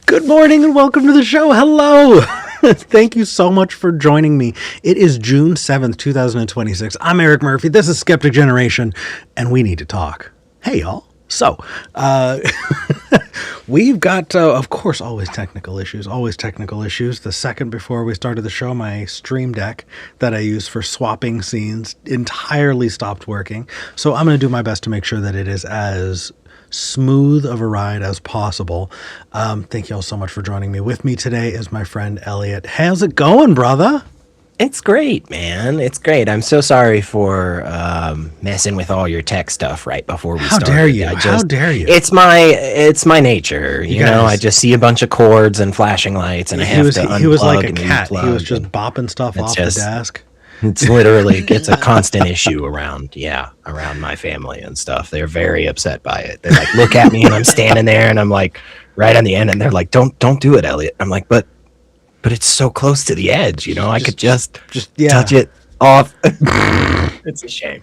Good morning and welcome to the show. Hello. Thank you so much for joining me. It is June 7th, 2026. I'm Eric Murphy. This is Skeptic Generation, and we need to talk. Hey, y'all. So, we've got, of course, always technical issues. The second before we started the show, my stream deck that I use for swapping scenes entirely stopped working. So I'm going to do my best to make sure that it is as smooth of a ride as possible. Thank you all so much for joining me. With me today is my friend Elliot. How's it going, brother? It's great, man. It's great. I'm so sorry for messing with all your tech stuff right before we started. How dare you? How dare you? It's my nature. You know, I just see a bunch of cords and flashing lights, and I have to unplug. He was like a cat. Replug, he was just bopping stuff off the desk. It's literally, it's a constant issue around my family and stuff. They're very upset by it. They like look at me and I'm standing there and I'm like right on the end and they're like, don't do it, Elliot. I'm like, but it's so close to the edge, you know, I could just touch it off. It's a shame.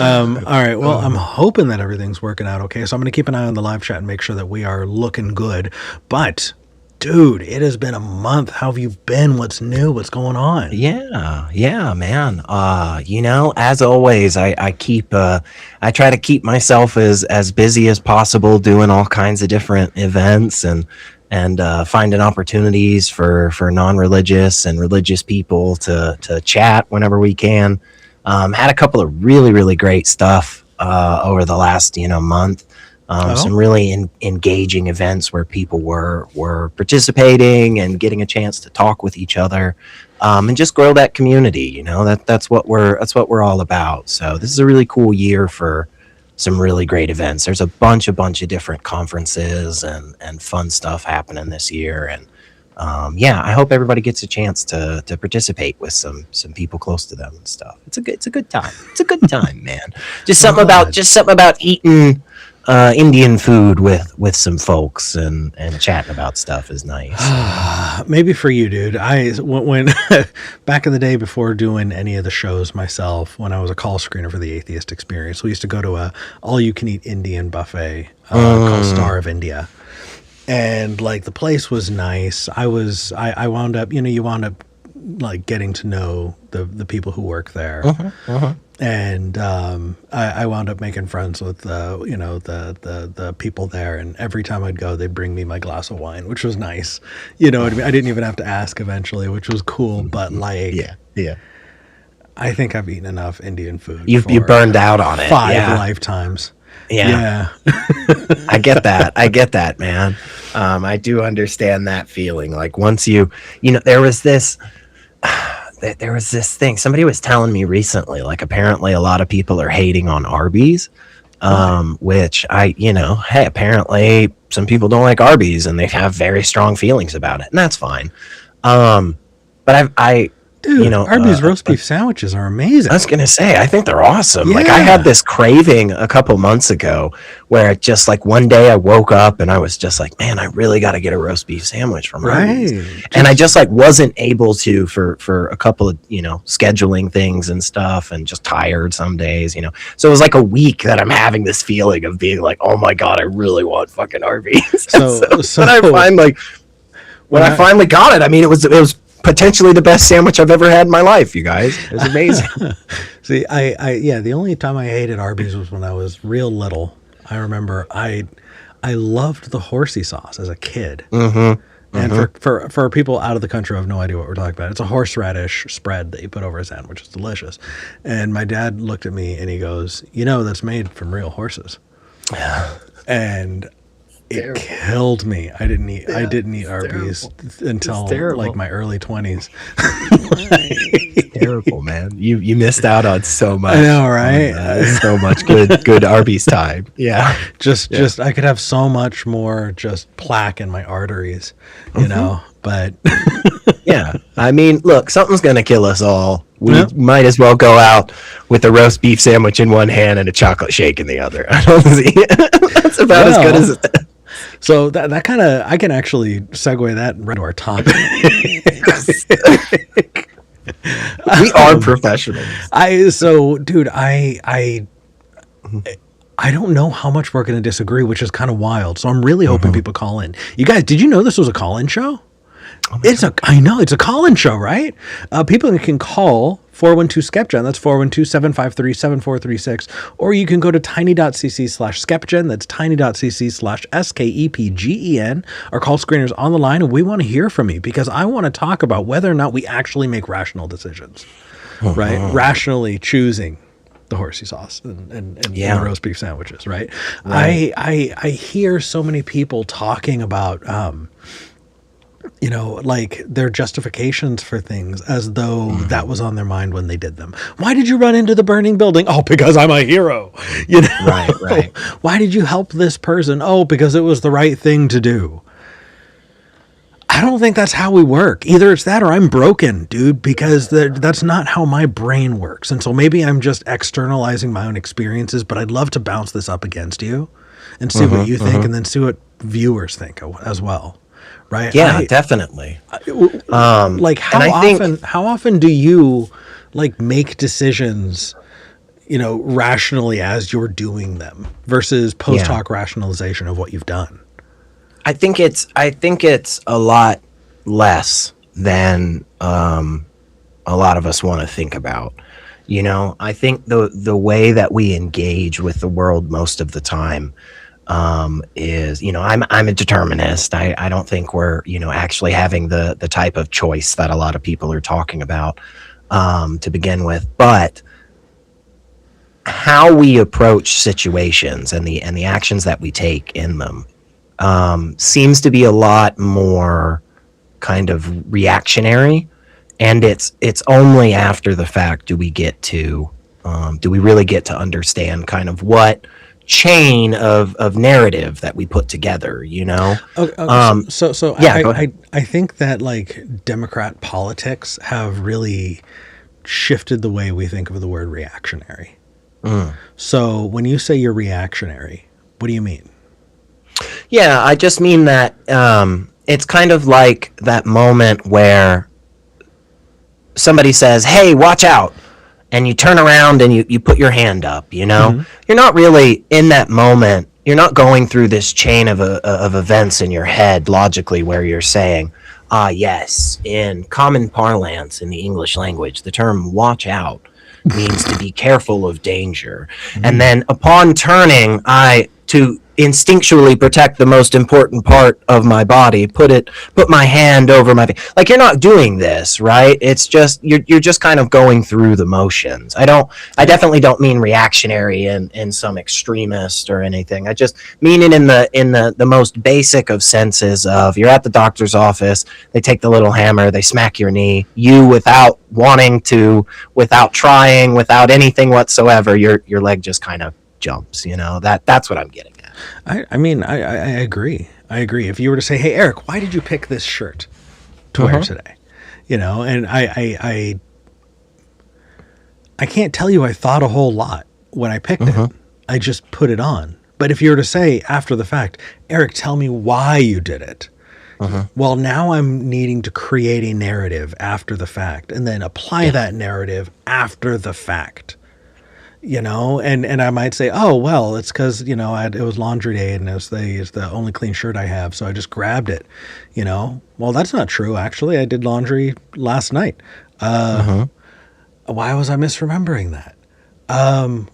All right. Well, I'm hoping that everything's working out okay. So I'm going to keep an eye on the live chat and make sure that we are looking good. But dude, it has been a month. How have you been? What's new? What's going on? Yeah, man. You know, as always, I try to keep myself as busy as possible, doing all kinds of different events and finding opportunities for non-religious and religious people to chat whenever we can. Had a couple of really great stuff over the last month. Some really engaging events where people were participating and getting a chance to talk with each other, and just grow that community. You know, that's what we're all about. So this is a really cool year for some really great events. There's a bunch of different conferences and fun stuff happening this year. And I hope everybody gets a chance to participate with some people close to them and stuff. It's a good time. It's a good time, man. Just something about eating Indian food with some folks and chatting about stuff is nice. Maybe for you, dude. When back in the day before doing any of the shows myself, when I was a call screener for the Atheist Experience, we used to go to a all-you-can-eat Indian buffet called Star of India, and like the place was nice. I wound up, you wound up like getting to know the people who work there. And I wound up making friends with the people there, and every time I'd go, they'd bring me my glass of wine, which was nice. You know what I mean? I didn't even have to ask eventually, which was cool. But like, yeah, I think I've eaten enough Indian food. You burned out on it 5 lifetimes. Yeah. I get that, man. I do understand that feeling. Like once there was this thing somebody was telling me recently, like apparently a lot of people are hating on Arby's, which hey, apparently some people don't like Arby's and they have very strong feelings about it, and that's fine. But Dude, Arby's roast beef sandwiches are amazing. I was going to say, I think they're awesome. Yeah. Like I had this craving a couple months ago where just like one day I woke up and I was just like, man, I really got to get a roast beef sandwich from Arby's. And I just like wasn't able to for a couple of, scheduling things and stuff, and just tired some days, So it was like a week that I'm having this feeling of being like, oh my God, I really want fucking Arby's. So when I finally got it, I mean, it was potentially the best sandwich I've ever had in my life, you guys. It was amazing. See, the only time I hated Arby's was when I was real little. I remember I loved the horsey sauce as a kid. And for people out of the country who have no idea what we're talking about, it's a horseradish spread that you put over a sandwich. It's delicious. And my dad looked at me and he goes, that's made from real horses. And it killed me. I didn't eat Arby's until like my early 20s. Terrible, man. You missed out on so much. I know, right? So much good Arby's time. Yeah. Just I could have so much more just plaque in my arteries, you know. But yeah, I mean, look, something's gonna kill us all. We might as well go out with a roast beef sandwich in one hand and a chocolate shake in the other. I don't see. That's about as good as it. So that kind of, I can actually segue that right to our topic. We are professionals. I I don't know how much we're going to disagree, which is kind of wild. So I'm really hoping people call in. You guys, did you know this was a call-in show? I know it's a call-in show, right? People can call 412-SKEPGEN. That's 412-753-7436. Or you can go to tiny.cc/SKEPGEN. That's tiny.cc/SKEPGEN. Our call screener's on the line, and we want to hear from you because I want to talk about whether or not we actually make rational decisions, right? Rationally choosing the horsey sauce and the roast beef sandwiches, right? I hear so many people talking about like their justifications for things as though that was on their mind when they did them. Why did you run into the burning building? Oh, because I'm a hero. Right. Why did you help this person? Oh, because it was the right thing to do. I don't think that's how we work. Either it's that or I'm broken, dude, because that's not how my brain works. And so maybe I'm just externalizing my own experiences, but I'd love to bounce this up against you and see what you think and then see what viewers think as well. Right? Yeah, definitely. Like how often do you like make decisions, rationally as you're doing them versus post hoc rationalization of what you've done? I think it's a lot less than a lot of us want to think about. I think the way that we engage with the world most of the time is, I'm a determinist. I don't think we're, actually having the type of choice that a lot of people are talking about to begin with. But how we approach situations and the actions that we take in them seems to be a lot more kind of reactionary, and it's only after the fact do we really get to understand kind of what chain of narrative that we put together, Okay, I think that like Democrat politics have really shifted the way we think of the word reactionary. So when you say you're reactionary, what do you mean? Yeah, I just mean that it's kind of like that moment where somebody says, "Hey, watch out," and you turn around and you put your hand up. You're not really in that moment. You're not going through this chain of events in your head logically where you're saying, yes, in common parlance in the English language, the term "watch out" means to be careful of danger. And then upon turning, to instinctually protect the most important part of my body, put my hand over my face. Like, you're not doing this, right? It's just you're just kind of going through the motions. I definitely don't mean reactionary in some extremist or anything. I just mean it in the most basic of senses of you're at the doctor's office, they take the little hammer, they smack your knee, you without wanting to, without trying, without anything whatsoever, your leg just kind of jumps, that's what I'm getting at. I mean, I agree. I agree. If you were to say, "Hey, Eric, why did you pick this shirt to wear today?" And I can't tell you I thought a whole lot when I picked it. I just put it on. But if you were to say after the fact, "Eric, tell me why you did it." Well, now I'm needing to create a narrative after the fact and then apply that narrative after the fact. And I might say, "Oh, well, it's because, it was laundry day and it's the only clean shirt I have. So I just grabbed it, Well, that's not true. Actually, I did laundry last night. Why was I misremembering that?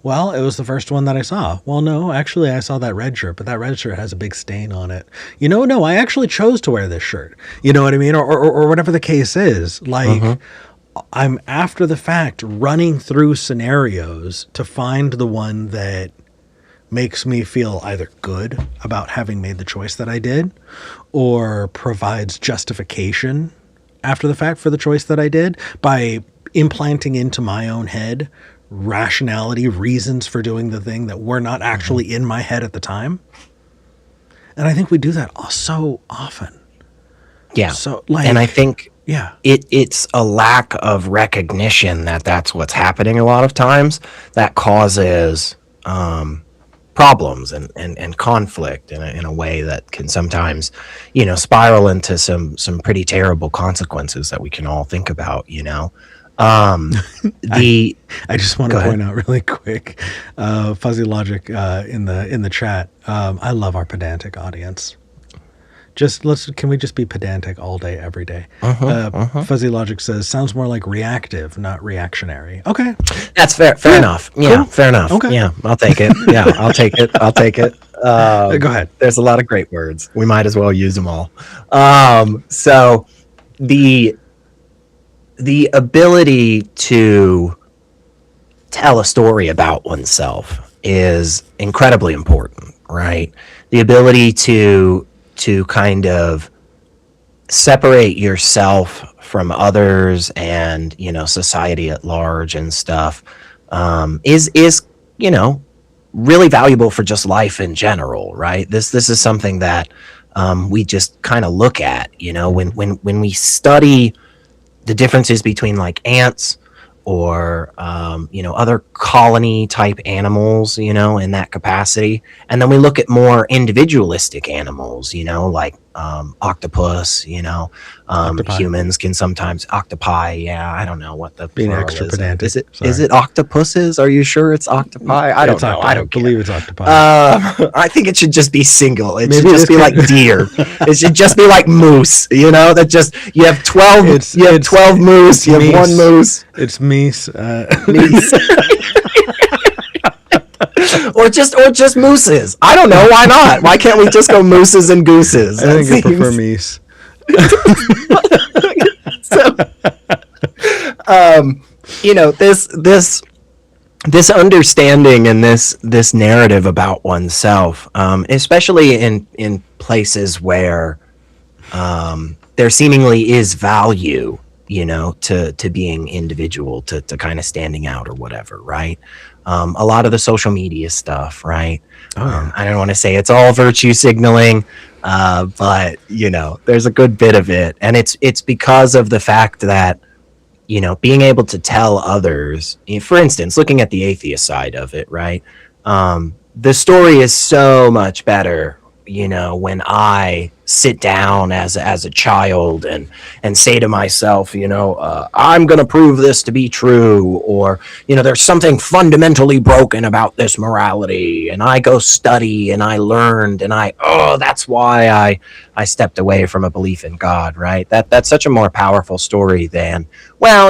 Well, it was the first one that I saw. Well, no, actually I saw that red shirt, but that red shirt has a big stain on it. No, I actually chose to wear this shirt. You know what I mean? Or whatever the case is. Like, I'm after the fact running through scenarios to find the one that makes me feel either good about having made the choice that I did or provides justification after the fact for the choice that I did by implanting into my own head rationality, reasons for doing the thing that were not actually in my head at the time. And I think we do that so often. Yeah. So and I think yeah, it's a lack of recognition that that's what's happening a lot of times that causes problems and conflict in a way that can sometimes, spiral into some pretty terrible consequences that we can all think about, The I just want Go to ahead. point out really quick, Fuzzy Logic in the chat. I love our pedantic audience. Can we just be pedantic all day, every day? Fuzzy Logic says sounds more like reactive, not reactionary. Okay, That's fair. Fair yeah, enough. Yeah, cool. fair enough. Okay, Yeah, I'll take it. Yeah, I'll take it. I'll take it. go ahead. There's a lot of great words. We might as well use them all. So the the ability to tell a story about oneself is incredibly important, right? The ability to kind of separate yourself from others and society at large and stuff is really valuable for just life in general, right? This is something that we just kind of look at, when we study the differences between like ants or other colony type animals, in that capacity. And then we look at more individualistic animals, like octopus, Octopi. humans can sometimes octopi. Yeah, I don't know what the Being plural extra is. pedantic. Is it octopuses? Are you sure it's octopi? I don't It's know. octopi. I don't care. Believe it's octopi. I think it should just be single. It Maybe should just this be could- like deer. It should just be like moose. That just you have 12. You have 12 moose. You have one moose. It's meese. Moose. or just mooses. I don't know. Why not? Why can't we just go mooses and gooses? I think I prefer meese. So, this understanding and this narrative about oneself, especially in places where there seemingly is value, to being individual, to kind of standing out or whatever, right? A lot of the social media stuff, right? I don't want to say it's all virtue signaling, but there's a good bit of it, and it's because of the fact that being able to tell others, for instance, looking at the atheist side of it, right? The story is so much better, when I sit down as a child and say to myself, I'm going to prove this to be true, or, there's something fundamentally broken about this morality, and I go study and I learned and that's why I stepped away from a belief in God, right? That's such a more powerful story than, well,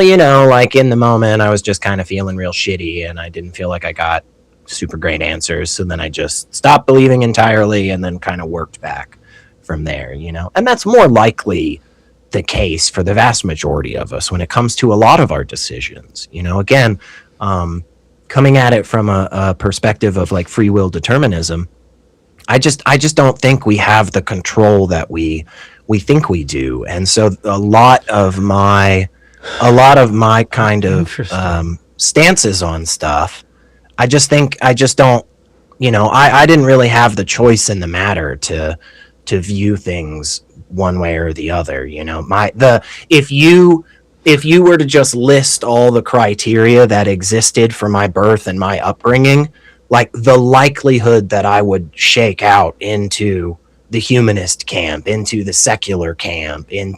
like in the moment I was just kind of feeling real shitty and I didn't feel like I got super great answers, so then I just stopped believing entirely and then kind of worked back from there, and that's more likely the case for the vast majority of us when it comes to a lot of our decisions. Again, coming at it from a perspective of like free will determinism, I just don't think we have the control that we think we do, and so a lot of my kind of stances on stuff, I just don't, I didn't really have the choice in the matter to view things one way or the other. If you were to just list all the criteria that existed for my birth and my upbringing, like the likelihood that I would shake out into the humanist camp, into the secular camp, in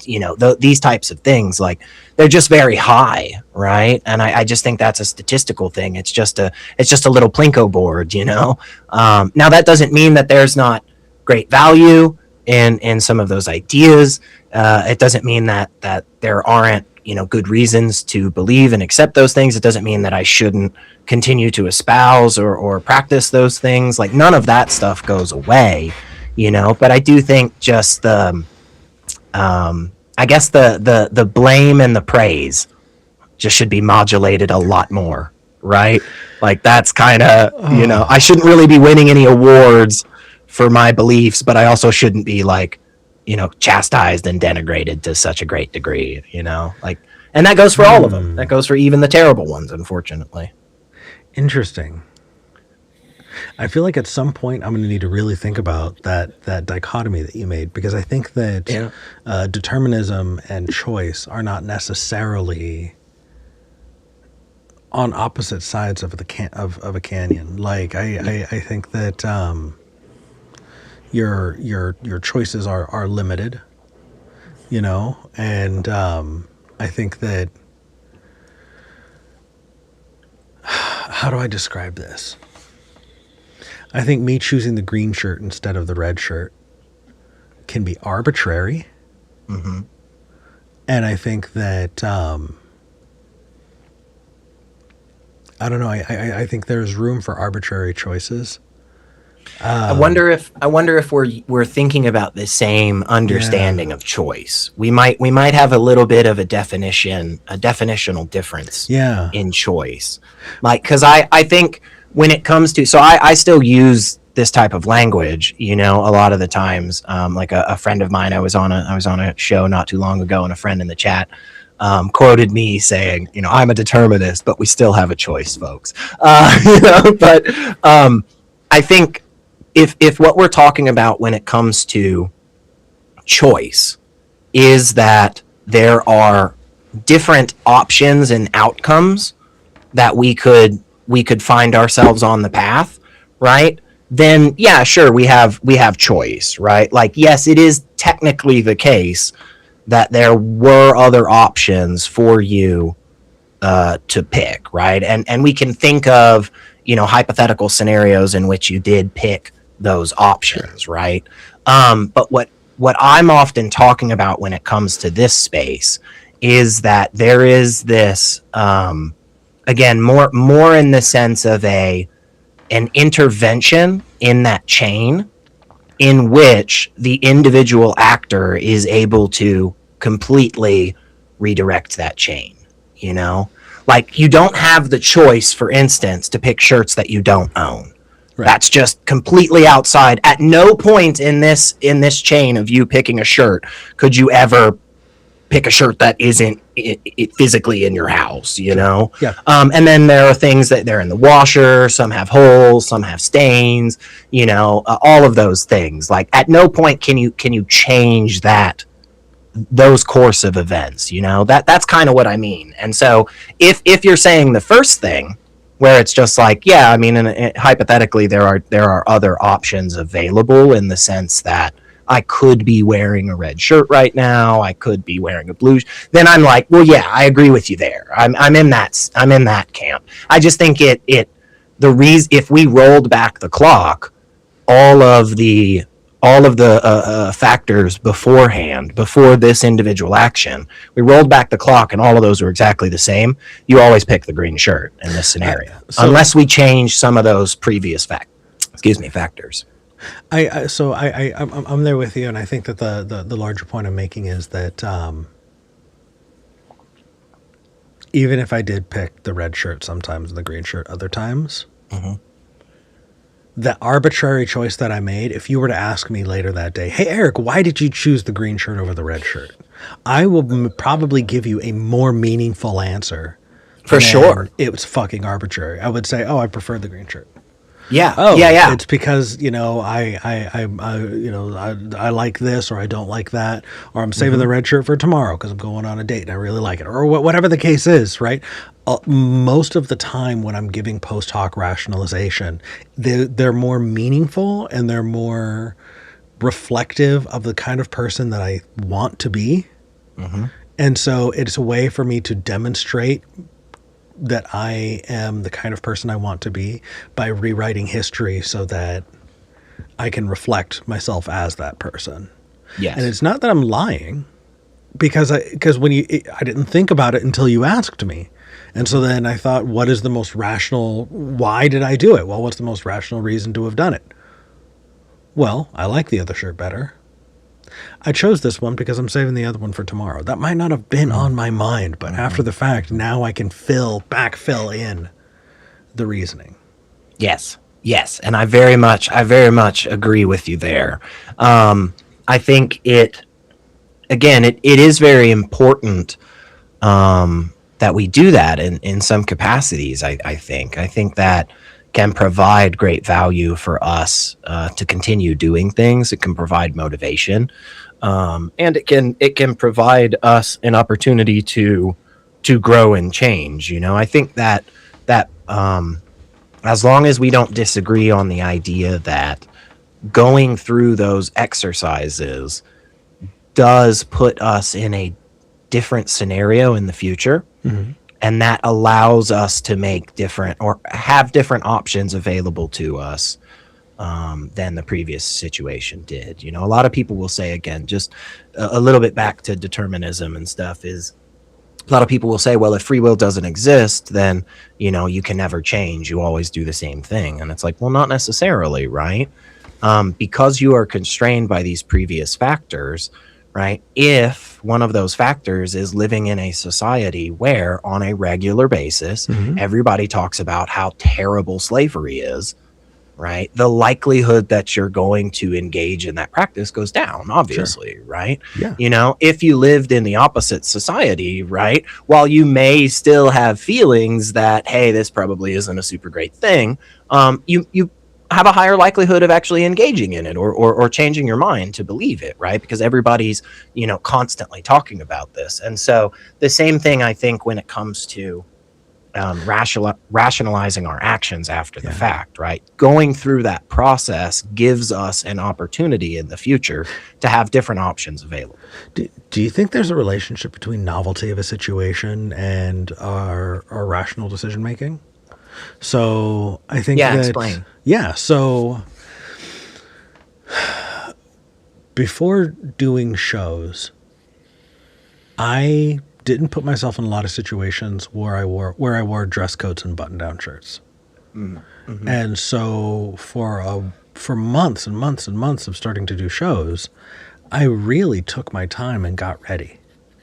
these types of things, like they're just very high, right? And I just think that's a statistical thing. It's just a little plinko board, Now that doesn't mean that there's not great value in some of those ideas. It doesn't mean that there aren't good reasons to believe and accept those things. It doesn't mean that I shouldn't continue to espouse or practice those things. Like none of that stuff goes away. But I do think just the blame and the praise just should be modulated a lot more, right? Like that's kind of, I shouldn't really be winning any awards for my beliefs, but I also shouldn't be like, chastised and denigrated to such a great degree, like, and that goes for all of them. That goes for even the terrible ones, unfortunately. Interesting. I feel like at some point I'm going to need to really think about that dichotomy that you made, because I think that determinism and choice are not necessarily on opposite sides of of a canyon. Like I think that your choices are limited, and I think that how do I describe this? I think me choosing the green shirt instead of the red shirt can be arbitrary. Mm-hmm. And I think that, I don't know, I think there's room for arbitrary choices. I wonder if we're thinking about the same understanding Yeah. of choice. We might have a little bit of a definitional difference Yeah. in choice. Like, because I think when it comes to, so I still use this type of language, a lot of the times. Like a friend of mine, I was on a show not too long ago, and a friend in the chat quoted me saying, I'm a determinist, but we still have a choice, folks. But I think if what we're talking about when it comes to choice is that there are different options and outcomes that we could find ourselves on the path, right? Then yeah, sure, we have choice, right? Like, yes, it is technically the case that there were other options for you to pick, right? And we can think of hypothetical scenarios in which you did pick those options, Sure. right? But what I'm often talking about when it comes to this space is that there is this again more in the sense of an intervention in that chain in which the individual actor is able to completely redirect that chain, you know? Like, you don't have the choice, for instance, to pick shirts that you don't own. Right. That's just completely outside. At no point in this chain of you picking a shirt could you ever pick a shirt that isn't physically in your house, Yeah. And then there are things that they're in the washer. Some have holes, some have stains. All of those things. Like, at no point can you change those course of events. That's kind of what I mean. And so if you're saying the first thing, where it's just like, yeah, I mean, hypothetically, there are other options available in the sense that I could be wearing a red shirt right now. I could be wearing a blue. Then I'm like, well, yeah, I agree with you there. I'm in that camp. I just think the reason, if we rolled back the clock, all of the factors beforehand, before this individual action, we rolled back the clock and all of those were exactly the same. You always pick the green shirt in this scenario, unless we change some of those previous factors. I'm there with you, and I think that the larger point I'm making is that even if I did pick the red shirt sometimes and the green shirt other times, Mm-hmm. the arbitrary choice that I made, if you were to ask me later that day, hey, Eric, why did you choose the green shirt over the red shirt? I will probably give you a more meaningful answer. For sure. It was fucking arbitrary. I would say, oh, I prefer the green shirt. Yeah. Oh, yeah. It's because I like this, or I don't like that, or I'm saving the red shirt for tomorrow because I'm going on a date and I really like it, or whatever the case is, right? Most of the time when I'm giving post hoc rationalization, they're more meaningful and they're more reflective of the kind of person that I want to be, and so it's a way for me to demonstrate that I am the kind of person I want to be by rewriting history so that I can reflect myself as that person. Yes. And it's not that I'm lying, because I didn't think about it until you asked me. And so then I thought, what is the most rational, why did I do it? Well, what's the most rational reason to have done it? Well, I like the other shirt better. I chose this one because I'm saving the other one for tomorrow. That might not have been on my mind, but after the fact, now I can backfill in the reasoning. Yes. And I very much agree with you there. I think it is very important that we do that in some capacities. I think that can provide great value for us to continue doing things. It can provide motivation, and it can provide us an opportunity to grow and change. I think that as long as we don't disagree on the idea that going through those exercises does put us in a different scenario in the future, and that allows us to make different or have different options available to us than the previous situation did. You know, a lot of people will say, again, just a little bit back to determinism and stuff, is a lot of people will say, well, if free will doesn't exist, then, you know, you can never change. You always do the same thing. And it's like, well, not necessarily, right? Because you are constrained by these previous factors, right? If one of those factors is living in a society where on a regular basis, everybody talks about how terrible slavery is, right? The likelihood that you're going to engage in that practice goes down, obviously, Sure. right? Yeah. You know, if you lived in the opposite society, right, while you may still have feelings that, hey, this probably isn't a super great thing, you have a higher likelihood of actually engaging in it or changing your mind to believe it, right? Because everybody's, you know, constantly talking about this. And so the same thing, I think, when it comes to rationalizing our actions after the fact, right? Going through that process gives us an opportunity in the future to have different options available. Do you think there's a relationship between novelty of a situation and our rational decision making? So I think Yeah, that, explain. yeah. So before doing shows, I didn't put myself in a lot of situations where I wore dress coats and button down shirts. Mm-hmm. And so for months and months and months of starting to do shows, I really took my time and got ready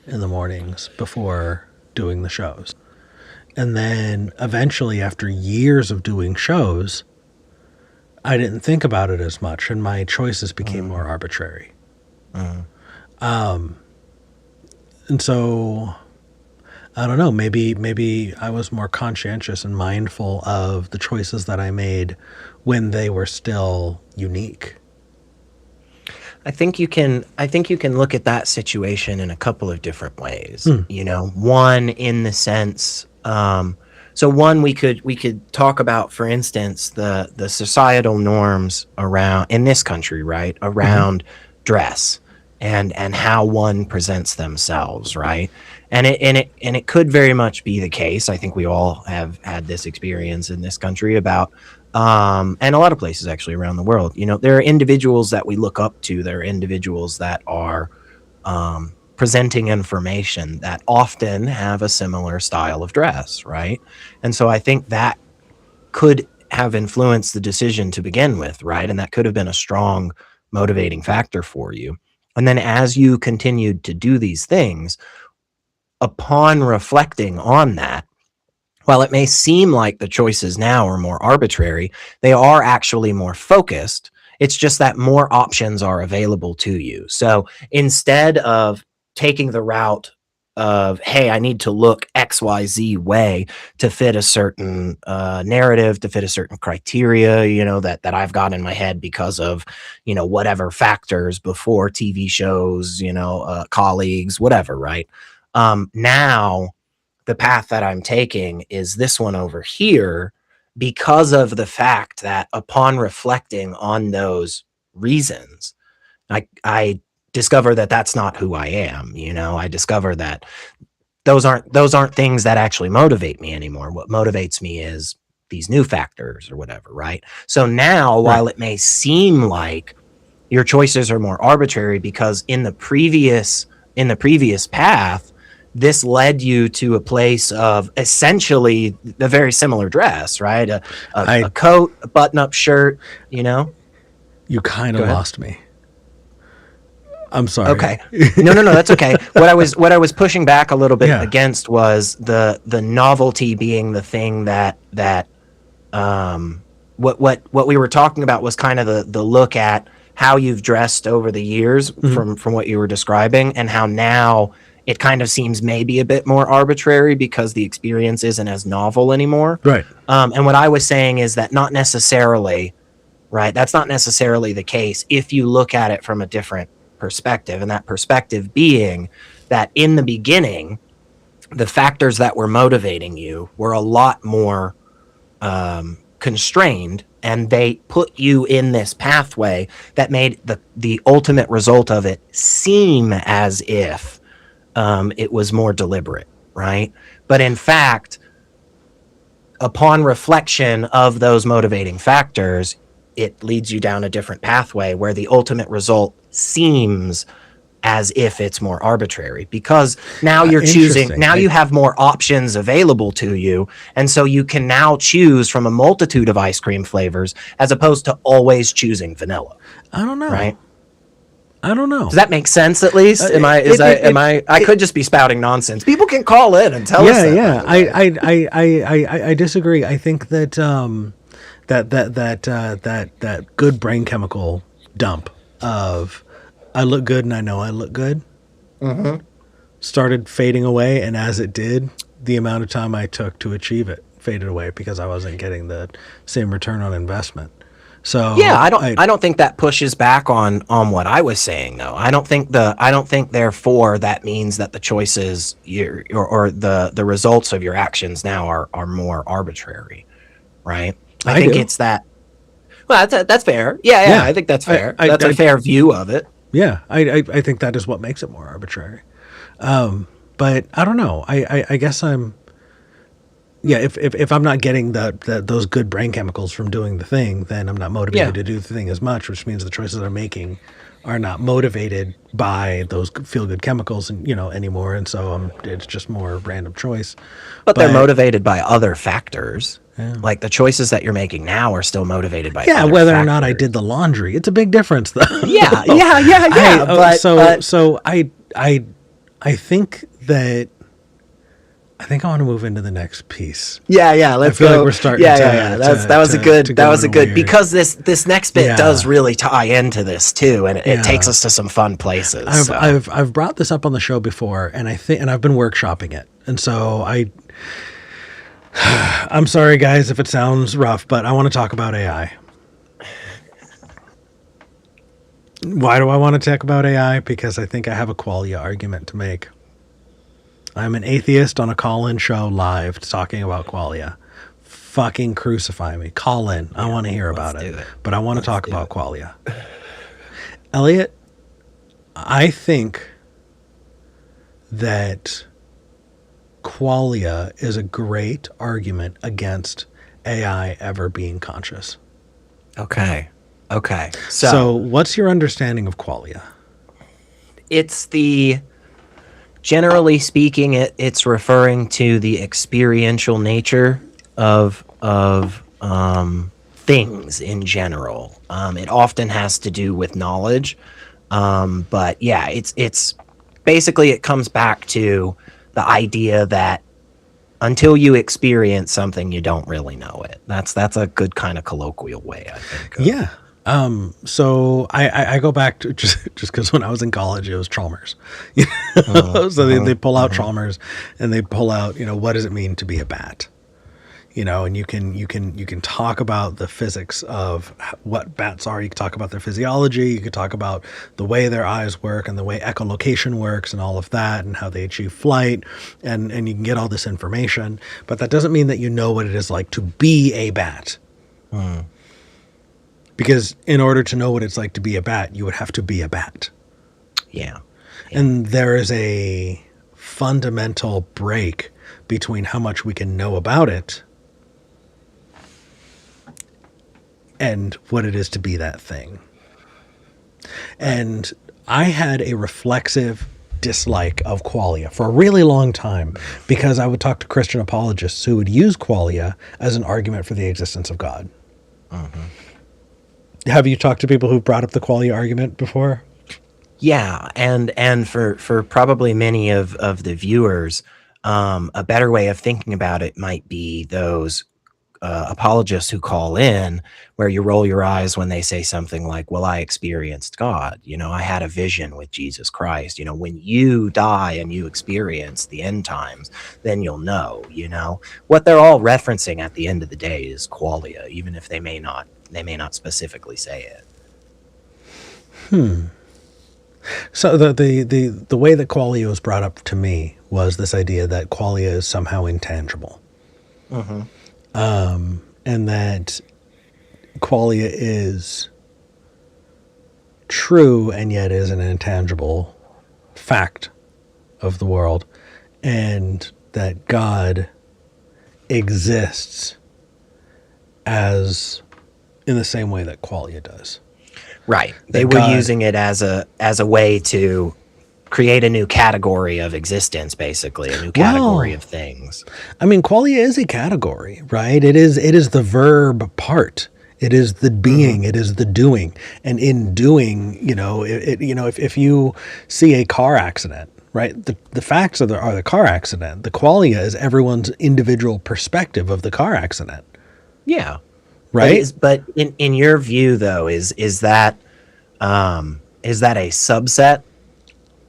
in the mornings before doing the shows. And then eventually, after years of doing shows, I didn't think about it as much, and my choices became more arbitrary. And so, I don't know, maybe I was more conscientious and mindful of the choices that I made when they were still unique. I think you can look at that situation in a couple of different ways. You know, one in the sense, so one, we could talk about, for instance, the societal norms around in this country, right, around dress and how one presents themselves, right? And it could very much be the case. I think we all have had this experience in this country about and a lot of places actually around the world. You know, there are individuals that we look up to. There are individuals that are presenting information that often have a similar style of dress, right? And so I think that could have influenced the decision to begin with, right? And that could have been a strong motivating factor for you. And then as you continued to do these things, upon reflecting on that, while it may seem like the choices now are more arbitrary, they are actually more focused. It's just that more options are available to you. So instead of taking the route of, hey, I need to look XYZ way to fit a certain narrative, to fit a certain criteria, you know, that I've got in my head because of, you know, whatever factors before, TV shows, you know, colleagues, whatever, right? Now the path that I'm taking is this one over here because of the fact that upon reflecting on those reasons, I discover that that's not who I am. You know, I discover that those aren't things that actually motivate me anymore. What motivates me is these new factors or whatever, right? So now, while it may seem like your choices are more arbitrary because in the previous path, this led you to a place of essentially a very similar dress, right? A coat, a button-up shirt, you know? You kind of lost me. I'm sorry. Okay. No, that's okay. What I was pushing back a little bit against was the novelty being the thing that what we were talking about was kind of the look at how you've dressed over the years from what you were describing, and how now it kind of seems maybe a bit more arbitrary because the experience isn't as novel anymore. Right. And what I was saying is that not necessarily, right? That's not necessarily the case if you look at it from a different perspective, and that perspective being that in the beginning, the factors that were motivating you were a lot more constrained, and they put you in this pathway that made the ultimate result of it seem as if it was more deliberate, right? But in fact, upon reflection of those motivating factors, it leads you down a different pathway where the ultimate result seems as if it's more arbitrary, because now you're choosing, now you have more options available to you. And so you can now choose from a multitude of ice cream flavors as opposed to always choosing vanilla. I don't know. Right? I don't know. Does that make sense at least? I could just be spouting nonsense. People can call in and tell us that. Yeah. I disagree. I think that that good brain chemical dump of I look good and I know I look good started fading away, and as it did, the amount of time I took to achieve it faded away because I wasn't getting the same return on investment. So yeah, I don't think that pushes back on what I was saying though. I don't think therefore that means that the choices or the results of your actions now are more arbitrary, right? I think it's that. Well, that's fair. Yeah, I think that's fair. That's a fair view of it. Yeah, I think that is what makes it more arbitrary. But I don't know. I guess I'm. Yeah, if I'm not getting those good brain chemicals from doing the thing, then I'm not motivated to do the thing as much, which means the choices I'm making are not motivated by those feel-good chemicals and anymore, and so it's just more random choice. But they're motivated by other factors. Yeah. Like the choices that you're making now are still motivated by other whether factors. Or not I did the laundry. It's a big difference though. Yeah. I think that I want to move into the next piece. Yeah. Let's go. Like we're starting. That was a good because this next bit does really tie into this too, and it takes us to some fun places. I've brought this up on the show before, and I've been workshopping it, and so I'm sorry guys if it sounds rough, but I want to talk about AI. Why do I want to talk about AI? Because I think I have a qualia argument to make. I'm an atheist on a call-in show live talking about qualia. Fucking crucify me. Call in. I want to hear about it. But I want to talk about qualia. Elliot, I think that qualia is a great argument against AI ever being conscious. Okay. So what's your understanding of qualia? It's generally speaking, it's referring to the experiential nature of things in general. It often has to do with knowledge, but yeah, it's basically it comes back to the idea that until you experience something, you don't really know it. That's a good kind of colloquial way, I think. Yeah. So I go back to just because when I was in college, it was Chalmers. So they pull out Chalmers and they pull out, what does it mean to be a bat? And you can talk about the physics of what bats are. You can talk about their physiology. You can talk about the way their eyes work and the way echolocation works and all of that and how they achieve flight. And you can get all this information, but that doesn't mean that you know what it is like to be a bat. Because in order to know what it's like to be a bat, you would have to be a bat. Yeah. And there is a fundamental break between how much we can know about it and what it is to be that thing. And I had a reflexive dislike of qualia for a really long time because I would talk to Christian apologists who would use qualia as an argument for the existence of God. Have you talked to people who brought up the qualia argument before? Yeah, and for probably many of the viewers, a better way of thinking about it might be those apologists who call in where you roll your eyes when they say something like, well, I experienced God. I had a vision with Jesus Christ. When you die and you experience the end times, then you'll know. What they're all referencing at the end of the day is qualia, even if they may not specifically say it. So the way that qualia was brought up to me was this idea that qualia is somehow intangible. And that qualia is true and yet is an intangible fact of the world. And that God exists as in the same way that qualia does. Right. They That were God, using it as a way to create a new category of existence, basically, a new category well, of things. I mean, qualia is a category, right? It is the verb part. It is the being. It is the doing. And in doing, if you see a car accident, right? The facts are the car accident. The qualia is everyone's individual perspective of the car accident, Yeah. right? But in your view though, is that a subset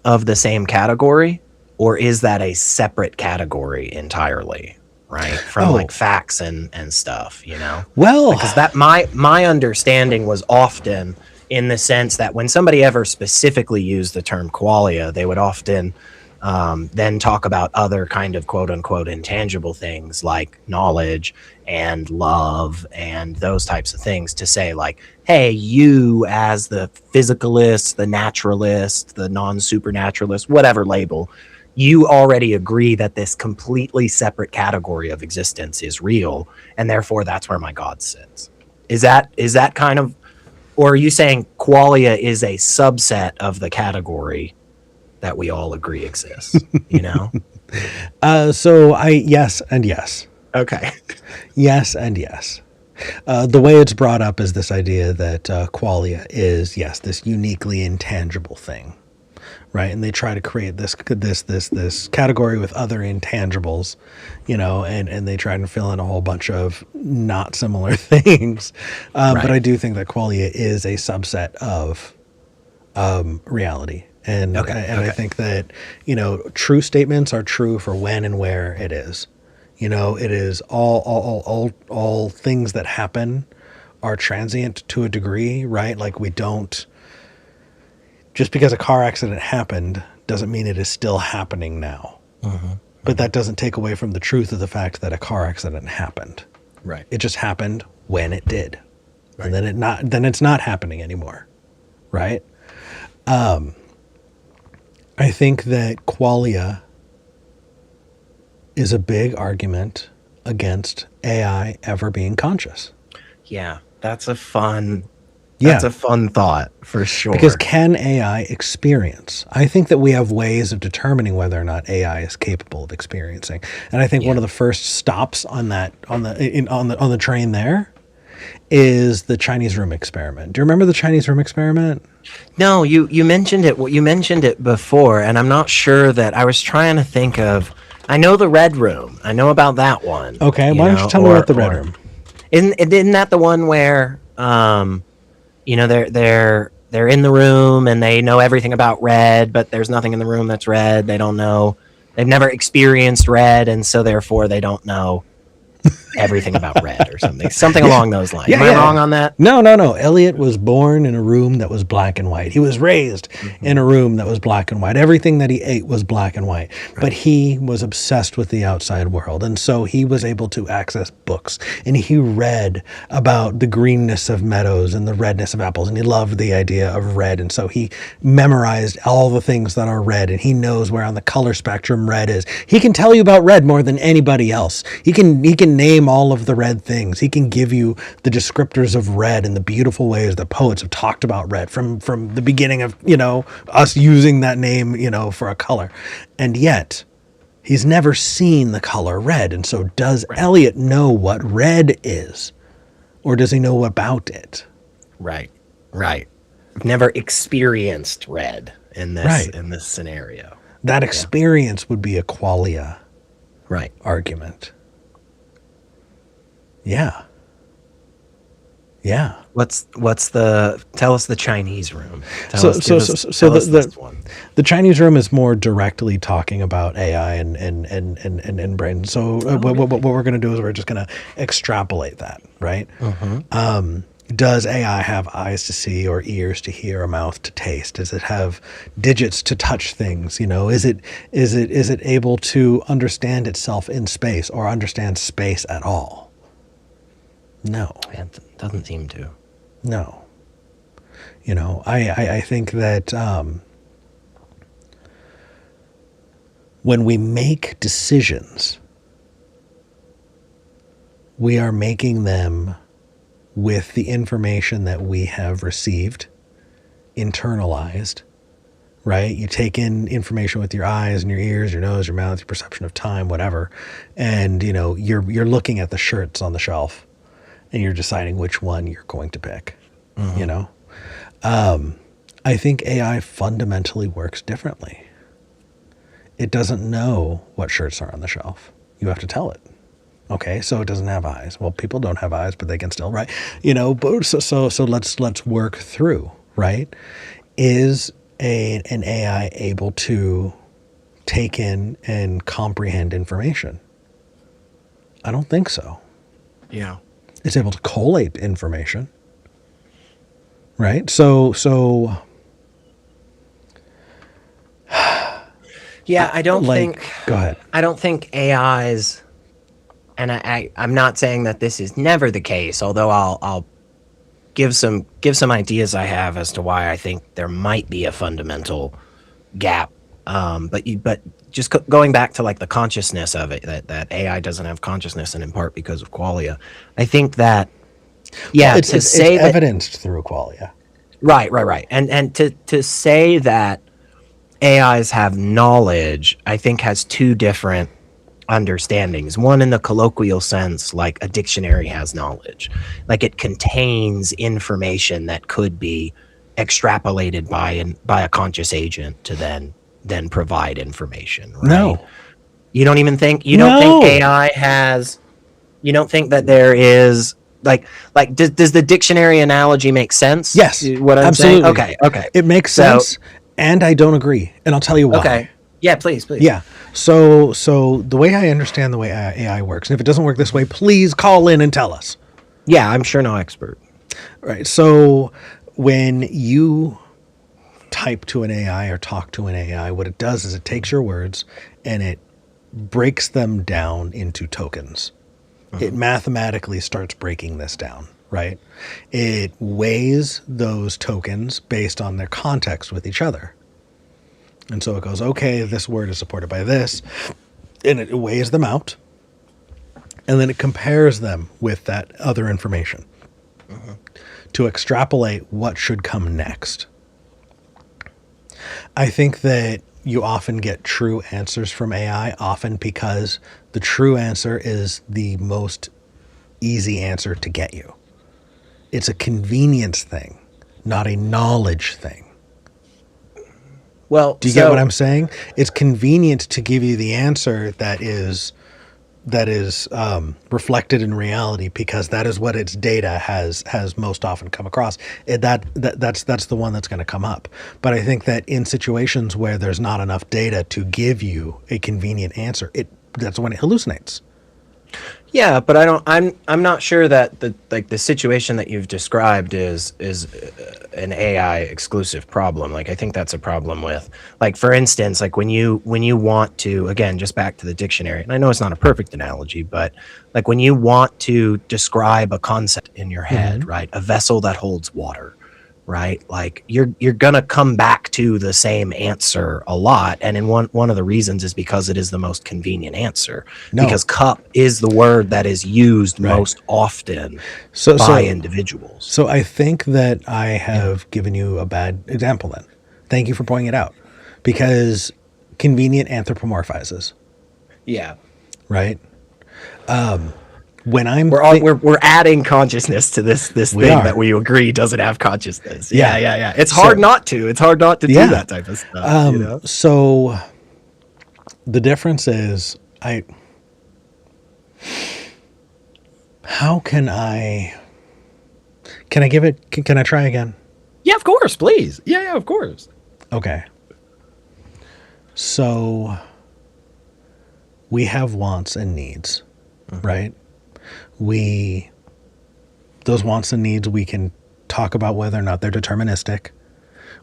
of the same category, or is that a separate category entirely, right? From Oh, like facts and stuff, you know? well, Because that my understanding was often in the sense that when somebody ever specifically used the term qualia, they would often then talk about other kind of quote unquote intangible things like knowledge and love and those types of things to say like, hey, you as the physicalist, the naturalist, the non-supernaturalist, whatever label, you already agree that this completely separate category of existence is real, and therefore that's where my God sits. Is that kind of, or are you saying qualia is a subset of the category that we all agree exists, you know? so yes and yes. Okay. Yes and yes. The way it's brought up is this idea that qualia is, yes, this uniquely intangible thing, right? And they try to create this category with other intangibles, and they try to fill in a whole bunch of not similar things. But Right. I do think that qualia is a subset of reality. And Okay. and I Okay. think that true statements are true for when and where it is. It is all things that happen are transient to a degree, right? Like we don't just because a car accident happened doesn't mean it is still happening now. But that doesn't take away from the truth of the fact that a car accident happened. Right. It just happened when it did. Right. And then it's not happening anymore. Right? I think that qualia is a big argument against AI ever being conscious. Yeah. That's a fun Yeah. thought for sure. Because can AI experience? I think that we have ways of determining whether or not AI is capable of experiencing. And I think one of the first stops on the train there is the Chinese room experiment. Do you remember the Chinese room experiment? No, you mentioned it. You mentioned it before, and I'm not sure that I was trying to think of. I know the Red Room. I know about that one. Okay, why don't you tell me about the Red Room? Isn't that the one where they're in the room and they know everything about red, but there's nothing in the room that's red. They don't know. They've never experienced red, and so therefore they don't know everything about red or something along those lines. Am I wrong on that? No. Elliot was born in a room that was black and white. He was raised in a room that was black and white. Everything that he ate was black and white. Right. But he was obsessed with the outside world. And so he was able to access books. And he read about the greenness of meadows and the redness of apples. And he loved the idea of red. And so he memorized all the things that are red. And he knows where on the color spectrum red is. He can tell you about red more than anybody else. He can name all of the red things. He can give you the descriptors of red and the beautiful ways that poets have talked about red from the beginning of, us using that name, for a color. And yet he's never seen the color red. And so does Elliot know what red is, or does he know about it? Right. I've never experienced red in this scenario. That experience would be a qualia argument. Yeah. Tell us the Chinese room. The Chinese room is more directly talking about AI and brain. So what we're going to do is we're just going to extrapolate that, right? Does AI have eyes to see, or ears to hear, a mouth to taste? Does it have digits to touch things? Is it able to understand itself in space, or understand space at all? No. It doesn't seem to. No. I think that when we make decisions, we are making them with the information that we have received, internalized, right? You take in information with your eyes and your ears, your nose, your mouth, your perception of time, whatever. And, you're looking at the shirts on the shelf and you're deciding which one you're going to pick, you know? I think AI fundamentally works differently. It doesn't know what shirts are on the shelf. You have to tell it. Okay, so it doesn't have eyes. Well, people don't have eyes, but they can still, right? But so let's work through, right? Is an AI able to take in and comprehend information? I don't think so. Yeah. It's able to collate information, right? So Yeah, I don't like, think. go ahead. I don't think AIs, and I'm not saying that this is never the case. Although I'll give some ideas I have as to why I think there might be a fundamental gap. But just going back to like the consciousness of it, that AI doesn't have consciousness, and in part because of qualia. I think that It's evidenced through qualia. Right. And to say that AIs have knowledge, I think has two different understandings. One in the colloquial sense, like a dictionary has knowledge, like it contains information that could be extrapolated by a conscious agent to then provide information. Right? No. You don't even think No. think AI has. You don't think that there is like does the dictionary analogy make sense? Yes. What I'm absolutely. saying. Okay. It makes sense, and I don't agree, and I'll tell you why. Okay. Yeah, please. Yeah. So the way I understand the way AI works, and if it doesn't work this way, please call in and tell us. Yeah, I'm sure no expert. Right. So when you type to an AI or talk to an AI, what it does is it takes your words and it breaks them down into tokens. It mathematically starts breaking this down, right? It weighs those tokens based on their context with each other. And so it goes, okay, this word is supported by this, and it weighs them out, and then it compares them with that other information to extrapolate what should come next. I think that you often get true answers from AI, often because the true answer is the most easy answer to get you. It's a convenience thing, not a knowledge thing. Well, do you get what I'm saying? It's convenient to give you the answer that is reflected in reality, because that is what its data has most often come across. That's the one that's going to come up. But I think that in situations where there's not enough data to give you a convenient answer, that's when it hallucinates. Yeah, but I'm not sure that the situation that you've described is an AI exclusive problem. Like, I think that's a problem with, like, for instance, like when you want to, again, just back to the dictionary, and I know it's not a perfect analogy, but like when you want to describe a concept in your head, right? A vessel that holds water, right? Like you're gonna come back to the same answer a lot, and in one of the reasons is because it is the most convenient answer. Because cup is the word that is used most often by individuals. So I think that I have given you a bad example then. Thank you for pointing it out, because convenient anthropomorphizes. Yeah. Right. When we're adding consciousness to this thing that we agree doesn't have consciousness. Yeah. It's hard not to. It's hard not to do that type of stuff. So the difference is, how can I give it? Can I try again? Yeah, of course, please. Yeah, of course. Okay. So we have wants and needs, right? Those wants and needs, we can talk about whether or not they're deterministic.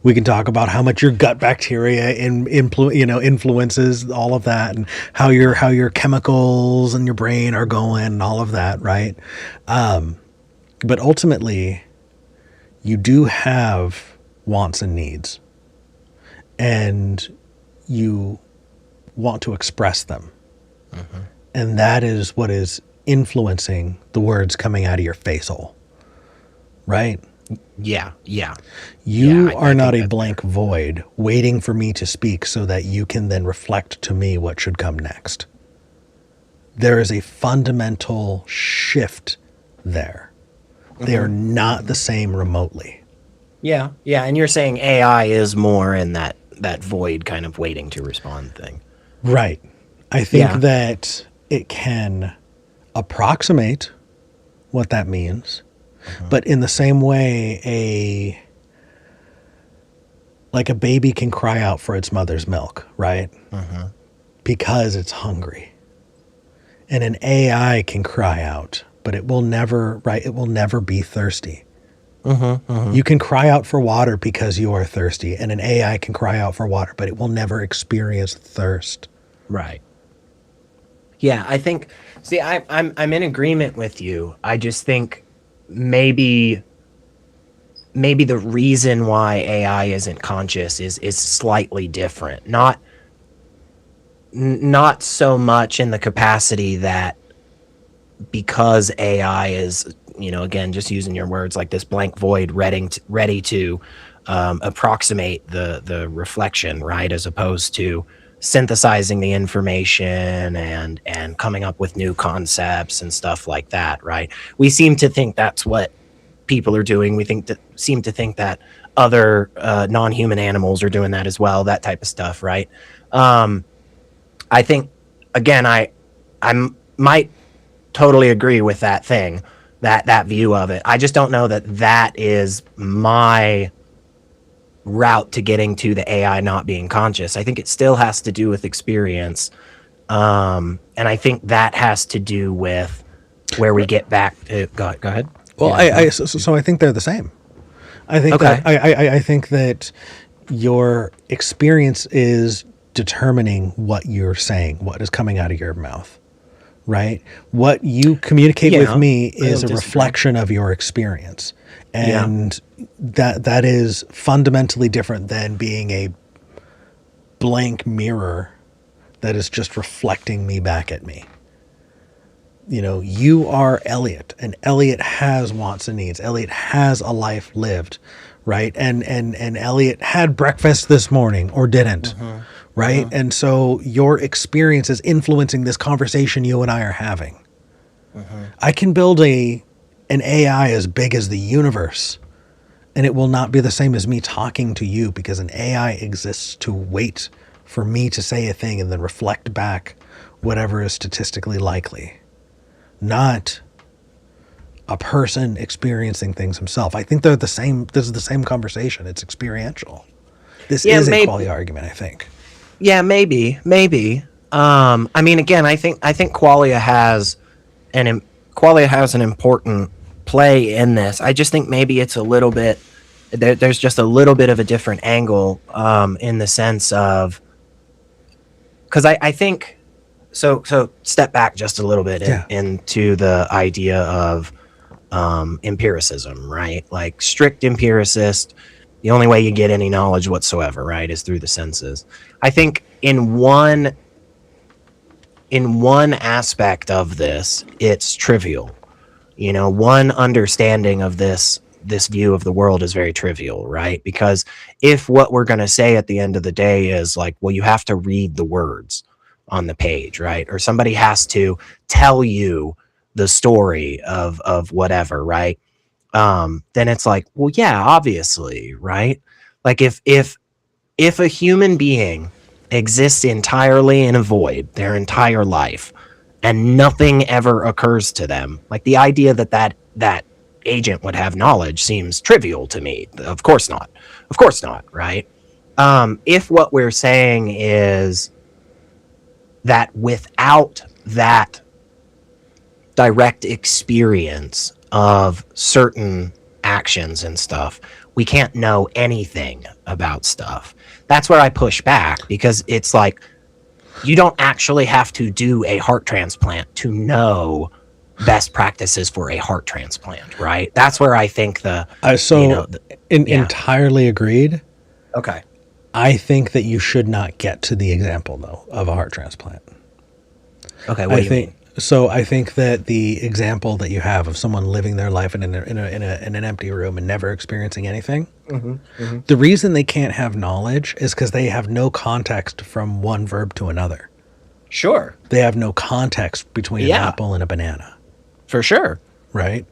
We can talk about how much your gut bacteria influences all of that, and how your chemicals and your brain are going and all of that, right? But ultimately, you do have wants and needs, and you want to express them. And that is what is influencing the words coming out of your face hole. Right? Yeah. You I are not think a blank void waiting for me to speak so that you can then reflect to me what should come next. There is a fundamental shift there. They are not the same remotely. Yeah. And you're saying AI is more in that void kind of waiting to respond thing. Right. I think Yeah. that it can approximate what that means, but in the same way, a baby can cry out for its mother's milk, right? Because it's hungry. And an AI can cry out, but it will never, right? It will never be thirsty. You can cry out for water because you are thirsty, and an AI can cry out for water, but it will never experience thirst. Right. Yeah, I think. See, I'm in agreement with you. I just think maybe the reason why AI isn't conscious is slightly different. Not so much in the capacity that because AI is, again, just using your words, like this blank void ready to approximate the reflection, right, as opposed to synthesizing the information and coming up with new concepts and stuff like that, right? We seem to think that's what people are doing. We seem to think that other non-human animals are doing that as well, that type of stuff, right? I think, again, I might totally agree with that thing, that view of it. I just don't know that is my route to getting to the AI not being conscious. I think it still has to do with experience. And I think that has to do with where we get back to, go ahead. Well, Yeah. so I think they're the same. I think Okay. I think that your experience is determining what you're saying, what is coming out of your mouth, right? What you communicate Yeah, with me I don't is a disagree. reflection of your experience. Yeah. And that is fundamentally different than being a blank mirror that is just reflecting me back at me. You are Elliot, and Elliot has wants and needs. Elliot has a life lived, right? And Elliot had breakfast this morning or didn't, right? And so your experience is influencing this conversation you and I are having. I can build an AI as big as the universe, and it will not be the same as me talking to you, because an AI exists to wait for me to say a thing and then reflect back whatever is statistically likely. Not a person experiencing things himself. I think they're the same. This is the same conversation. It's experiential. This is a quality argument, I think. Yeah, maybe. I mean, again, I think qualia has an important play in this. I just think maybe it's a little bit. There's just a little bit of a different angle in the sense of, because I think. So step back just a little bit into the idea of empiricism, right? Like strict empiricist, the only way you get any knowledge whatsoever, right, is through the senses. I think in one aspect of this, it's trivial. One understanding of this view of the world is very trivial, right? Because if what we're going to say at the end of the day is like, well, you have to read the words on the page, right? Or somebody has to tell you the story of whatever, right? Then it's like, well, yeah, obviously, right? Like if a human being exists entirely in a void their entire life and nothing ever occurs to them, like the idea that agent would have knowledge seems trivial to me. Of course not, right? If what we're saying is that without that direct experience of certain actions and stuff, we can't know anything about stuff. That's where I push back, because it's like, you don't actually have to do a heart transplant to know best practices for a heart transplant, right? That's where I think Entirely agreed. Okay. I think that you should not get to the example though of a heart transplant. Okay, what do you mean? So I think that the example that you have of someone living their life in an empty room and never experiencing anything, the reason they can't have knowledge is because they have no context from one verb to another. Sure. They have no context between an apple and a banana. For sure. Right?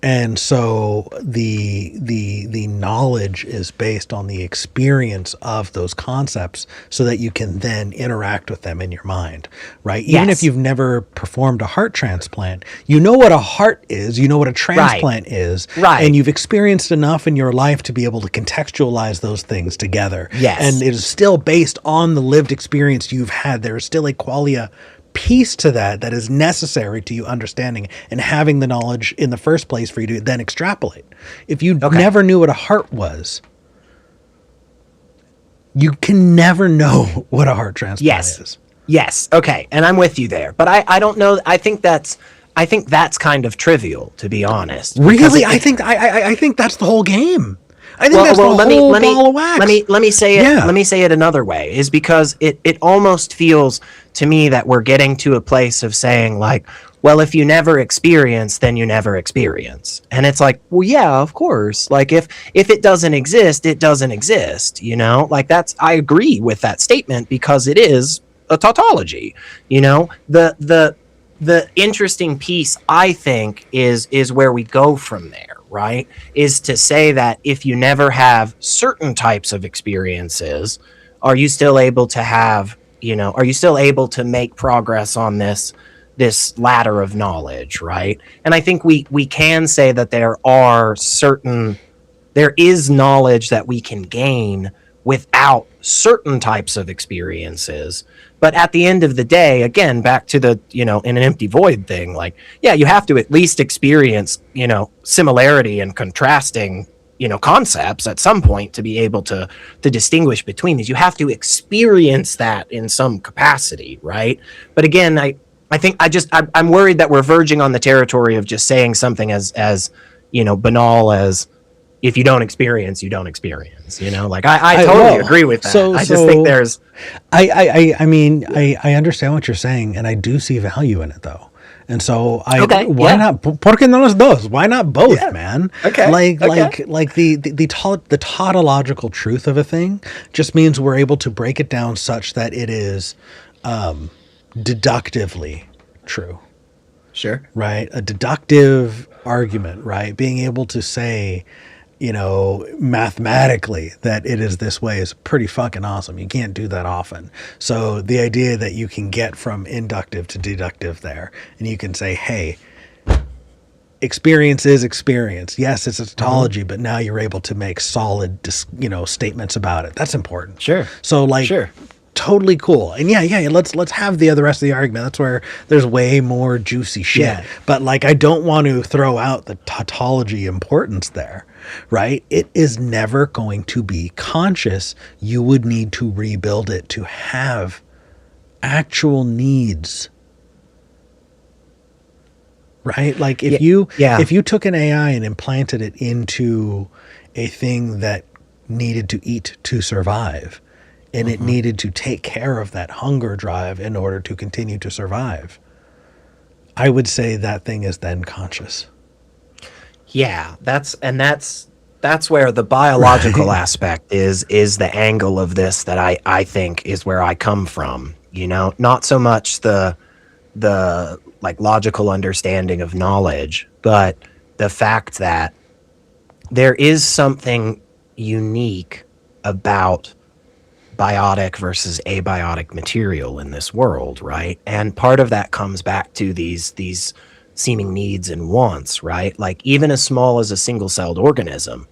And so the knowledge is based on the experience of those concepts so that you can then interact with them in your mind, right? Even if you've never performed a heart transplant, you know what a heart is, you know what a transplant is, and you've experienced enough in your life to be able to contextualize those things together. Yes. And it is still based on the lived experience you've had. There is still a qualia piece to that is necessary to you understanding and having the knowledge in the first place for you to then extrapolate. If you never knew what a heart was, you can never know what a heart transplant is. Yes. Okay. And I'm with you there, but I don't know. I think that's kind of trivial, to be honest. Really? I think that's the whole game. I think that's the whole ball of wax. Let me say it. Let me say it another way. Is because it almost feels to me that we're getting to a place of saying like, well, if you never experience, then you never experience, and it's like, well, yeah, of course. Like if it doesn't exist, it doesn't exist. You know, like I agree with that statement because it is a tautology. You know, the interesting piece I think is where we go from there. Right, is to say that if you never have certain types of experiences, are you still able to have, are you still able to make progress on this ladder of knowledge, right? And I think we can say that there is knowledge that we can gain without certain types of experiences. But at the end of the day, again, back to the, in an empty void thing, like, yeah, you have to at least experience, similarity and contrasting, concepts at some point to be able to distinguish between these. You have to experience that in some capacity, right? But again, I think I'm worried that we're verging on the territory of just saying something as banal as, if you don't experience, you don't experience, like I totally agree with that. I just think there's, I mean, I understand what you're saying and I do see value in it though. And so why not, ¿por qué no los dos? Why not both, man? Okay. Like the tautological truth of a thing just means we're able to break it down such that it is, deductively true. Sure. Right. A deductive argument, right? Being able to say, mathematically that it is this way is pretty fucking awesome. You can't do that often. So the idea that you can get from inductive to deductive there, and you can say, hey, experience is experience. Yes, it's a tautology, but now you're able to make solid, statements about it. That's important. Sure. So totally cool. And let's have the rest of the argument. That's where there's way more juicy shit. Yeah. But I don't want to throw out the tautology importance there, right? It is never going to be conscious. You would need to rebuild it to have actual needs. Right? If you took an AI and implanted it into a thing that needed to eat to survive, and it needed to take care of that hunger drive in order to continue to survive, I would say that thing is then conscious. Yeah, that's where the biological aspect is the angle of this that I think is where I come from. Not so much the logical understanding of knowledge, but the fact that there is something unique about biotic versus abiotic material in this world, right? And part of that comes back to these seeming needs and wants, right? Like even as small as a single-celled organism,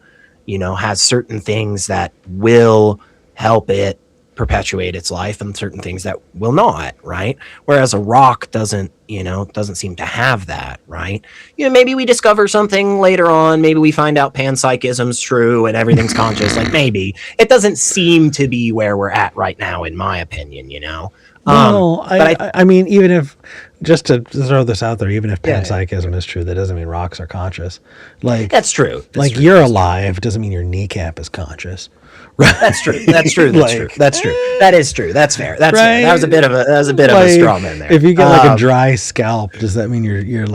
has certain things that will help it perpetuate its life and certain things that will not, right? Whereas a rock doesn't seem to have that, right? Maybe we discover something later on, maybe we find out panpsychism's true and everything's conscious, maybe. It doesn't seem to be where we're at right now, in my opinion, Well, I mean, even if just to throw this out there, even if Yeah, panpsychism is true, that doesn't mean rocks are conscious. Like that's true. you're alive doesn't mean your kneecap is conscious. Right? That's true. That's true. That's true. That's true. That is true. That's fair. That's fair. That was a bit of a straw man there. If you get like a dry scalp, does that mean your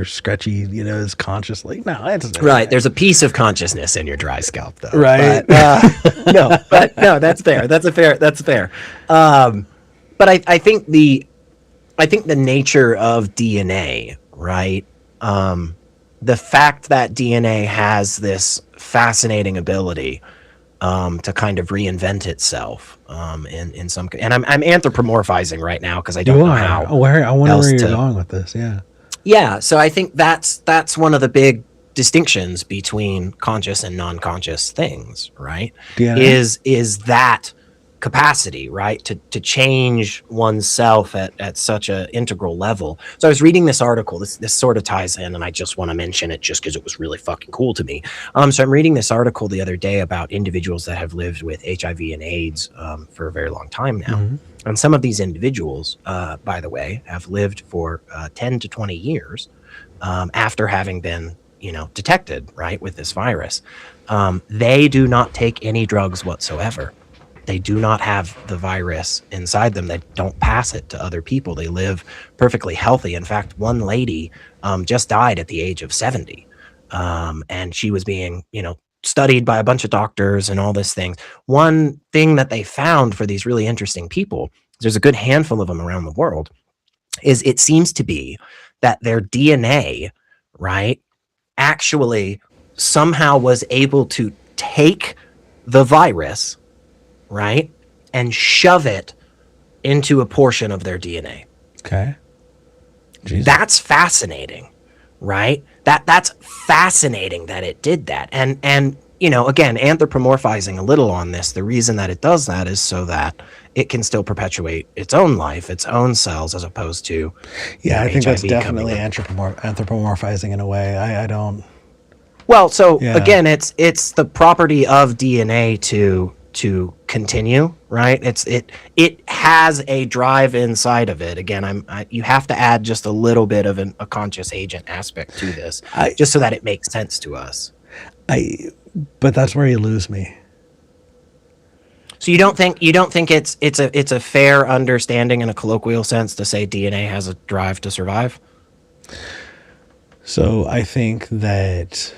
scratchy, is conscious? Like, no, that's right. There's a piece of consciousness in your dry scalp, though. Right? But, no, that's fair. That's fair. But I think the nature of DNA, right? The fact that DNA has this fascinating ability to kind of reinvent itself in some, and I'm anthropomorphizing right now because I don't know how. I wonder where you're going with this. Yeah. So I think that's one of the big distinctions between conscious and non-conscious things, right? DNA? Is that capacity, right, to change oneself at such an integral level. So I was reading this article. This sort of ties in, and I just want to mention it just because it was really fucking cool to me. So I'm reading this article the other day about individuals that have lived with HIV and AIDS for a very long time now. Mm-hmm. And some of these individuals, by the way, have lived for 10 to 20 years after having been, detected, right, with this virus. They do not take any drugs whatsoever. They do not have the virus inside them. They don't pass it to other people. They live perfectly healthy. In fact, one lady just died at the age of 70. And she was being, studied by a bunch of doctors and all this things. One thing that they found for these really interesting people, there's a good handful of them around the world, is it seems to be that their DNA, right, actually somehow was able to take the virus, right, and shove it into a portion of their DNA. Okay. Jesus. That's fascinating, right? That's fascinating that it did that. And again, anthropomorphizing a little on this, the reason that it does that is so that it can still perpetuate its own life, its own cells, as opposed to I think HIV that's definitely anthropomorphizing in a way. I don't. Well, so again, it's the property of DNA to continue, right? It has a drive inside of it. Again, you have to add just a little bit of a conscious agent aspect to this, just so that it makes sense to us. But that's where you lose me. So you don't think it's a fair understanding in a colloquial sense to say DNA has a drive to survive? So I think that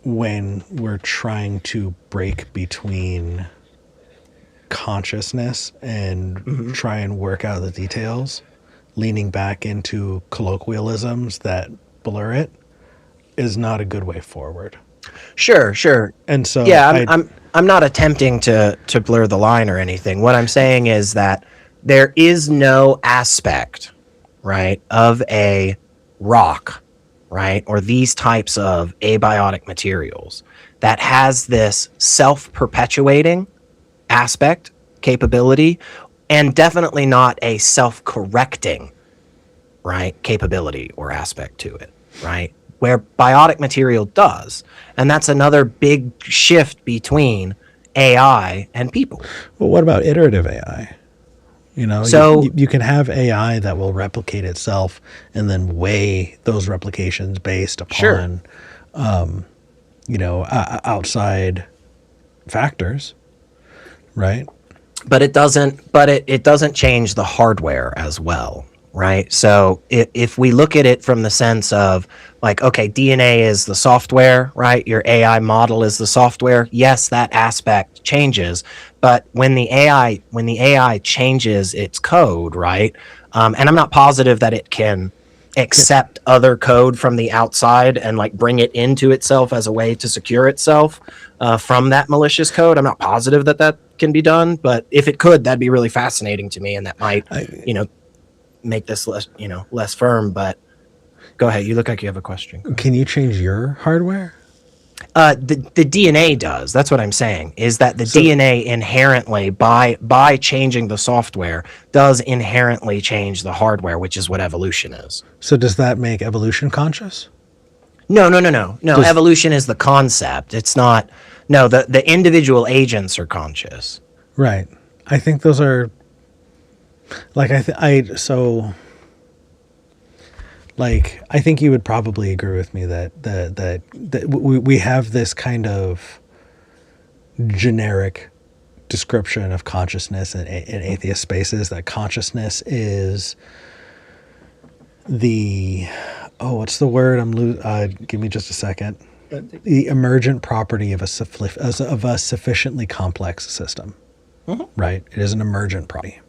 when we're trying to break between consciousness and try and work out the details, leaning back into colloquialisms that blur it is not a good way forward. Sure. And so I'm not attempting to blur the line or anything. What I'm saying is that there is no aspect, right, of a rock, right, or these types of abiotic materials that has this self-perpetuating aspect, capability, and definitely not a self-correcting, right, capability or aspect to it, right, where biotic material does. And that's another big shift between AI and people. Well, what about iterative AI? So you can have AI that will replicate itself and then weigh those replications based upon, outside factors, right? But it doesn't change the hardware as well, right? So if we look at it from the sense of like, okay, DNA is the software, right? Your AI model is the software. Yes, that aspect changes, but when the AI changes its code, right? And I'm not positive that it can accept other code from the outside and like bring it into itself as a way to secure itself from that malicious code. I'm not positive that can be done, but if it could, that'd be really fascinating to me, and that might, make this less firm. But go ahead. You look like you have a question. Can you change your hardware? The DNA does. That's what I'm saying, is that the DNA inherently, by changing the software, does inherently change the hardware, which is what evolution is. So does that make evolution conscious? No. Evolution is the concept. It's not. No, the individual agents are conscious. Right. I think those are. Like I think you would probably agree with me that we have this kind of generic description of consciousness in atheist spaces, that consciousness is the what's the word give me just a second, the emergent property of a sufficiently complex system. Right, it is an emergent property.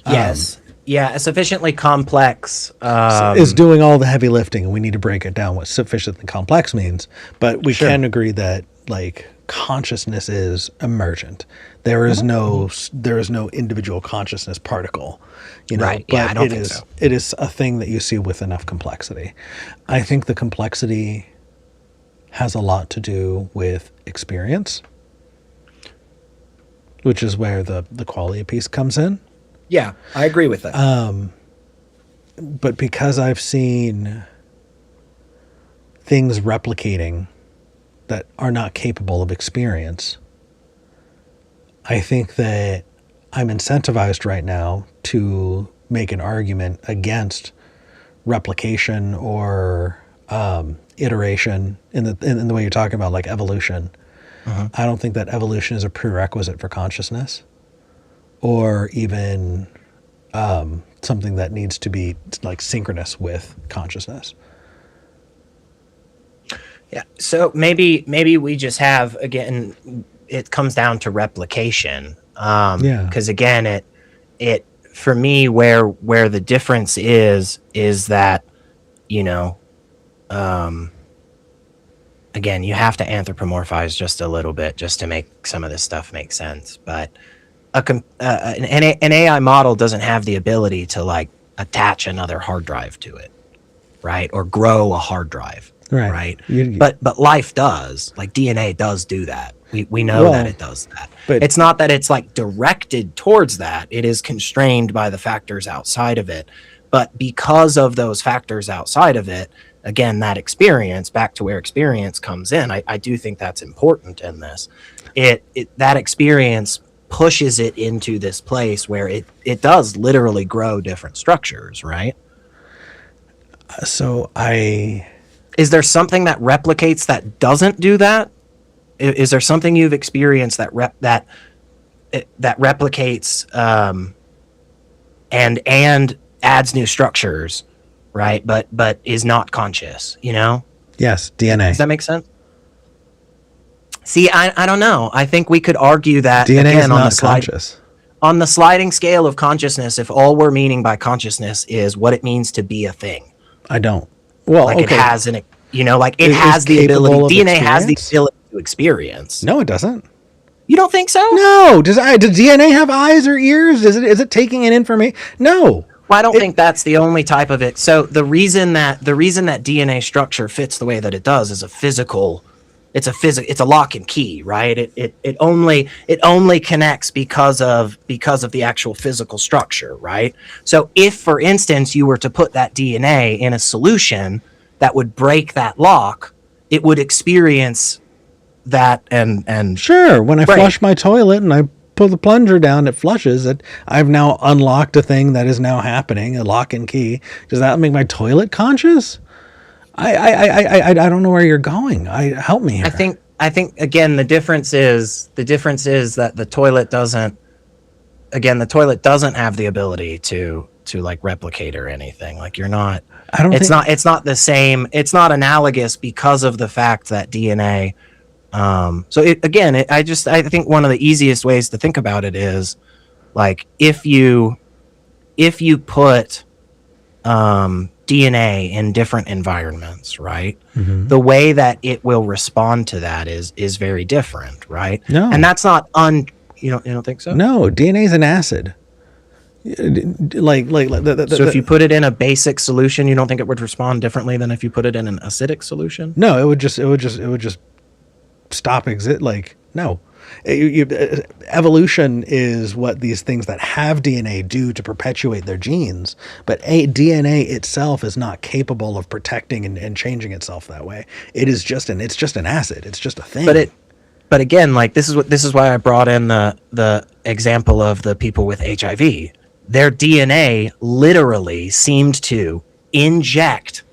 Yes. Yeah, a sufficiently complex is doing all the heavy lifting, and we need to break it down what sufficiently complex means. But we can agree that like consciousness is emergent. There is no individual consciousness particle, Right. But Yeah, I don't think so. It is a thing that you see with enough complexity. I think the complexity has a lot to do with experience, which is where the quality piece comes in. Yeah, I agree with that. But because I've seen things replicating that are not capable of experience, I think that I'm incentivized right now to make an argument against replication or iteration in the way you're talking about, like evolution. I don't think that evolution is a prerequisite for consciousness, or even something that needs to be like synchronous with consciousness. Yeah. So maybe we just have, again, it comes down to replication. Because again, it for me, where the difference is that, again, you have to anthropomorphize just a little bit just to make some of this stuff make sense. But an AI model doesn't have the ability to like attach another hard drive to it, right? Or grow a hard drive, right? But life does. Like DNA does do that. We know that it does that. But it's not that it's like directed towards that. It is constrained by the factors outside of it. But because of those factors outside of it, again, that experience, back to where experience comes in, I do think that's important in this. That experience pushes it into this place where it does literally grow different structures, right? So is there something that replicates that doesn't do that? Is there something you've experienced that replicates and adds new structures, right? But is not conscious, Yes, DNA. Does that make sense? See, I don't know. I think we could argue that DNA again is not conscious. On the sliding scale of consciousness, if all we're meaning by consciousness is what it means to be a thing. I don't. Well, like okay. It has it has the ability. DNA has the ability to experience. No, it doesn't. You don't think so? No. Does DNA have eyes or ears? Is it taking in information? No. Well, I don't think that's the only type of it. So the reason that DNA structure fits the way that it does is it's a lock and key, right? It only connects because of the actual physical structure, right? So if, for instance, you were to put that DNA in a solution that would break that lock, it would experience that and sure. When I flush my toilet and I pull the plunger down, it flushes it. I've now unlocked a thing that is now happening, a lock and key. Does that make my toilet conscious? I don't know where you're going. Help me here. I think again the difference is that the toilet doesn't have the ability to like replicate or anything. Like you're not. It's not the same. It's not analogous because of the fact that DNA. I think one of the easiest ways to think about it is like if you put DNA in different environments, right? Mm-hmm. The way that it will respond to that is very different, right? No, and that's not you don't think so? No, DNA is an acid. So if you put it in a basic solution, you don't think it would respond differently than if you put it in an acidic solution? No, it would just stop exist. Like no. Evolution is what these things that have DNA do to perpetuate their genes, but DNA itself is not capable of protecting and changing itself that way. It's just an acid. It's just a thing. But again, like this is why I brought in the example of the people with HIV, their DNA literally seemed to inject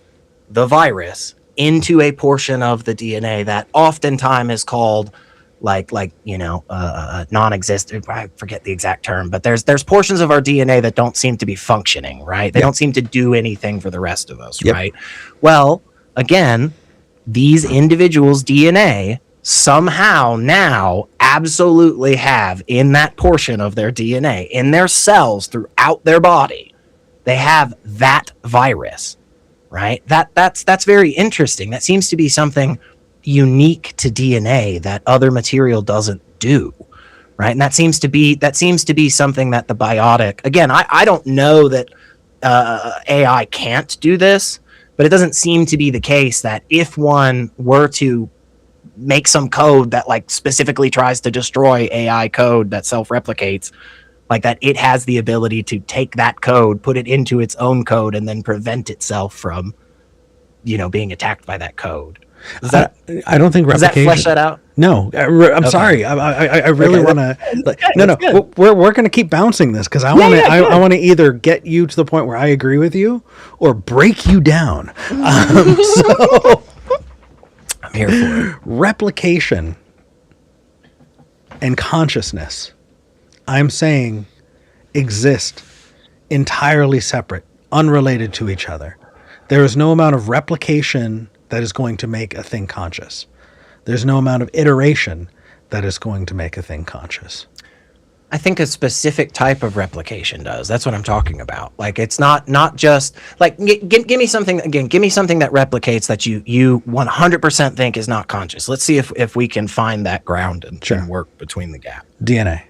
the virus into a portion of the DNA that oftentimes is called non-existent. I forget the exact term, but there's portions of our DNA that don't seem to be functioning, right? They don't seem to do anything for the rest of us, right? Well, again, these individuals' DNA somehow now absolutely have in that portion of their DNA, in their cells throughout their body, they have that virus, right? That's very interesting. That seems to be something unique to DNA that other material doesn't do, right? And that seems to be something that the biotic, again, I don't know that AI can't do this, but it doesn't seem to be the case that if one were to make some code that like specifically tries to destroy AI code that self-replicates, like that it has the ability to take that code, put it into its own code, and then prevent itself from, being attacked by that code. I don't think replication. Does that flesh that out? No, I'm sorry. I really want to. No. We're going to keep bouncing this because I want to. I want to either get you to the point where I agree with you or break you down. So I'm here for it. Replication and consciousness, I'm saying, exist entirely separate, unrelated to each other. There is no amount of replication that is going to make a thing conscious. There's no amount of iteration that is going to make a thing conscious. I think a specific type of replication does. That's what I'm talking about. Like, it's not just like, give me something again. Give me something that replicates that you 100% think is not conscious. Let's see if we can find that ground and work between the gap. DNA.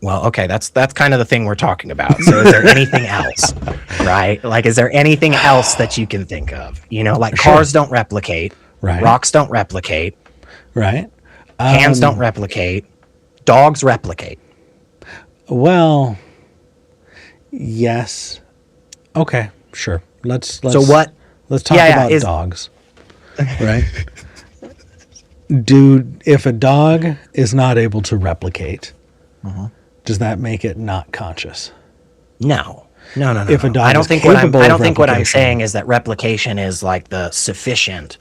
Well, okay, that's kind of the thing we're talking about. So is there anything else, right? Like, is there anything else that you can think of? Like cars don't replicate, right? Rocks don't replicate, right? Hands don't replicate, dogs replicate. Well, yes. Okay, sure. Let's so what? Let's talk about dogs, right? If a dog is not able to replicate, does that make it not conscious? No. If a dog I don't think what I'm saying is that replication is like the sufficient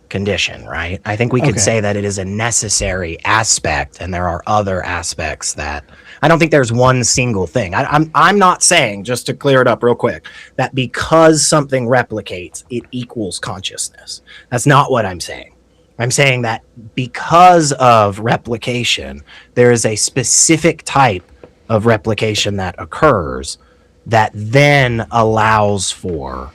condition, right? I think we could say that it is a necessary aspect, and there are other aspects that I don't think there's one single thing. I'm not saying, just to clear it up real quick, that because something replicates, it equals consciousness. That's not what I'm saying. I'm saying that because of replication, there is a specific type of replication that occurs that then allows for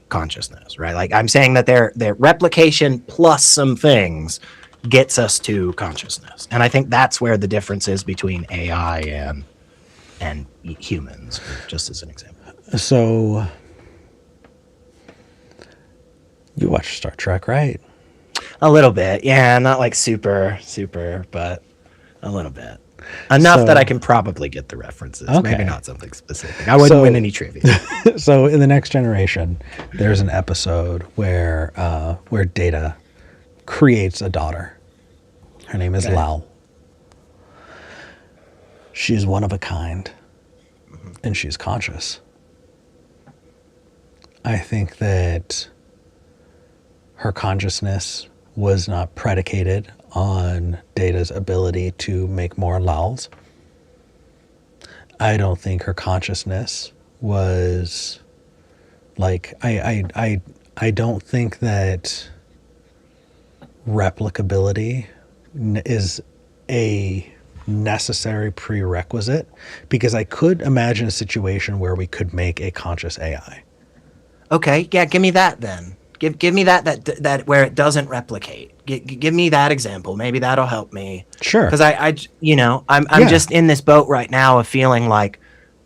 consciousness, right? Like, I'm saying that their replication plus some things gets us to consciousness. And I think that's where the difference is between AI and humans, just as an example. So you watch Star Trek, right? A little bit. Yeah, not like super, but a little bit. Enough that I can probably get the references. Okay. Maybe not something specific. I wouldn't win any trivia. So in The Next Generation, there's an episode where Data creates a daughter. Her name is Lal. She's one of a kind, and she's conscious. I think that her consciousness was not predicated on Data's ability to make more Lals. I don't think her consciousness was like, I don't think that replicability is a necessary prerequisite, because I could imagine a situation where we could make a conscious AI. Okay, yeah, give me that then. Give me that where it doesn't replicate. Give me that example. Maybe that'll help me. Sure. Because I'm just in this boat right now of feeling like,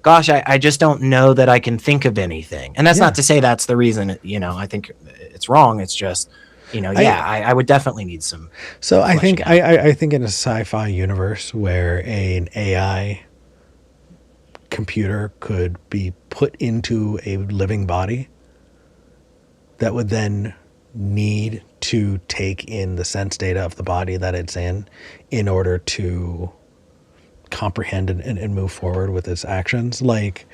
gosh, I just don't know that I can think of anything. And that's not to say that's the reason. I think it's wrong. It's just, I would definitely need some. So I think in a sci-fi universe where an AI computer could be put into a living body that would then need to take in the sense data of the body that it's in order to comprehend and move forward with its actions. Like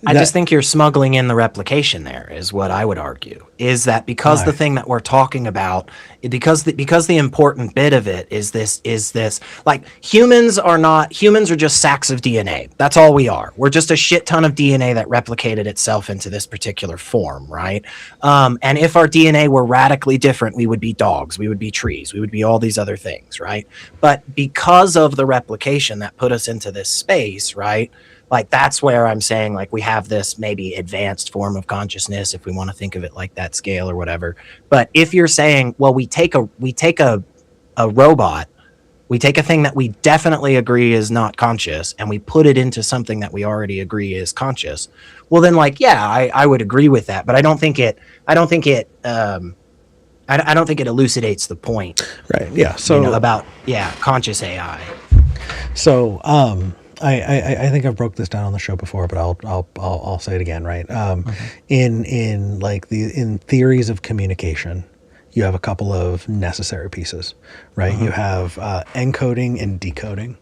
I just think you're smuggling in the replication there is what I would argue, is that because why? the thing that we're talking about, because the important bit of it is this, like humans are just sacks of DNA. That's all we are. We're just a shit ton of DNA that replicated itself into this particular form, right? And if our DNA were radically different, we would be dogs, we would be trees, we would be all these other things, right? But because of the replication that put us into this space, right? Like that's where I'm saying like we have this maybe advanced form of consciousness if we want to think of it like that scale or whatever. But if you're saying, well, we take a robot, we take a thing that we definitely agree is not conscious and we put it into something that we already agree is conscious, well then like yeah, I would agree with that, but I don't think it elucidates the point, Right. Yeah. So about conscious AI. So I think I've broke this down on the show before, but I'll say it again, right? In theories of communication, you have a couple of necessary pieces, right? You have encoding and decoding,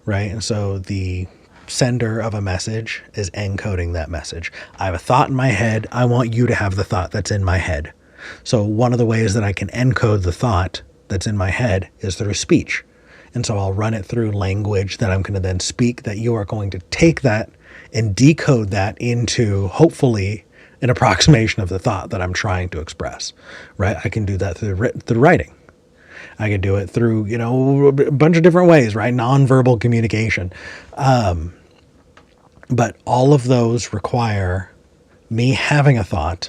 right? And so the sender of a message is encoding that message. I have a thought in my head. I want you to have the thought that's in my head. So one of the ways that I can encode the thought that's in my head is through speech. And so I'll run it through language that I'm going to then speak, that you are going to take that and decode that into hopefully an approximation of the thought that I'm trying to express, right? I can do that through writing. I can do it through, a bunch of different ways, right? Nonverbal communication. But all of those require me having a thought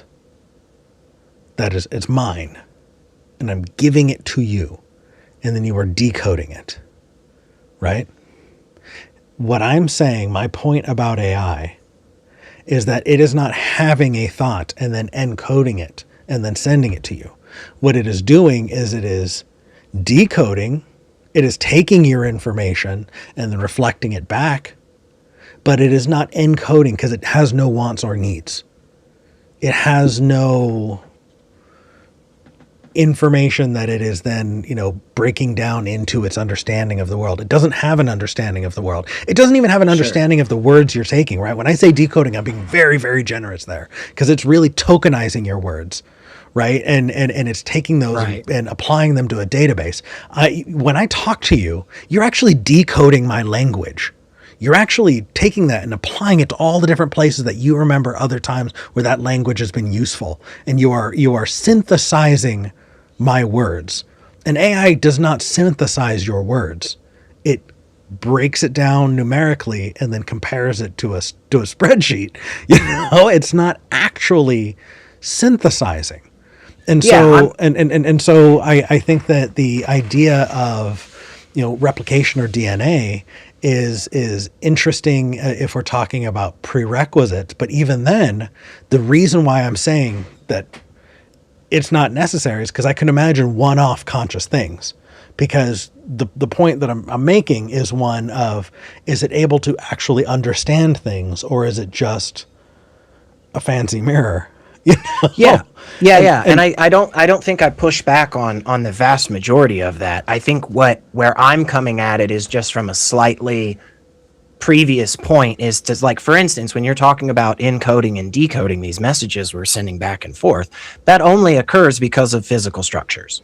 that it's mine, and I'm giving it to you, and then you are decoding it, right? What I'm saying, my point about AI, is that it is not having a thought and then encoding it and then sending it to you. What it is doing is it is decoding, it is taking your information and then reflecting it back, but it is not encoding because it has no wants or needs. It has no information that it is then, breaking down into its understanding of the world. It doesn't have an understanding of the world. It doesn't even have an understanding of the words you're taking, right? When I say decoding, I'm being very, very generous there because it's really tokenizing your words, right? And it's taking those and applying them to a database. When I talk to you, you're actually decoding my language. You're actually taking that and applying it to all the different places that you remember other times where that language has been useful. And you are synthesizing my words. And AI does not synthesize your words. It breaks it down numerically and then compares it to a spreadsheet. It's not actually synthesizing. And so so I think that the idea of replication or DNA is interesting if we're talking about prerequisites. But even then, the reason why I'm saying that it's not necessary is because I can imagine one-off conscious things. Because the point that I'm making is one of, is it able to actually understand things, or is it just a fancy mirror? Yeah. And I don't think I push back on the vast majority of that. I think where I'm coming at it is just from a slightly previous point, is to, like, for instance, when you're talking about encoding and decoding these messages we're sending back and forth, that only occurs because of physical structures.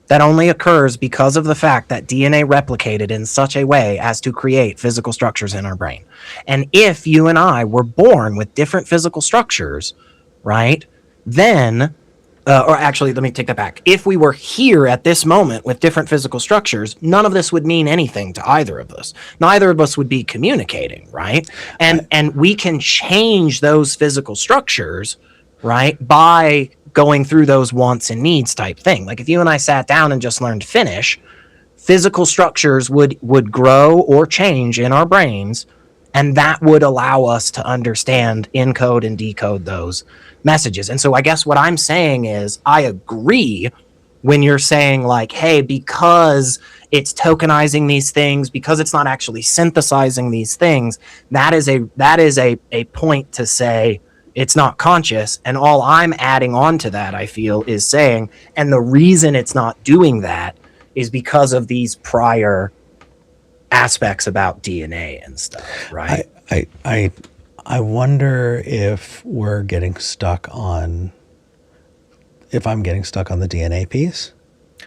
That only occurs because of the fact that DNA replicated in such a way as to create physical structures in our brain. And if you and I were born with different physical structures, right, then, or actually, let me take that back. If we were here at this moment with different physical structures, none of this would mean anything to either of us. Neither of us would be communicating, right? And we can change those physical structures, right, by going through those wants and needs type thing. Like if you and I sat down and just learned Finnish, physical structures would grow or change in our brains, and that would allow us to understand, encode, and decode those messages. And so I guess what I'm saying is I agree when you're saying, like, hey, because it's tokenizing these things, because it's not actually synthesizing these things, that is a point to say it's not conscious. And all I'm adding on to that, I feel, is saying, and the reason it's not doing that is because of these prior aspects about DNA and stuff, I, right? I, I, I wonder if I'm getting stuck on the DNA piece.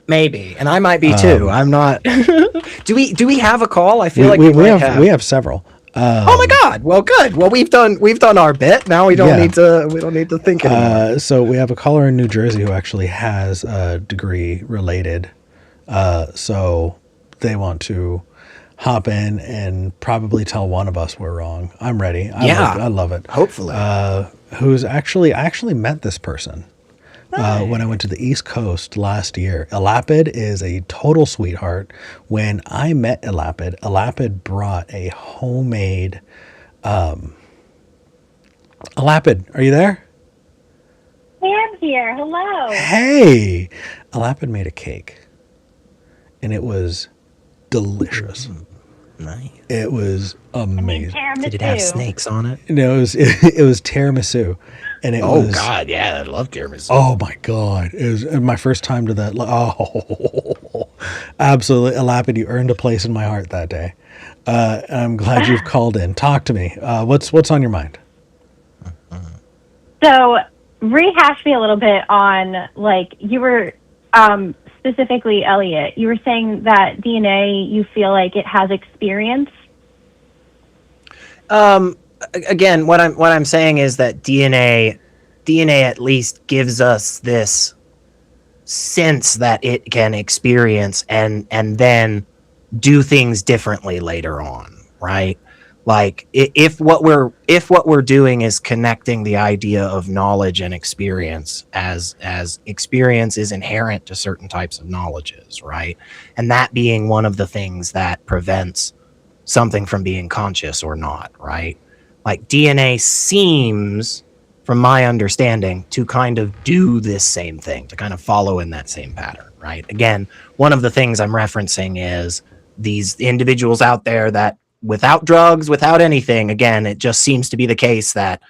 Maybe, and I might be too. I'm not. Do we have a call? I feel like we might We have. have several. Oh my God! Well, good. Well, we've done our bit. Now Yeah. we don't need to think anymore. So we have a caller in New Jersey who actually has a degree related. So they want to hop in and probably tell one of us we're wrong. I'm ready. Yeah, I love it. hopefully. I actually met this person when I went to the East Coast last year. Elapid is a total sweetheart. When I met Elapid brought a homemade. Elapid, are you there? I am here. Hello. Hey, Elapid made a cake, and it was delicious. Nice. It was amazing. Did it have Tiramisu. snakes on it? No, it was tiramisu, and it was. God, yeah, I love tiramisu. Oh my god! It was my first time to that. Oh, absolutely, Elapid, you earned a place in my heart that day. I'm glad you've called in. Talk to me. What's on your mind? So, rehash me a little bit on, like, you were, specifically, Elliot, you were saying that DNA, you feel like it has experience. Again, what I'm saying is that DNA at least gives us this sense that it can experience and then do things differently later on, right? Like if what we're doing is connecting the idea of knowledge and experience as experience is inherent to certain types of knowledges, right? And that being one of the things that prevents something from being conscious or not, right? Like DNA seems, from my understanding, to kind of do this same thing, to kind of follow in that same pattern, right? Again, one of the things I'm referencing is these individuals out there that without drugs, without anything, again, it just seems to be the case that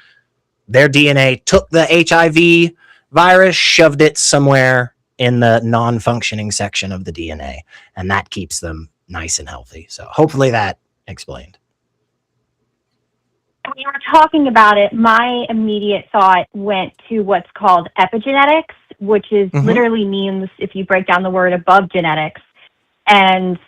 their DNA took the HIV virus, shoved it somewhere in the non-functioning section of the DNA, and that keeps them nice and healthy. So hopefully that explained. When you were talking about it, my immediate thought went to what's called epigenetics, which is literally means, if you break down the word, above genetics. And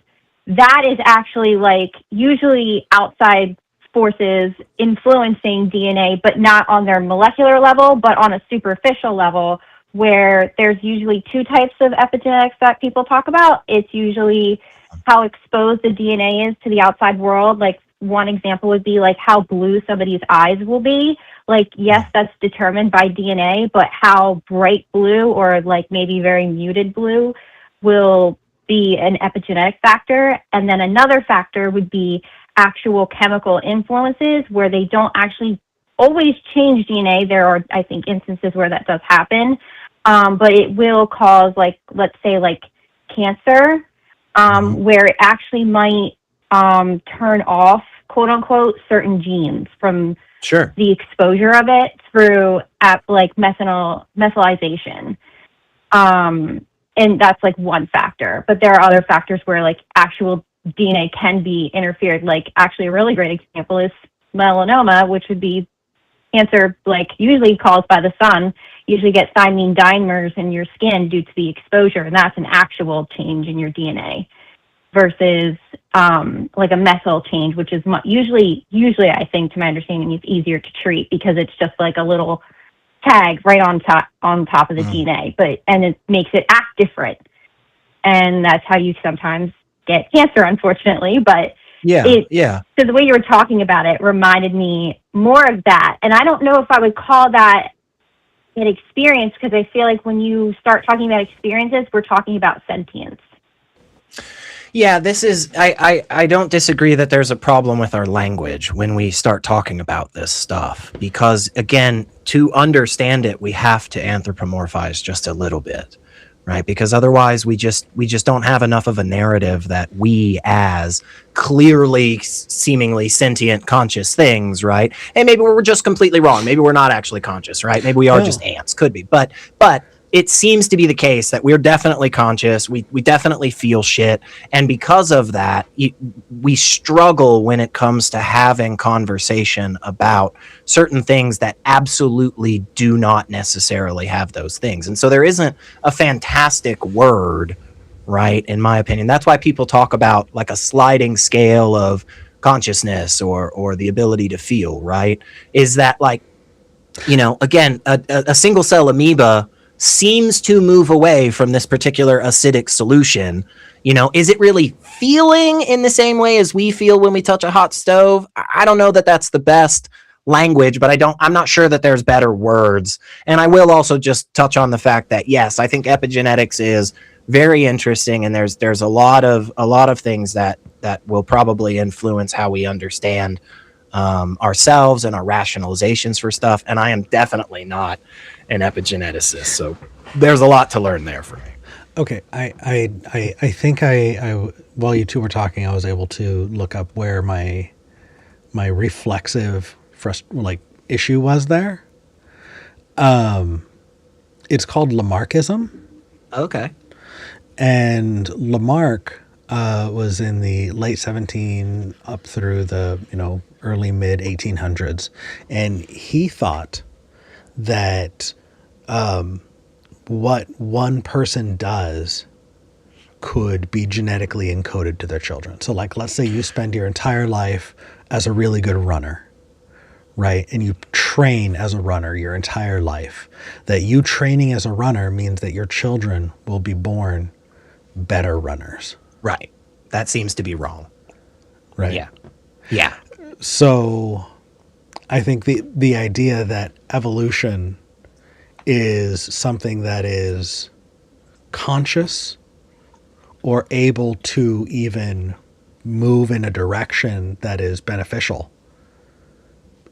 that is actually like usually outside forces influencing DNA, but not on their molecular level, but on a superficial level, where there's usually two types of epigenetics that people talk about. It's usually how exposed the DNA is to the outside world. Like one example would be like how blue somebody's eyes will be. Like, yes, that's determined by DNA, but how bright blue or like maybe very muted blue will be an epigenetic factor. And then another factor would be actual chemical influences where they don't actually always change DNA. There are, I think, instances where that does happen. But it will cause, like, let's say, like cancer, where it actually might turn off, quote unquote, certain genes from the exposure of it through like methylation. And that's like one factor. But there are other factors where like actual DNA can be interfered. Like actually a really great example is melanoma, which would be cancer like usually caused by the sun. You usually get thymine dimers in your skin due to the exposure, and that's an actual change in your DNA versus like a methyl change, which is usually I think, to my understanding, is easier to treat because it's just like a little tag right on top of the DNA, and it makes it act different, and that's how you sometimes get cancer, unfortunately. But so the way you were talking about it reminded me more of that, and I don't know if I would call that an experience, because I feel like when you start talking about experiences, we're talking about sentience. Yeah, this is, I don't disagree that there's a problem with our language when we start talking about this stuff, because again, to understand it, we have to anthropomorphize just a little bit, right? Because otherwise we just don't have enough of a narrative that we as clearly seemingly sentient conscious things, right? And maybe we're just completely wrong. Maybe we're not actually conscious, right? Maybe we are just ants, could be. But it seems to be the case that we're definitely conscious. We definitely feel shit. And because of that, we struggle when it comes to having conversation about certain things that absolutely do not necessarily have those things. And so there isn't a fantastic word, right? In my opinion, that's why people talk about like a sliding scale of consciousness or the ability to feel, right? Is that like, again, a single cell amoeba seems to move away from this particular acidic solution. Is it really feeling in the same way as we feel when we touch a hot stove? I don't know that that's the best language, but I'm not sure that there's better words. And I will also just touch on the fact that, yes, I think epigenetics is very interesting, and there's a lot of things that will probably influence how we understand ourselves and our rationalizations for stuff. And I am definitely not an epigeneticist, so there's a lot to learn there for me. Okay, I think I while you two were talking, I was able to look up where my reflexive issue was there. It's called Lamarckism. Okay. And Lamarck was in the late 17 up through the early mid 1800s, and he thought that what one person does could be genetically encoded to their children. So like, let's say you spend your entire life as a really good runner, right? And you train as a runner your entire life. That you training as a runner means that your children will be born better runners. Right. That seems to be wrong. Right. Yeah. Yeah. So I think the idea that evolution is something that is conscious or able to even move in a direction that is beneficial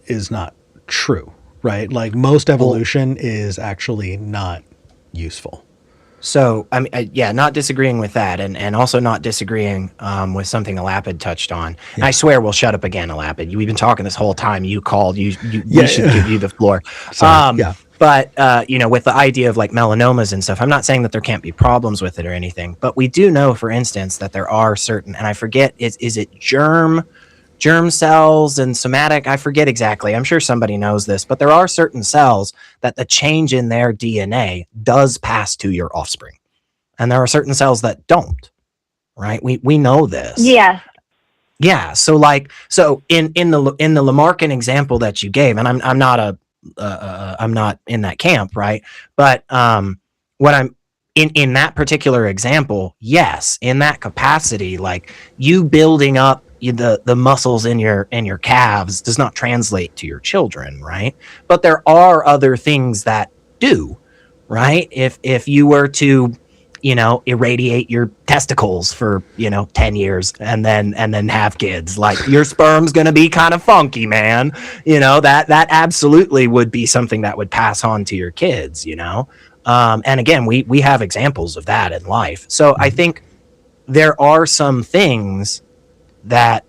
is not true, right? Like most evolution is actually not useful. So, I mean, not disagreeing with that, and also not disagreeing with something Alapid touched on. Yeah. And I swear we'll shut up again, Alapid. We've been talking this whole time. You called. We should give you the floor. Sorry. But, with the idea of like melanomas and stuff, I'm not saying that there can't be problems with it or anything, but we do know, for instance, that there are certain, and I forget, is it germ cells and somatic? I forget exactly. I'm sure somebody knows this, but there are certain cells that the change in their DNA does pass to your offspring. And there are certain cells that don't, right? We know this. Yeah. Yeah. So in the Lamarckian example that you gave, and I'm not I'm not in that camp, right? But what I'm in that particular example, yes, in that capacity, like you building up the muscles in your calves does not translate to your children, right? But there are other things that do, right? If you were to irradiate your testicles for 10 years and then have kids, like your sperm's gonna be kind of funky, man. That absolutely would be something that would pass on to your kids. And again, we have examples of that in life. So I think there are some things that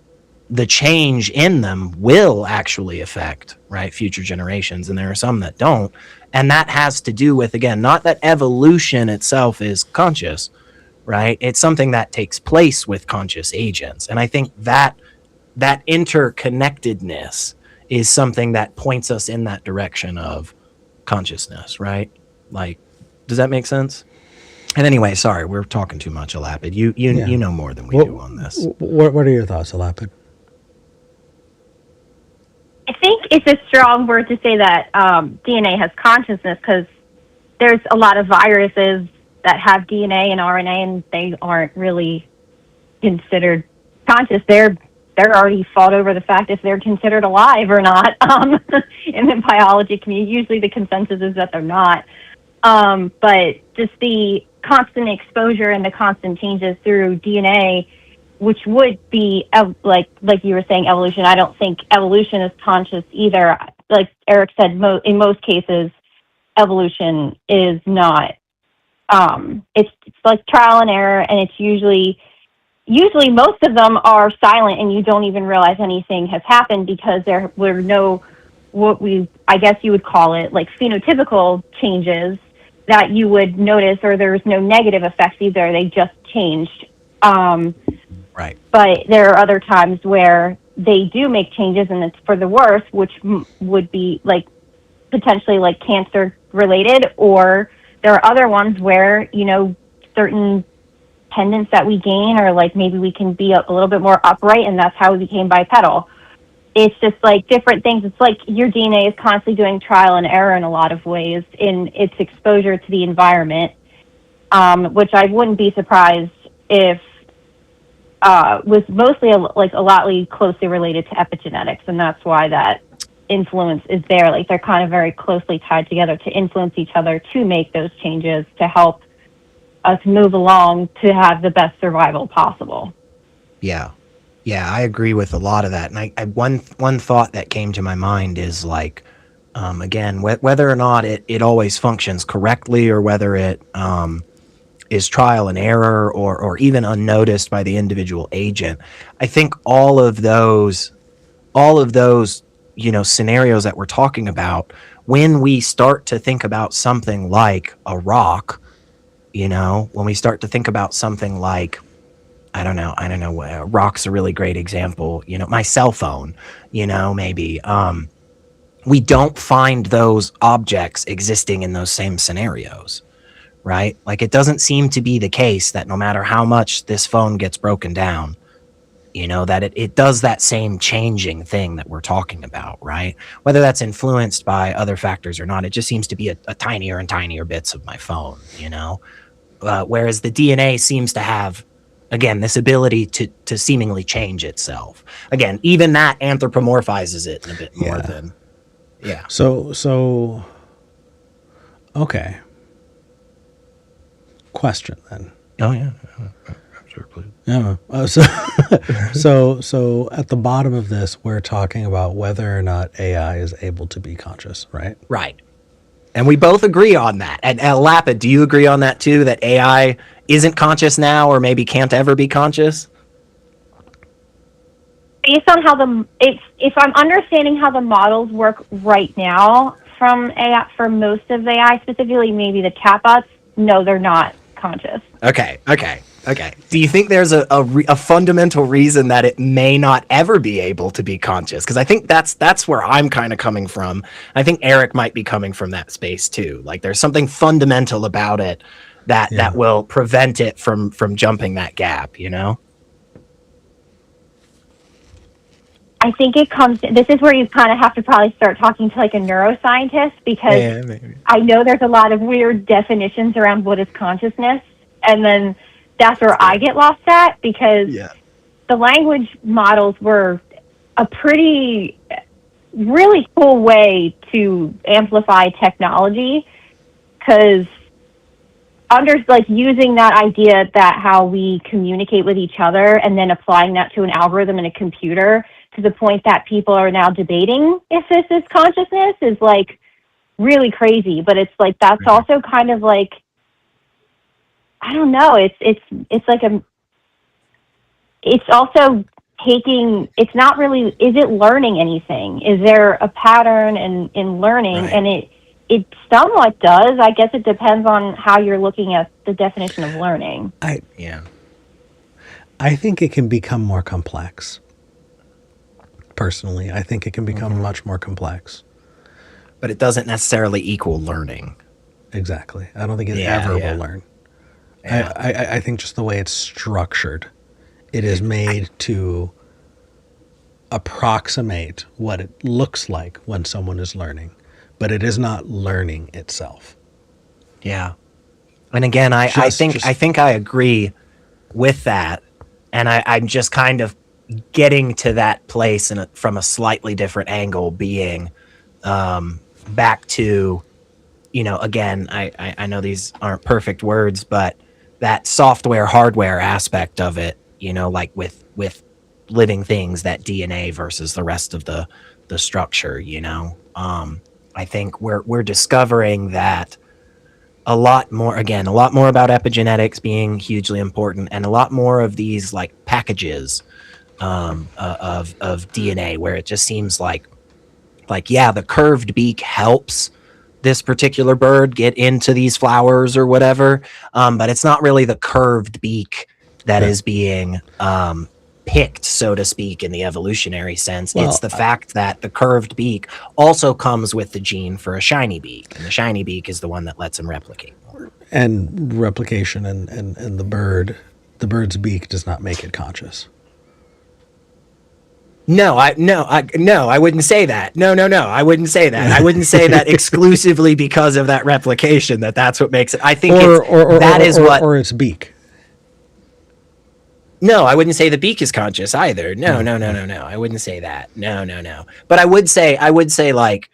the change in them will actually affect, right, future generations, and there are some that don't. And that has to do with, again, not that evolution itself is conscious, right? It's something that takes place with conscious agents. And I think that interconnectedness is something that points us in that direction of consciousness, right? Like, does that make sense? And anyway, sorry, we're talking too much, Alapid. You know more than we do on this. What are your thoughts, Alapid? I think it's a strong word to say that DNA has consciousness, because there's a lot of viruses that have DNA and RNA, and they aren't really considered conscious. They're already fought over the fact if they're considered alive or not in the biology community. Usually the consensus is that they're not. But just the constant exposure and the constant changes through DNA, which would be like you were saying, evolution. I don't think evolution is conscious either. Like Eric said, in most cases, evolution is not. It's like trial and error, and it's usually most of them are silent, and you don't even realize anything has happened because there were no, I guess you would call it like phenotypical changes that you would notice, or there's no negative effects either. They just changed. Right. But there are other times where they do make changes and it's for the worse, which would be like potentially like cancer related, or there are other ones where, you know, certain tendons that we gain, or like maybe we can be a little bit more upright, and that's how we became bipedal. It's just like different things. It's like your DNA is constantly doing trial and error in a lot of ways in its exposure to the environment, which I wouldn't be surprised if was mostly a lot closely related to epigenetics, and that's why that influence is there. Like they're kind of very closely tied together to influence each other to make those changes to help us move along to have the best survival possible. Yeah. Yeah, I agree with a lot of that. And I one thought that came to my mind is like, again, whether or not it always functions correctly, or whether it is trial and error, or even unnoticed by the individual agent. I think all of those, you know, scenarios that we're talking about, when we start to think about something like a rock, you know, when we start to think about something like, I don't know, rock's a really great example, you know, my cell phone, you know, maybe, we don't find those objects existing in those same scenarios, right? Like it doesn't seem to be the case that no matter how much this phone gets broken down, you know, that it does that same changing thing that we're talking about, right? Whether that's influenced by other factors or not, it just seems to be a tinier and tinier bits of my phone, you know? Whereas the DNA seems to have, again, this ability to seemingly change itself. Again, even that anthropomorphizes it a bit more than, yeah. So, okay. Question then. Oh yeah. Sure, please. Yeah. So at the bottom of this, we're talking about whether or not AI is able to be conscious, right? Right. And we both agree on that. And Lapid, do you agree on that too, that AI isn't conscious now, or maybe can't ever be conscious? Based on how if I'm understanding how the models work right now from AI, for most of AI, specifically maybe the chatbots, no, they're not conscious. Okay. Do you think there's a fundamental reason that it may not ever be able to be conscious? Because I think that's where I'm kind of coming from. I think Eric might be coming from that space too. Like there's something fundamental about it that will prevent it from jumping that gap, you know? I think it comes, this is where you kind of have to probably start talking to like a neuroscientist, because I know there's a lot of weird definitions around what is consciousness. And then that's where I get lost at, because the language models were a really cool way to amplify technology, because using that idea that how we communicate with each other and then applying that to an algorithm in a computer to the point that people are now debating if this is consciousness is like really crazy. But it's like, that's also kind of like, I don't know. It's like it's also it's not really, is it learning anything? Is there a pattern in learning? Right. And it somewhat does. I guess it depends on how you're looking at the definition of learning. I think it can become more complex. Personally, I think it can become much more complex. But it doesn't necessarily equal learning. Exactly. I don't think it ever will learn. Yeah. I think just the way it's structured, it is made to approximate what it looks like when someone is learning, but it is not learning itself. Yeah. And again, I think I agree with that. And I'm just kind of getting to that place from a slightly different angle, being back to, you know, again, I know these aren't perfect words, but that software hardware aspect of it, you know, like with living things, that DNA versus the rest of the structure, you know. I think we're discovering that a lot more about epigenetics being hugely important, and a lot more of these like packages of DNA where it just seems like the curved beak helps, this particular bird get into these flowers or whatever. But it's not really the curved beak that is being picked, so to speak, in the evolutionary sense. Well, it's the fact that the curved beak also comes with the gene for a shiny beak, and the shiny beak is the one that lets them replicate more. And replication and the bird's beak does not make it conscious. No, I wouldn't say that. No, I wouldn't say that. I wouldn't say that exclusively because of that replication. That's what makes it. I think or its beak. No, I wouldn't say the beak is conscious either. No. I wouldn't say that. No. But I would say like,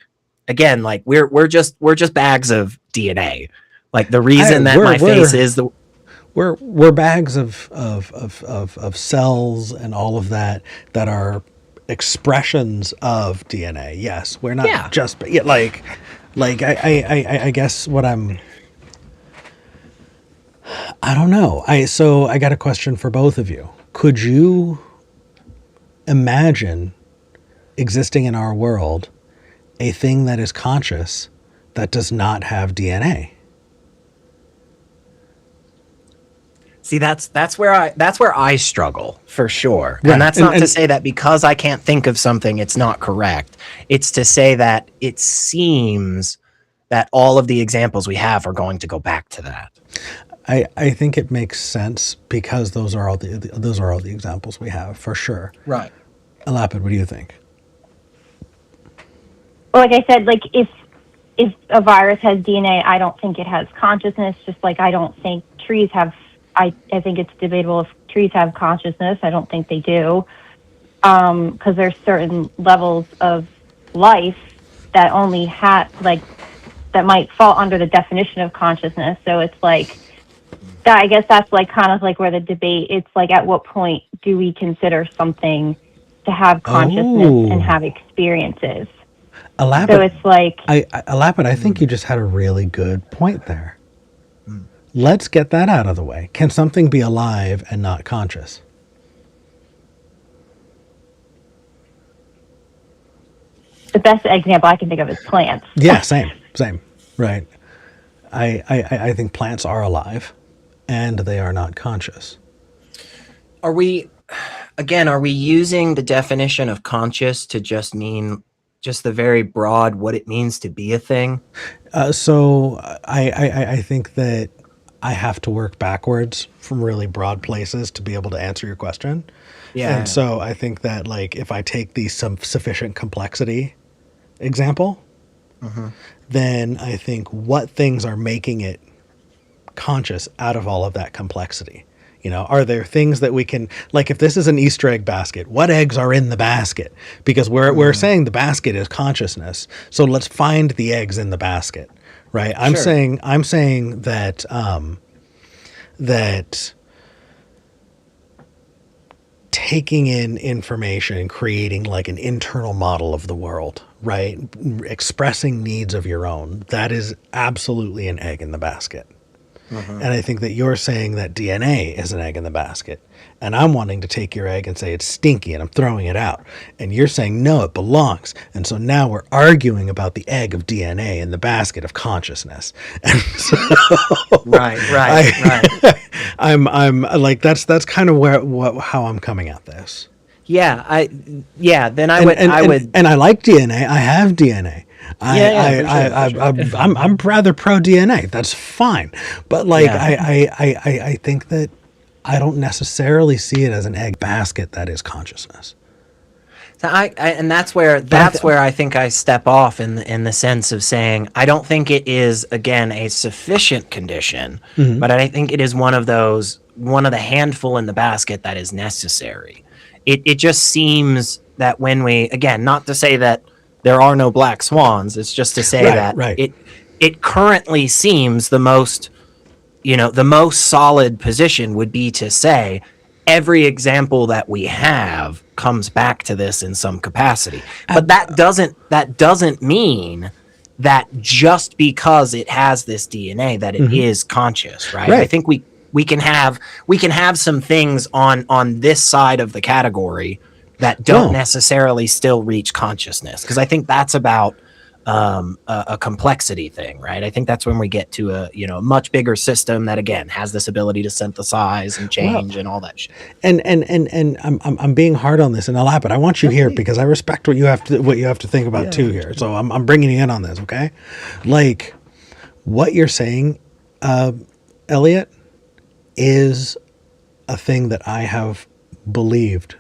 again, like we're just bags of DNA. Like the reason that my face is the we're bags of cells and all of that are expressions of DNA. Yes, we're not just like I guess what I don't know. So I got a question for both of you. Could you imagine existing in our world a thing that is conscious that does not have DNA? See, that's where I struggle for sure. Right. And that's not to say that because I can't think of something, it's not correct. It's to say that it seems that all of the examples we have are going to go back to that. I think it makes sense because those are all the examples we have for sure. Right. Alapid, what do you think? Well, like I said, like if a virus has DNA, I don't think it has consciousness. Just like I don't think trees have. I think it's debatable if trees have consciousness. I don't think they do, because there's certain levels of life that only that might fall under the definition of consciousness. So it's like that. I guess that's like kind of like where the debate. It's like at what point do we consider something to have consciousness and have experiences? Alapid, so it's like Alapid, I think you just had a really good point there. Let's get that out of the way. Can something be alive and not conscious? The best example I can think of is plants. Yeah, same. Right. I think plants are alive and they are not conscious. Are we using the definition of conscious to just mean just the very broad what it means to be a thing? So I think that I have to work backwards from really broad places to be able to answer your question. Yeah. And so I think that like if I take the sufficient complexity example, then I think what things are making it conscious out of all of that complexity? You know, are there things that we can, like if this is an Easter egg basket, what eggs are in the basket? Because we're saying the basket is consciousness. So let's find the eggs in the basket. Right. I'm saying that that taking in information and creating like an internal model of the world, right? Expressing needs of your own, that is absolutely an egg in the basket. And I think that you're saying that DNA is an egg in the basket. And I'm wanting to take your egg and say it's stinky and I'm throwing it out. And you're saying, no, it belongs. And so now we're arguing about the egg of DNA in the basket of consciousness. And so Right. I'm like, that's kind of how I'm coming at this. Yeah. Then I would. And I like DNA. I have DNA. I'm rather pro DNA. That's fine. But like, I think that I don't necessarily see it as an egg basket that is consciousness. So and that's where I think I step off in the sense of saying I don't think it is again a sufficient condition, but I think it is one of the handful in the basket that is necessary. It just seems that when we, again, not to say that there are no black swans, it's just to say it currently seems the most solid position would be to say every example that we have comes back to this in some capacity. But that doesn't mean that just because it has this DNA that it is conscious, right? I think we can have some things on this side of the category that don't necessarily still reach consciousness, because I think that's about a complexity thing, right? I think that's when we get to a a much bigger system that again has this ability to synthesize and change and all that shit. And I'm being hard on this, and but I want you here because I respect what you have to think about too here. So I'm bringing you in on this, okay? Like what you're saying, Elliot, is a thing that I have believed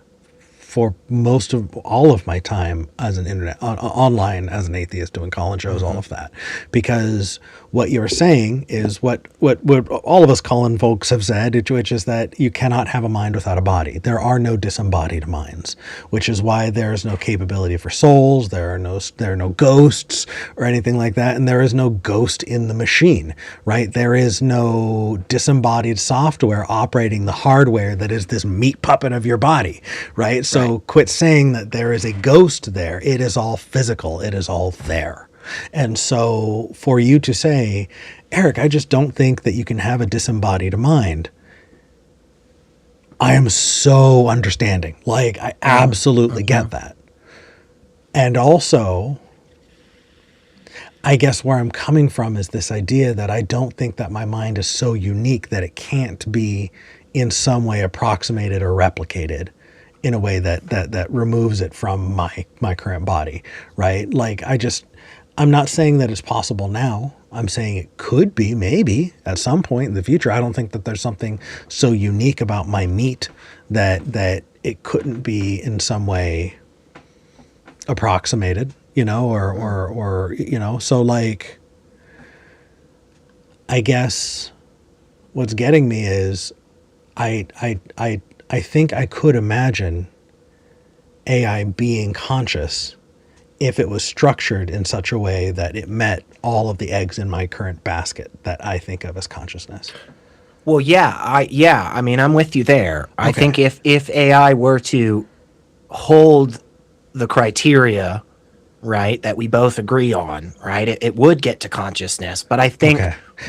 for most of all of my time as an online as an atheist doing call-in shows, all of that, because what you're saying is what all of us call-in folks have said, which is that you cannot have a mind without a body. There are no disembodied minds, which is why there is no capability for souls. There are no ghosts or anything like that, and there is no ghost in the machine, right? There is no disembodied software operating the hardware that is this meat puppet of your body, right? So quit saying that there is a ghost there. It is all physical. It is all there. And so for you to say, Eric, I just don't think that you can have a disembodied mind, I am so understanding. Like, I absolutely get that. And also, I guess where I'm coming from is this idea that I don't think that my mind is so unique that it can't be in some way approximated or replicated in a way that removes it from my current body, right? Like, I'm not saying that it's possible now. I'm saying it could be maybe at some point in the future. I don't think that there's something so unique about my meat that it couldn't be in some way approximated, or so like, I guess what's getting me is I think I could imagine AI being conscious if it was structured in such a way that it met all of the eggs in my current basket that I think of as consciousness. Well, I mean, I'm with you there. Okay. I think if AI were to hold the criteria, right, that we both agree on, right, it would get to consciousness. But I think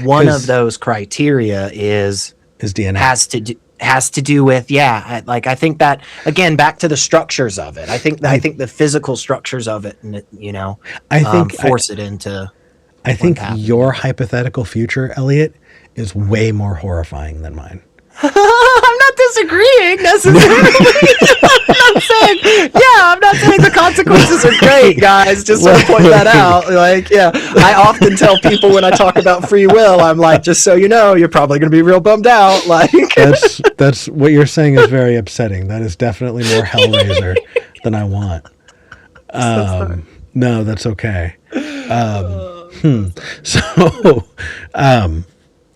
one of those criteria is DNA. Has to do with like, I think that again back to the structures of it. I think the physical structures of it, force it into. I think your hypothetical future, Elliot, is way more horrifying than mine. I'm not disagreeing necessarily. I'm not saying the consequences are great, guys. Just want to point that out. Like, I often tell people when I talk about free will, I'm like, just so you know, you're probably going to be real bummed out. Like, that's what you're saying is very upsetting. That is definitely more Hellraiser than I want. No, that's okay. So,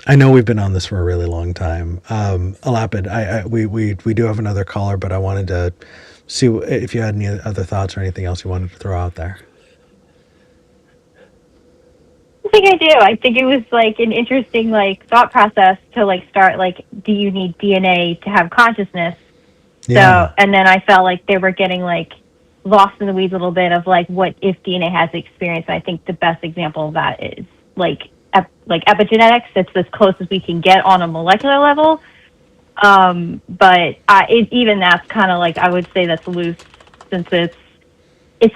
I know we've been on this for a really long time. Alapid, we do have another caller, but I wanted to see if you had any other thoughts or anything else you wanted to throw out there. I think I do. I think it was like an interesting thought process to start do you need DNA to have consciousness? Yeah. So, and then I felt like they were getting lost in the weeds a little bit of what if DNA has experience. And I think the best example of that is epigenetics. It's as close as we can get on a molecular level. But even that's kind of I would say that's loose, since it's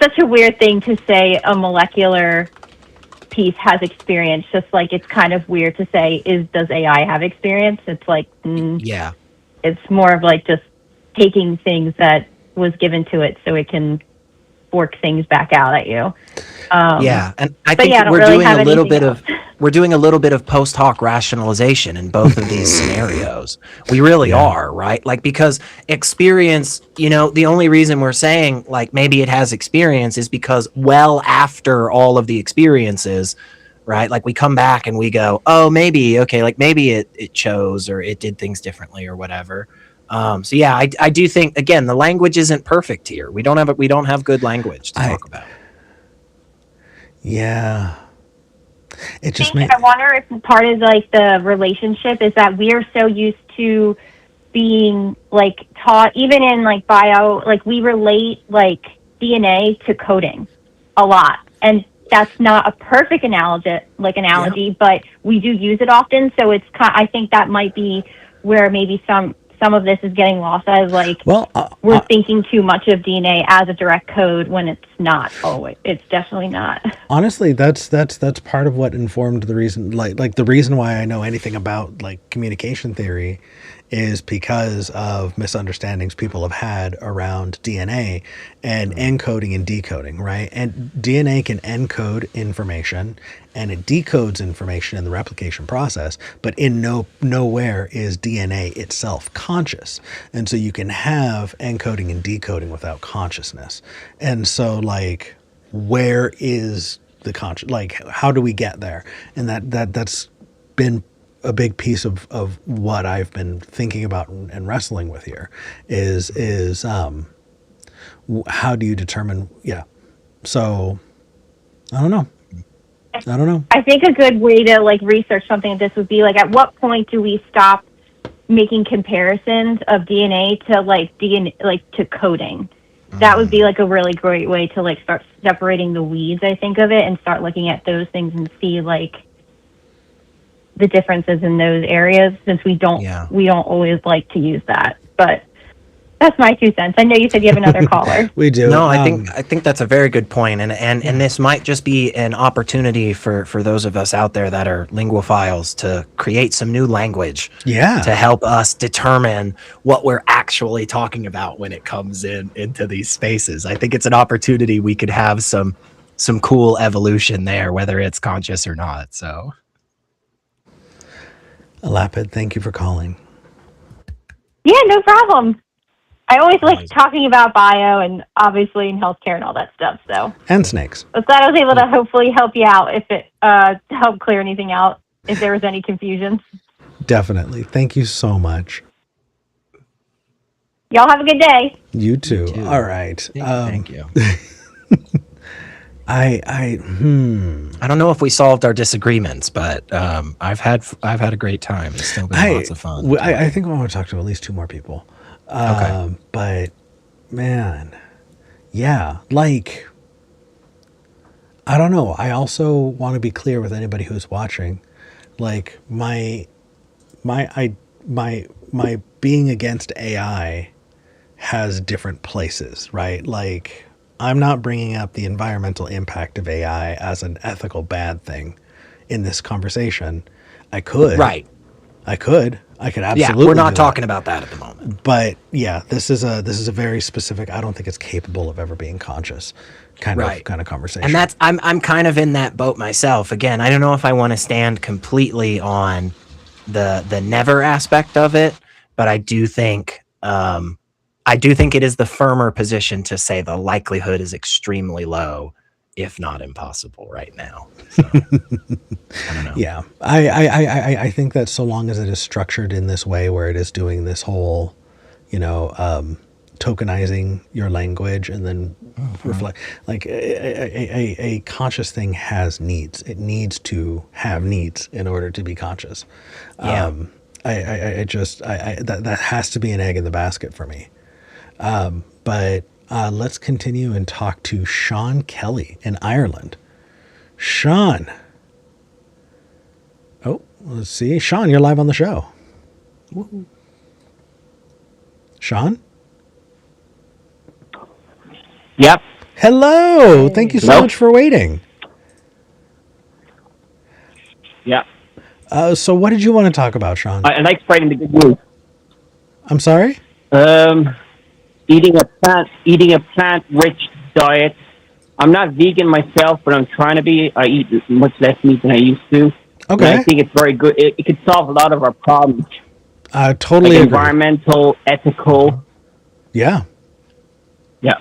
such a weird thing to say a molecular piece has experience. Just it's kind of weird to say does AI have experience? It's it's more of just taking things that was given to it so it can work things back out at you. And I think we're doing a little bit of post hoc rationalization in both of these scenarios. We really are, right? Because experience, the only reason we're saying maybe it has experience is because after all of the experiences, right? We come back and we go, oh, maybe it chose or it did things differently or whatever. I do think again the language isn't perfect here. We don't have good language to talk about. Yeah. It just I wonder if part of the relationship is that we are so used to being taught, even in bio, we relate DNA to coding a lot, and that's not a perfect analogy, but we do use it often. So it's I think that might be where maybe some of this is getting lost as we're thinking too much of DNA as a direct code when it's not always. It's definitely not. Honestly, that's part of what informed the reason, like the reason why I know anything about like communication theory is because of misunderstandings people have had around DNA and encoding and decoding, right? And DNA can encode information and it decodes information in the replication process, but in nowhere is DNA itself conscious. And so you can have encoding and decoding without consciousness. And so like, where is the conscious, like how do we get there? And that's been a big piece of what I've been thinking about and wrestling with here is how do you determine? Yeah. So I don't know. I think a good way to like research something like this would be like, at what point do we stop making comparisons of DNA to like DNA, like to coding? That would be like a really great way to like start separating the weeds, I think, of it, and start looking at those things and see like the differences in those areas, since we don't always like to use that. But that's my 2 cents. I know you said you have another caller. We do. No, I think that's a very good point, and this might just be an opportunity for those of us out there that are linguophiles to create some new language. Yeah. To help us determine what we're actually talking about when it comes into these spaces. I think it's an opportunity we could have some cool evolution there, whether it's conscious or not. So, Lapid, thank you for calling. Yeah, no problem. I always like talking about bio and obviously in healthcare and all that stuff. So and snakes. I was glad I was able to hopefully help you out if it to help clear anything out if there was any confusion. Definitely. Thank you so much. Y'all have a good day. You too. All right. Thank you. I don't know if we solved our disagreements, but I've had a great time. It's still been lots of fun. I think I want to talk to at least 2 more people. Okay. But man, yeah, like, I don't know. I also want to be clear with anybody who's watching, like my being against AI has different places, right? Like, I'm not bringing up the environmental impact of AI as an ethical bad thing in this conversation. I could. Right. I could absolutely. Yeah, we're not talking about that at the moment. But yeah, this is a very specific. I don't think it's capable of ever being conscious, kind of conversation. And that's I'm kind of in that boat myself. Again, I don't know if I want to stand completely on the never aspect of it, but I do think it is the firmer position to say the likelihood is extremely low, if not impossible, right now. So, I don't know. Yeah, I think that so long as it is structured in this way, where it is doing this whole, tokenizing your language and then reflect, like a conscious thing has needs. It needs to have needs in order to be conscious. Yeah. That has to be an egg in the basket for me. But let's continue and talk to Sean Kelly in Ireland. Sean. Oh, let's see. Sean, you're live on the show. Woo-hoo. Sean? Yep. Hello. Thank you so much for waiting. Yeah. So what did you want to talk about, Sean? I like spreading the good news. I'm sorry? Eating a plant-rich diet. I'm not vegan myself, but I'm trying to be. I eat much less meat than I used to. Okay. And I think it's very good. It could solve a lot of our problems. I totally agree. Environmental, ethical. Yeah. Yeah.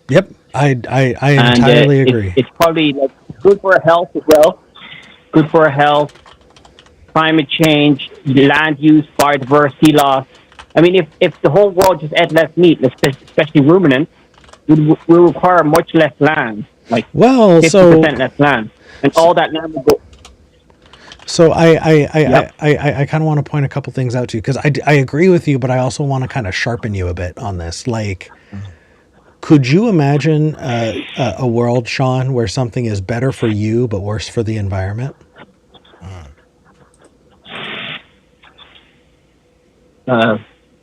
Yep. I entirely agree. It's probably like good for our health as well. Good for our health. Climate change, land use, biodiversity loss. I mean, if the whole world just ate less meat, especially ruminants, we'll require much less land, like 50% less land, and all that land will go. So I kind of want to point a couple things out to you, because I agree with you, but I also want to kind of sharpen you a bit on this. Like, could you imagine a world, Sean, where something is better for you but worse for the environment?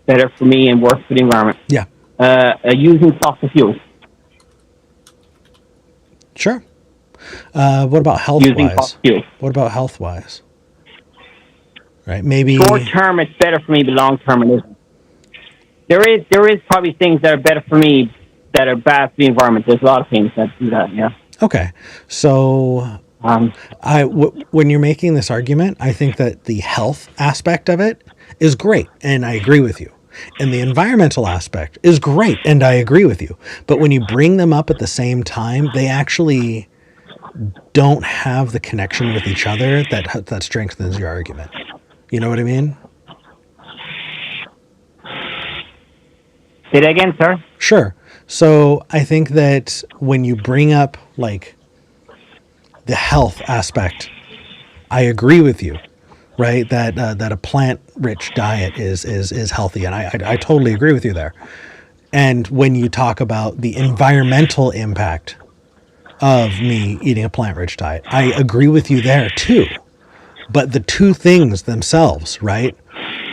Better for me and worse for the environment. Yeah. Using fossil fuels. Sure. What about using health-wise? fossil fuels. What about health-wise? Right? Maybe. Short term, it's better for me, but long term, it isn't. There is probably things that are better for me that are bad for the environment. There's a lot of things that do that. Yeah. Okay. So when you're making this argument, I think that the health aspect of it is great, and I agree with you. And the environmental aspect is great, and I agree with you. But when you bring them up at the same time, they actually don't have the connection with each other that strengthens your argument. You know what I mean? Say that again, sir. Sure. So I think that when you bring up like the health aspect, I agree with you, right? That a plant-rich diet is healthy, and I totally agree with you there. And when you talk about the environmental impact of me eating a plant-rich diet, I agree with you there too. But the two things themselves, right?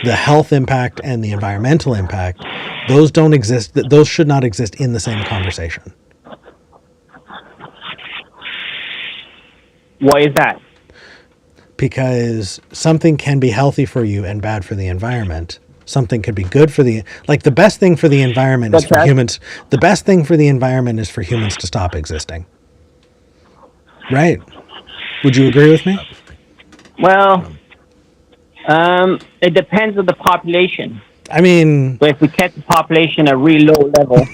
The health impact and the environmental impact, those don't exist. Those should not exist in the same conversation. Why is that? Because something can be healthy for you and bad for the environment. Something could be good for the, like the best thing for the environment is for humans. The best thing for the environment is for humans to stop existing. Right? Would you agree with me? Well, it depends on the population. I mean, So if we kept the population at a really low level, we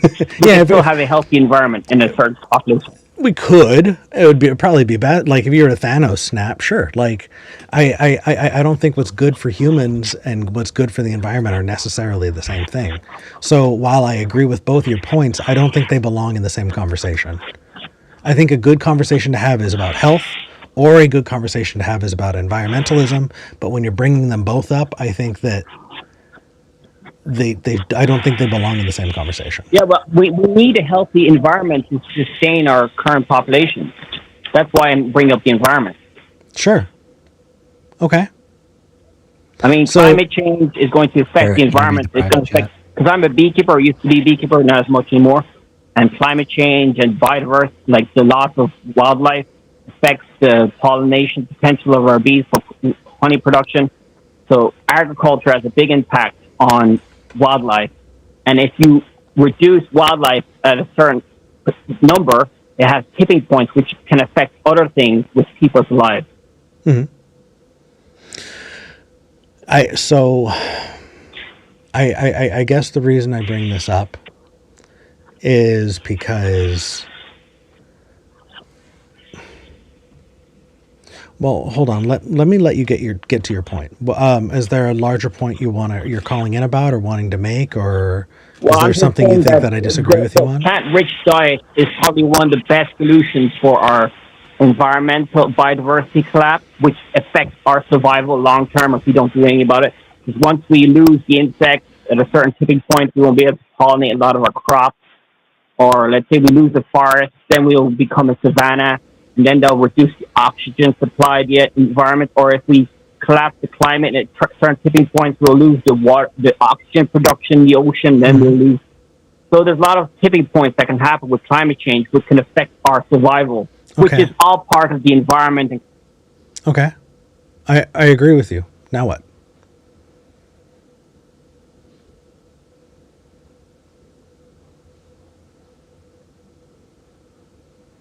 yeah, could still have a healthy environment in a certain population. we could. It'd probably be bad. Like if you're a Thanos snap, sure. Like I don't think what's good for humans and what's good for the environment are necessarily the same thing. So while I agree with both your points, I don't think they belong in the same conversation. I think a good conversation to have is about health, or a good conversation to have is about environmentalism. But when you're bringing them both up, I think that I don't think they belong in the same conversation. Yeah, but we need a healthy environment to sustain our current population. That's why I bring up the environment. Sure. Okay. I mean, So- climate change is going to affect the environment. It's going to affect, because I'm a beekeeper, or used to be a beekeeper, not as much anymore. And climate change and biodiversity, like the loss of wildlife, affects the pollination potential of our bees for honey production. So agriculture has a big impact on wildlife. And if you reduce wildlife at a certain number, it has tipping points which can affect other things with people's lives. Mm-hmm. I guess the reason I bring this up is because, well, hold on. Let me let you get to your point. Is there a larger point you're calling in about or wanting to make, or is there something you think that I disagree with you on? Plant-rich diet is probably one of the best solutions for our environmental biodiversity collapse, which affects our survival long term if we don't do anything about it. Because once we lose the insects at a certain tipping point, we won't be able to pollinate a lot of our crops. Or let's say we lose the forest, then we'll become a savanna, and then they'll reduce the oxygen supply to the environment. Or if we collapse the climate at certain tipping points, we'll lose the water, the oxygen production in the ocean, then we'll lose. So there's a lot of tipping points that can happen with climate change, which can affect our survival, which is all part of the environment. Okay. I agree with you. Now what?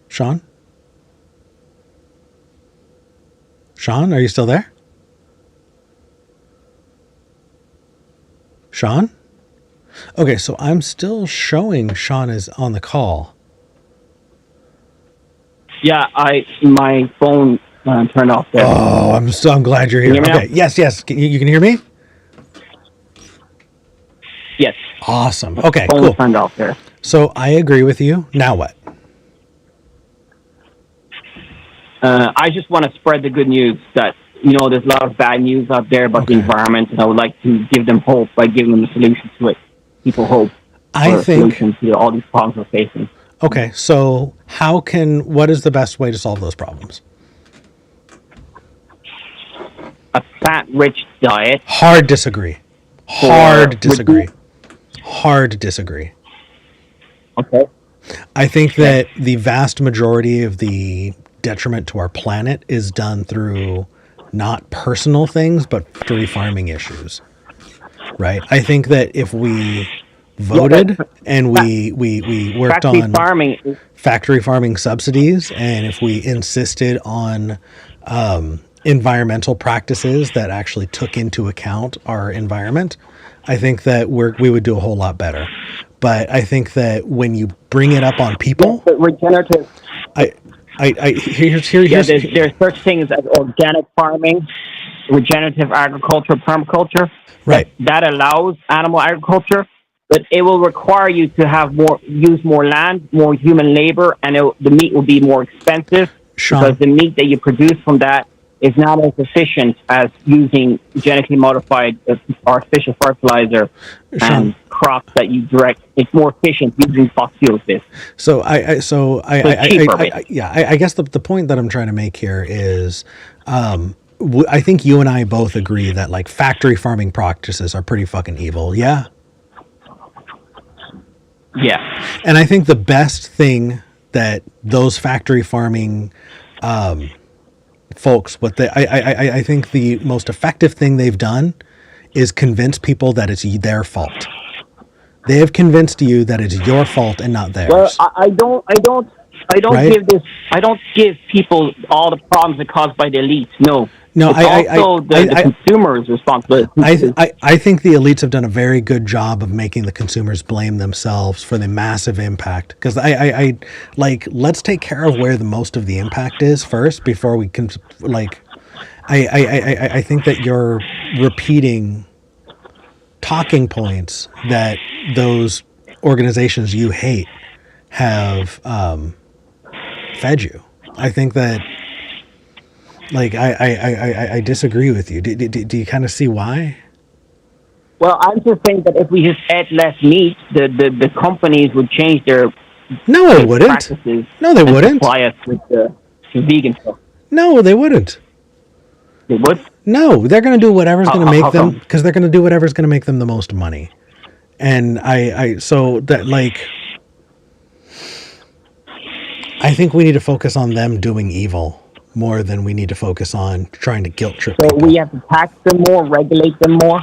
Sean? Sean, are you still there? Sean? Okay, so I'm still showing Sean is on the call. Yeah, my phone turned off there. Oh, I'm glad you're here. Can you hear me Okay, yes. You can hear me? Yes. Awesome. Okay, Phone cool. turned off there. So I agree with you. Now what? I just want to spread the good news that, there's a lot of bad news out there about the environment, and I would like to give them hope by giving them a solution to it. People hope for a solution to all these problems we're facing. Okay, so what is the best way to solve those problems? A fat-rich diet. Hard disagree. Hard disagree. Okay. I think that the vast majority of the detriment to our planet is done through not personal things, but factory farming issues. Right? I think that if we voted and we worked Factory on farming. factory farming subsidies, and if we insisted on environmental practices that actually took into account our environment, I think that we would do a whole lot better. But I think that when you bring it up on people, But regenerative. here's There's such things as organic farming, regenerative agriculture, permaculture. right. That allows animal agriculture, but it will require you to use more land, more human labor, and the meat will be more expensive Sean. because the meat that you produce from that is not as efficient as using genetically modified artificial fertilizer Sean. and crops that you direct. It's more efficient using fossil fuels. So I guess the point that I'm trying to make here is, I think you and I both agree that like factory farming practices are pretty fucking evil. Yeah. Yeah. And I think the best thing that those factory farming folks, I think the most effective thing they've done is convince people that it's their fault. They have convinced you that it's your fault and not theirs. Well, I don't Right? I don't give people all the problems that are caused by the elites. No. No, it's also the consumer's responsibility. I think the elites have done a very good job of making the consumers blame themselves for the massive impact. Because I let's take care of where the most of the impact is first before we can I think that you're repeating talking points that those organizations you hate have fed you. I think that I disagree with you. Do you kind of see why? Well, I'm just saying that if we just ate less meat, the companies would change their No, they wouldn't. practices. No, they and wouldn't. Supply us with the vegan stuff. No, they wouldn't. They would. No, they're going to do whatever's going to make how them, come? because they're going to do whatever's going to make them the most money. And so that I think we need to focus on them doing evil more than we need to focus on trying to guilt trip So people. we have to tax them more, regulate them more.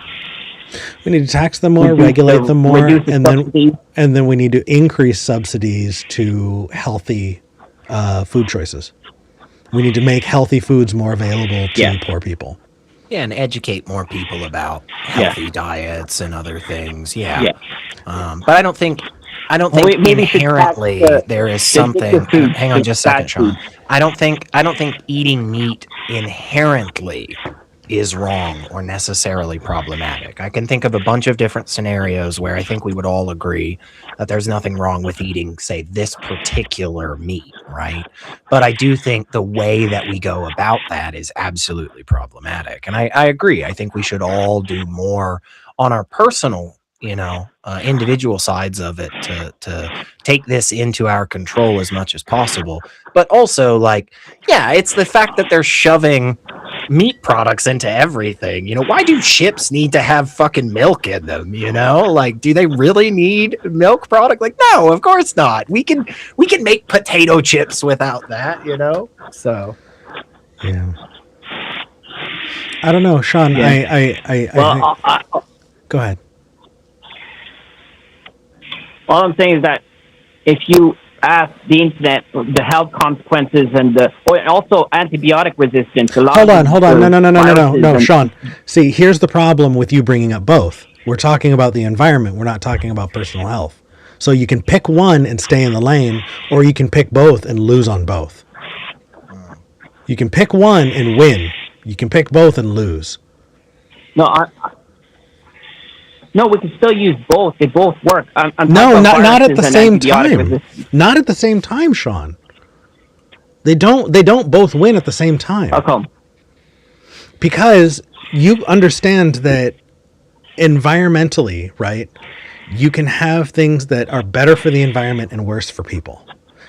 We need to tax them more, Reduce regulate the- them more, reduce the and subsidies. then we need to increase subsidies to healthy food choices. We need to make healthy foods more available to Yeah. poor people. Yeah, and educate more people about healthy diets and other things. Yeah. Yeah. But I don't think maybe we should tax inherently there is something. addictive foods, Hang on the just a second, bad Sean. foods. I don't think eating meat inherently is wrong or necessarily problematic. I can think of a bunch of different scenarios where I think we would all agree that there's nothing wrong with eating, say, this particular meat, right? But I do think the way that we go about that is absolutely problematic. And I agree. I think we should all do more on our personal, individual sides of it to take this into our control as much as possible. But also, it's the fact that they're shoving meat products into everything. Why do chips need to have fucking milk in them? Do they really need milk product? No, of course not. We can make potato chips without that. So Yeah. I don't know, Sean. Yeah. I think, go ahead. All I'm saying is that if you ask the internet the health consequences and also antibiotic resistance, a lot Hold of on. No, viruses Sean. See, here's the problem with you bringing up both. We're talking about the environment. We're not talking about personal health. So you can pick one and stay in the lane, or you can pick both and lose on both. You can pick one and win. You can pick both and lose. No, we can still use both. They both work. I'm No, talking about not at viruses the and same antibiotic time. resistance. Not at the same time, Sean. They don't both win at the same time. How come? Because you understand that environmentally, right? You can have things that are better for the environment and worse for people.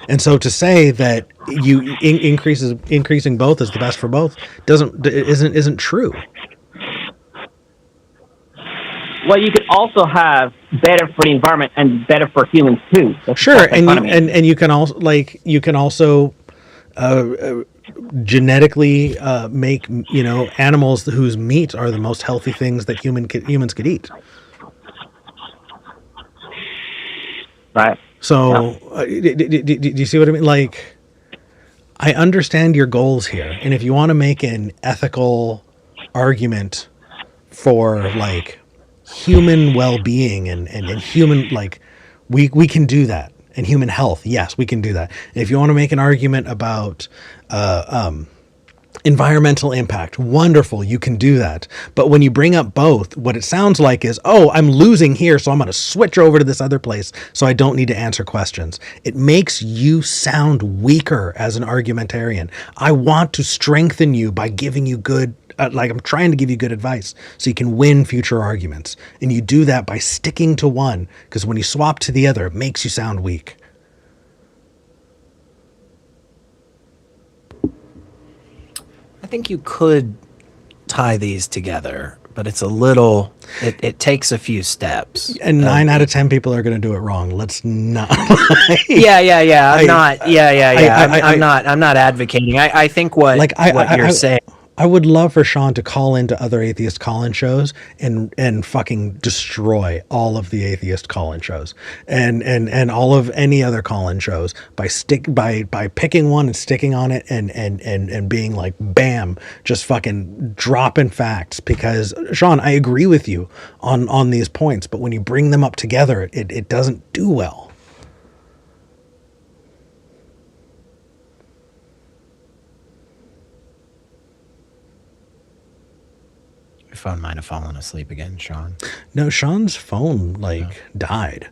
And so to say that you increasing both is the best for both isn't true. Well, you could also have better for the environment and better for humans too. Sure, and you can also genetically make animals whose meat are the most healthy things that humans could eat. Right. So do you see what I mean? Like, I understand your goals here, and if you want to make an ethical argument for like human well-being and human, like, we can do that, and human health, yes, we can do that. And if you want to make an argument about environmental impact, wonderful, you can do that. But when you bring up both, what it sounds like is, oh, I'm losing here, so I'm going to switch over to this other place so I don't need to answer questions. It makes you sound weaker as an argumentarian. I want to strengthen you by giving you good, I'm trying to give you good advice so you can win future arguments. And you do that by sticking to one, because when you swap to the other, it makes you sound weak. I think you could tie these together, but it's a little, it takes a few steps. And 9 out of 10 people are going to do it wrong. Let's not. I'm not advocating. I think what you're saying. I would love for Sean to call into other atheist call-in shows and fucking destroy all of the atheist call-in shows and all of any other call-in shows by picking one and sticking on it and being like, bam, just fucking dropping facts. Because Sean, I agree with you on these points, but when you bring them up together, it doesn't do well. Phone might have fallen asleep again, Sean. No, Sean's phone died.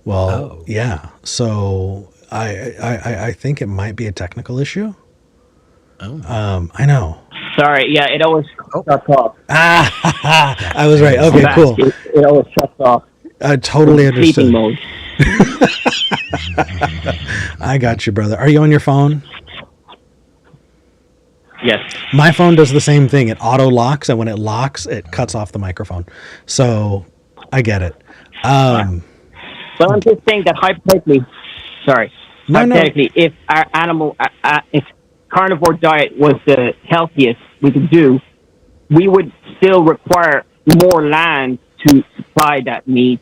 Well, yeah. So I think it might be a technical issue. Oh. I know. Sorry. Yeah, it always shuts off. I was right. Okay, cool. It always shuts off. I totally understood. Sleeping mode. I got you, brother. Are you on your phone? Yes. My phone does the same thing. It auto locks, and when it locks, it cuts off the microphone. So I get it. Well, I'm just saying that hypothetically, if our if carnivore diet was the healthiest we could do, we would still require more land to supply that meat,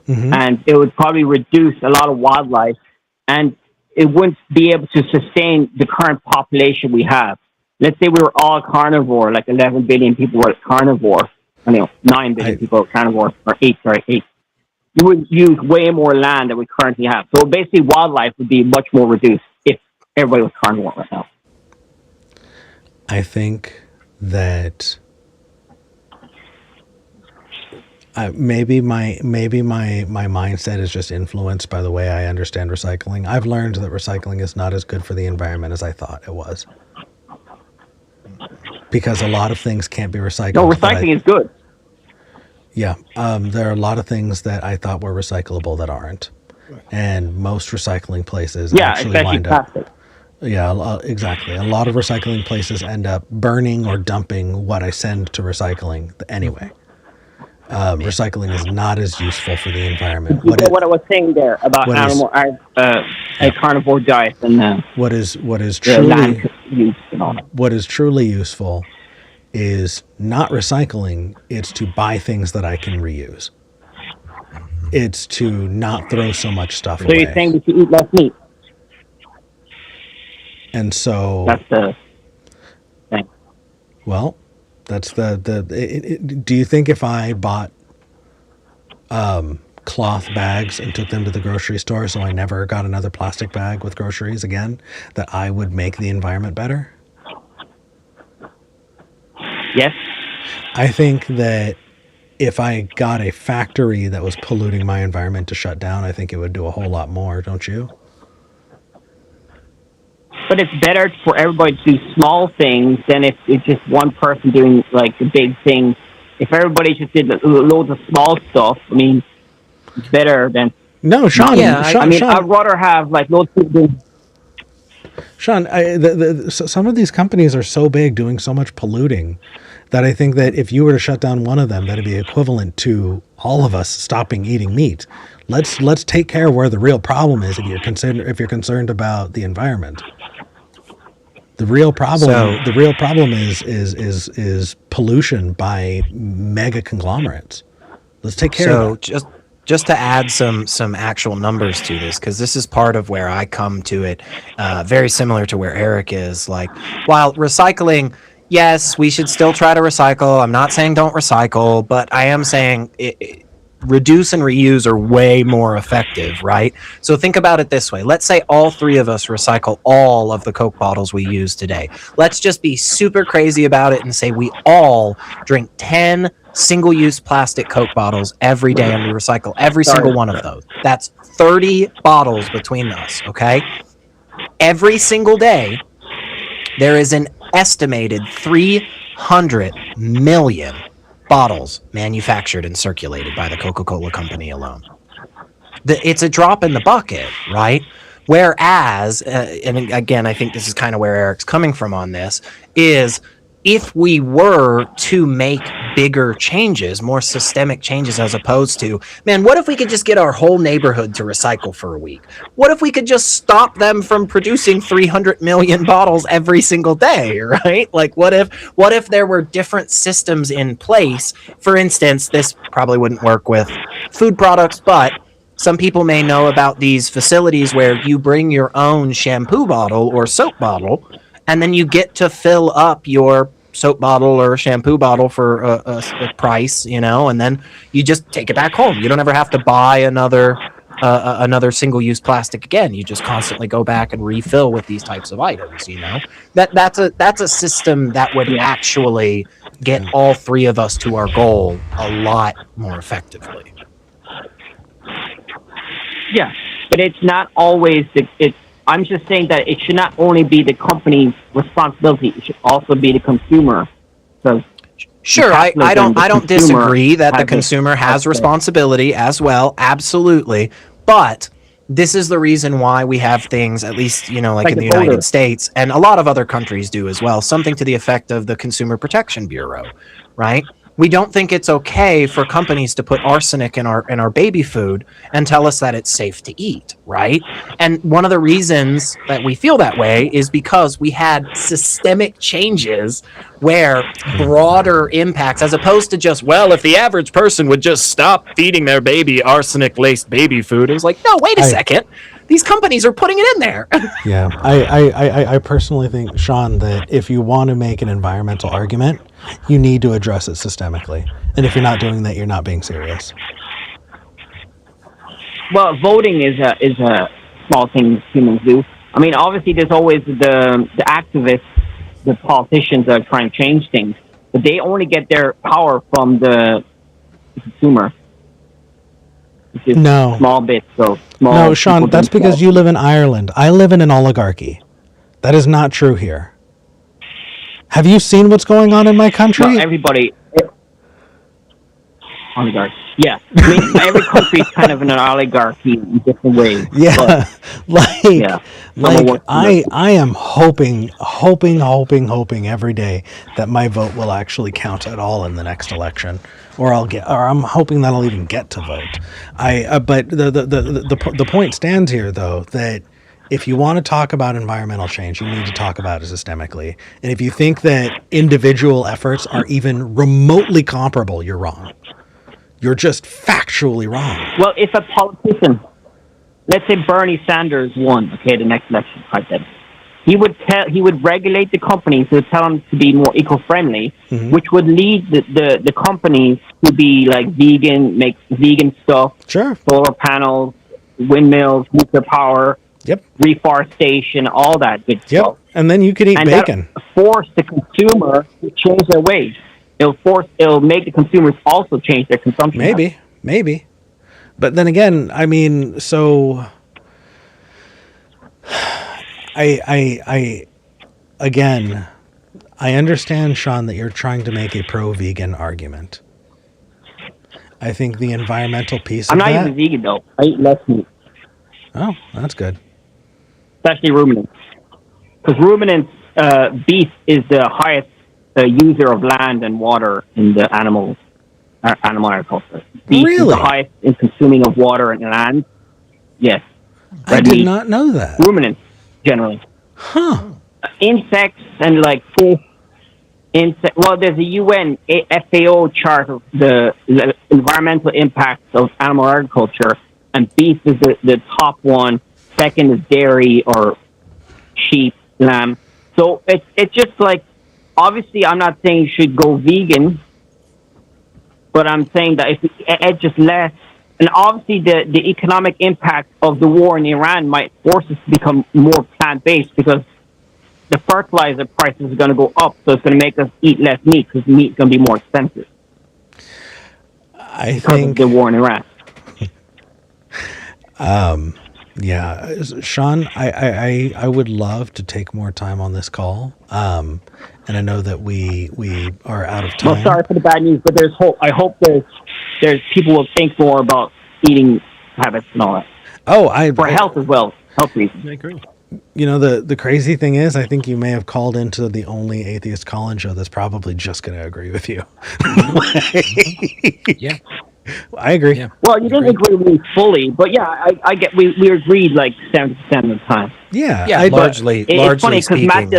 and it would probably reduce a lot of wildlife, and it wouldn't be able to sustain the current population we have. Let's say we were all carnivore, like 11 billion people were carnivore. 9 billion people were carnivore, or 8. You would use way more land than we currently have. So basically, wildlife would be much more reduced if everybody was carnivore right now. I think that maybe my mindset is just influenced by the way I understand recycling. I've learned that recycling is not as good for the environment as I thought it was. Because a lot of things can't be recycled. No, recycling is good. Yeah. There are a lot of things that I thought were recyclable that aren't. And most recycling places actually wind up. Yeah, exactly. A lot of recycling places end up burning or dumping what I send to recycling anyway. Recycling is not as useful for the environment. What I was saying there about a carnivore diet and what is land use and all that. What is truly useful is not recycling. It's to buy things that I can reuse. It's to not throw so much stuff away. So you're saying we should eat less meat? And so that's the thing. Well, that's do you think if I bought cloth bags and took them to the grocery store so I never got another plastic bag with groceries again, that I would make the environment better? Yes. I think that if I got a factory that was polluting my environment to shut down, I think it would do a whole lot more, don't you? But it's better for everybody to do small things than if it's just one person doing like the big thing. If everybody just did loads of small stuff, it's better than... No, Sean. Sean, I'd rather have like loads of people doing... Sean, some of these companies are so big, doing so much polluting, that I think that if you were to shut down one of them, that'd be equivalent to all of us stopping eating meat. Let's take care of where the real problem is if you're concerned about the environment. The real problem is pollution by mega conglomerates. Let's take care of that. So just to add some actual numbers to this, because this is part of where I come to it, very similar to where Eric is. Like, while recycling, yes, we should still try to recycle. I'm not saying don't recycle, but I am saying reduce and reuse are way more effective, right? So think about it this way. Let's say all three of us recycle all of the Coke bottles we use today. Let's just be super crazy about it and say we all drink 10 single-use plastic Coke bottles every day, and we recycle every single one of those. That's 30 bottles between us, okay? Every single day, there is an estimated 300 million bottles manufactured and circulated by the Coca-Cola company alone. It's a drop in the bucket, right? Whereas, and again, I think this is kind of where Eric's coming from on this, is if we were to make bigger changes, more systemic changes, as opposed to, man, what if we could just get our whole neighborhood to recycle for a week? What if we could just stop them from producing 300 million bottles every single day, right? Like, what if there were different systems in place? For instance, this probably wouldn't work with food products, but some people may know about these facilities where you bring your own shampoo bottle or soap bottle, and then you get to fill up your soap bottle or shampoo bottle for a price, and then you just take it back home. You don't ever have to buy another single-use plastic again. You just constantly go back and refill with these types of items. That's a system that would actually get all three of us to our goal a lot more effectively. Yeah, but it's not always I'm just saying that it should not only be the company's responsibility; it should also be the consumer. So, sure, I don't disagree that the consumer has responsibility as well. Absolutely, but this is the reason why we have things, at least like in the United States, and a lot of other countries do as well. Something to the effect of the Consumer Protection Bureau, right? We don't think it's okay for companies to put arsenic in our baby food and tell us that it's safe to eat, right? And one of the reasons that we feel that way is because we had systemic changes where broader impacts, as opposed to just, well, if the average person would just stop feeding their baby arsenic-laced baby food, it was like, no, wait a second. These companies are putting it in there. Yeah, I personally think, Sean, that if you want to make an environmental argument, you need to address it systemically. And if you're not doing that, you're not being serious. Well, voting is a small thing humans do. I mean, obviously, there's always the activists, the politicians that are trying to change things, but they only get their power from the consumer. No. Small bits, so small. No, Sean, that's because you live in Ireland. I live in an oligarchy. That is not true here. Have you seen what's going on in my country? Well, everybody. Oligarchy. Yeah. I mean, every country is kind of an oligarchy in different ways. Yeah. I am hoping every day that my vote will actually count at all in the next election, or I'm hoping that I'll even get to vote. But the point stands here, though, that if you want to talk about environmental change, you need to talk about it systemically. And if you think that individual efforts are even remotely comparable, you're wrong. You're just factually wrong. Well, if a politician, let's say Bernie Sanders won, the next election, he would regulate the companies, he would tell them to be more eco-friendly, which would lead the companies to be like vegan, make vegan stuff, sure, solar panels, windmills, nuclear power, reforestation, all that good stuff. And then you could eat bacon. That force the consumer to change their ways. It'll make the consumers also change their consumption. Maybe. But then again, I mean, so I understand, Sean, that you're trying to make a pro-vegan argument. I think the environmental piece I'm not even vegan, though. I eat less meat. Oh, that's good. Especially ruminants. Because ruminants, beef is the highest a user of land and water in the animal agriculture. Beef is Really? the highest in consuming of water and land. Yes. I Red did meat. not know that. Ruminants, generally. Huh. Insects and like fish. Well, there's a UN FAO chart of the environmental impacts of animal agriculture, and beef is the top one. Second is dairy or sheep, lamb. So it's just like, obviously, I'm not saying you should go vegan, but I'm saying that if it's just less, and obviously the economic impact of the war in Iran might force us to become more plant-based, because the fertilizer prices are going to go up, so it's going to make us eat less meat, because meat is going to be more expensive because of the war in Iran. Yeah, Sean, I would love to take more time on this call. And I know that we are out of time. Well, sorry for the bad news, but there's hope. I hope there's people will think more about eating habits and all that. Oh, for health as well, health reasons. I agree. You know, the crazy thing is, I think you may have called into the only atheist call-in show that's probably just going to agree with you. Yeah. I agree. Yeah. Well, you didn't agree with me fully, but yeah, I get we agreed like 70% of the time. Yeah. Yeah, largely It's funny because speaking, Matt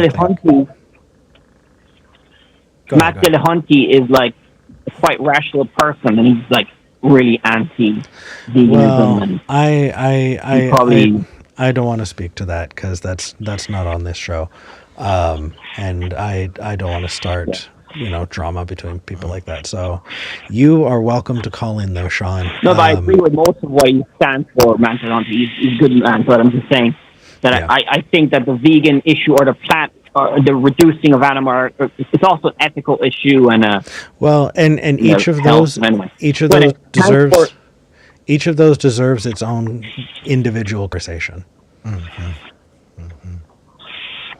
Dillahunty is like a quite rational person, and he's like really anti-veganism. Well, and I don't want to speak to that because that's not on this show, and I don't want to start drama between people like that. So you are welcome to call in though, Sean. No, but I agree with most of what he stands for, Matt Dillahunty. He's a good man, but I'm just saying that Yeah. I think that the vegan issue or the plant or the reducing of animal, it's also an ethical issue and well, and each of those anyway. each of But those it stands deserves for- each of those deserves its own individual conversation.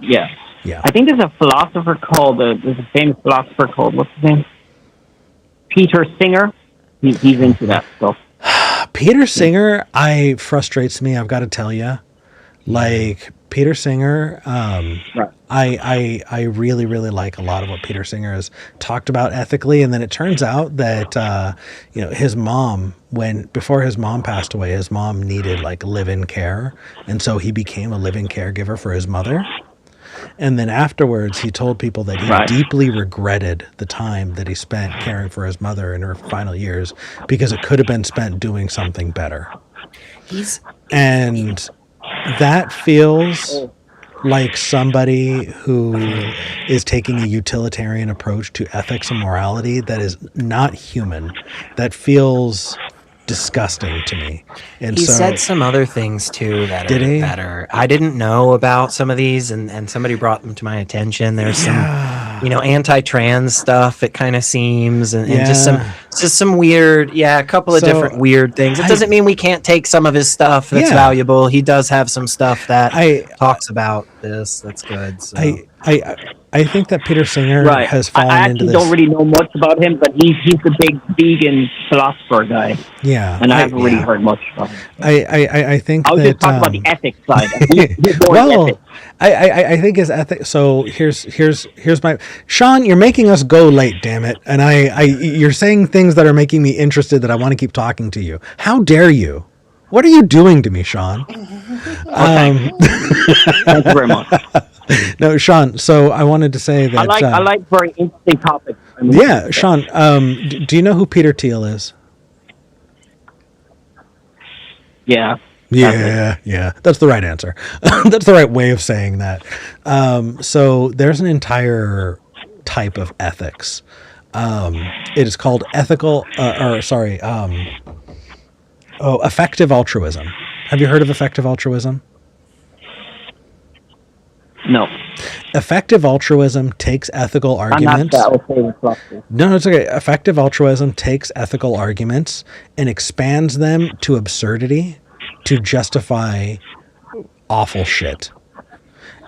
Yeah. Yeah. I think there's a philosopher called, there's a famous philosopher called, what's his name? Peter Singer. He's into that stuff. Peter Singer, frustrates me. I've got to tell you, like Peter Singer, Right. I really, really like a lot of what Peter Singer has talked about ethically. And then it turns out that, his mom, before his mom passed away, his mom needed like live-in care. And so he became a live-in caregiver for his mother. And then afterwards, he told people that he Right. deeply regretted the time that he spent caring for his mother in her final years because it could have been spent doing something better. And that feels like somebody who is taking a utilitarian approach to ethics and morality that is not human. That feels disgusting to me. And He so said some other things too that Did he? I didn't know about some of these, and somebody brought them to my attention. There's some anti-trans stuff, it kind of seems, and just some weird, a couple of So, different weird things. It doesn't mean we can't take some of his stuff that's valuable. He does have some stuff that talks about this that's good. So. I think that Peter Singer Right. has I fallen actually into this. don't really know much about him, but he's the big vegan philosopher guy. Yeah, And I haven't really heard much about him. I think I was that, just talking about the ethics side. He's more well, ethics. I think his ethics. So here's my Sean. You're making us go late, damn it! And you're saying things that are making me interested that I want to keep talking to you. How dare you? What are you doing to me, Sean? Thank you very much. No, Sean. So I wanted to say that I like very interesting topics. yeah, Sean. Do you know who Peter Thiel is? Yeah. Yeah. That's the right answer. That's the right way of saying that. So there's an entire type of ethics. It is called effective altruism. Have you heard of effective altruism? No. Effective altruism takes ethical arguments. I'm not that okay with philosophy. No, it's okay. Effective altruism takes ethical arguments and expands them to absurdity to justify awful shit.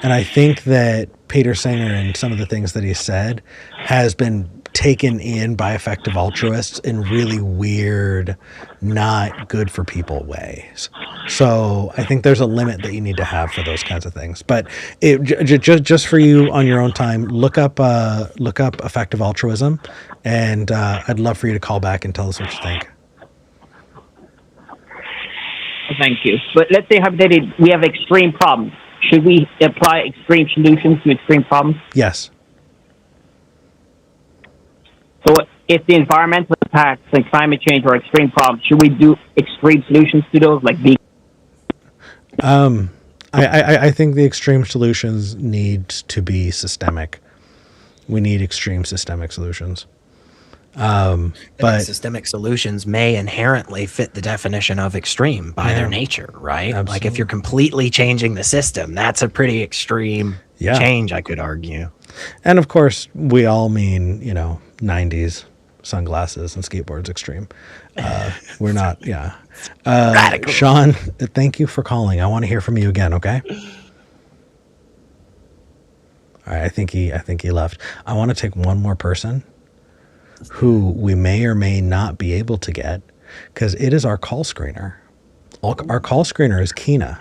And I think that Peter Singer and some of the things that he said has been taken in by effective altruists in really weird, not good for people ways. So I think there's a limit that you need to have for those kinds of things. But just for you on your own time, look up effective altruism, and I'd love for you to call back and tell us what you think. Thank you. But let's say hypothetically we have extreme problems. Should we apply extreme solutions to extreme problems? Yes. So if the environmental impacts like climate change are extreme problems, should we do extreme solutions to those, like vegan? I think the extreme solutions need to be systemic. We need extreme systemic solutions. But systemic solutions may inherently fit the definition of extreme by their nature, right? Absolutely. Like if you're completely changing the system, that's a pretty extreme change, I could argue. And of course, we all mean, 90s sunglasses and skateboards extreme. We're not, Radical. Sean, thank you for calling. I want to hear from you again, okay? All right, I think he left. I want to take one more person who we may or may not be able to get, because it is our call screener. Our call screener is Keena.